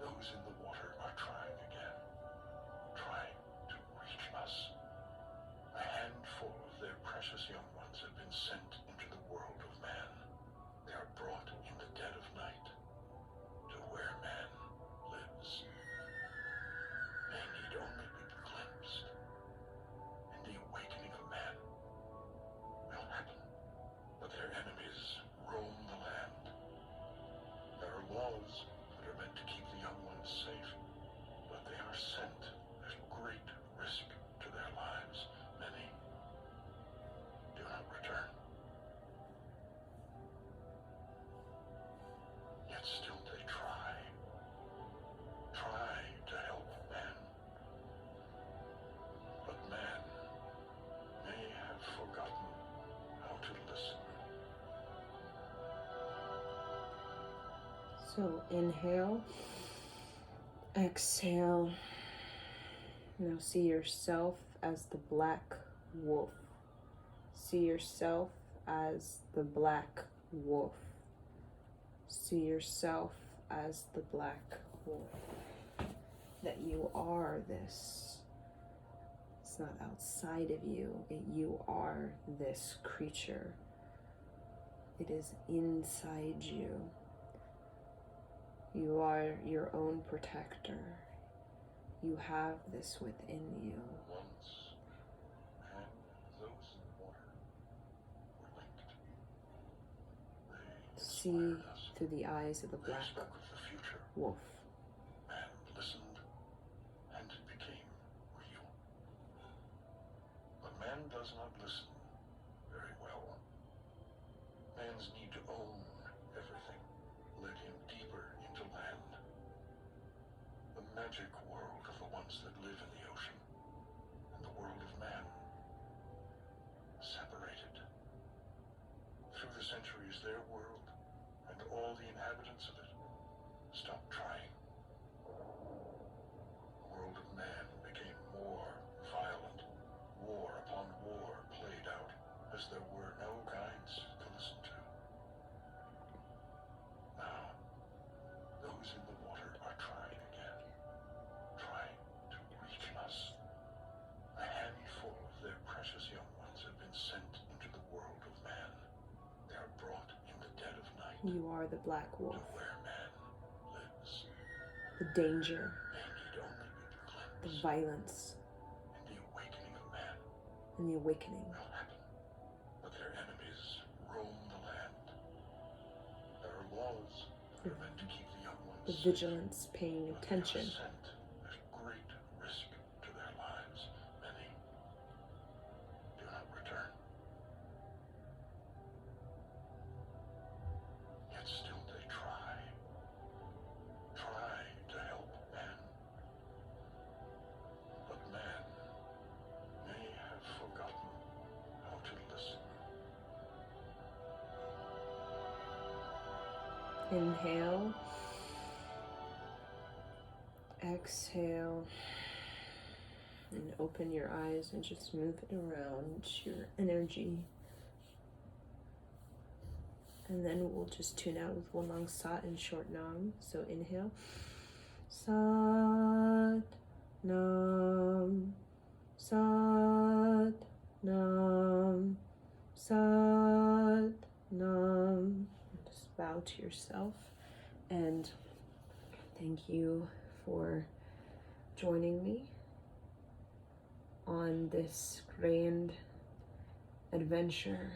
those in the water are trying again, trying to reach us. A handful of their precious young ones have been sent into the world of man. They are brought in the dead of night to where man lives. They need only be glimpsed, and the awakening of man will happen. But their enemies roam the land. There are laws that are meant to keep the young ones safe, but they are sent at great risk to their lives. Many do not return. Yet still they try to help man. But man may have forgotten how to listen. So inhale, exhale. Now see yourself as the black wolf. See yourself as the black wolf. See yourself as the black wolf. That you are this. It's not outside of you. You are this creature. It is inside you. You are your own protector. You have this within you. Once, man and those in the water were linked. They See inspired us. through the eyes of the They black spoke of the future. wolf. Man listened, and it became real. But man does not listen very well. Man's need to own everything led him deeper into land. The magic world of the ones that live in the ocean, and the world of man, separated. Through the centuries, their world, and all the inhabitants of it, stopped trying. The world of man became more violent. War upon war played out, as there were no guides to listen to. Now, those in the water are trying again, trying to reach us. A handful of their precious young ones have been sent into the world of man. They are brought in the dead of night You are the black to wolf. where man lives. The danger, They need only be the glimpsed, violence, and the awakening of man and the awakening. will happen. But their enemies roam the land. There are laws that are meant to keep the young ones The safe, vigilance, paying but attention. they are sent at great risk to their lives. Many do not return. Yet still they try to help man. But man may have forgotten how to listen. Inhale. Exhale. And open your eyes and just move it around your energy. And then we'll just tune out with one long sat and short nam. So inhale. Sat nam. Sat nam. Sat nam. Just bow to yourself and thank you for joining me on this grand adventure,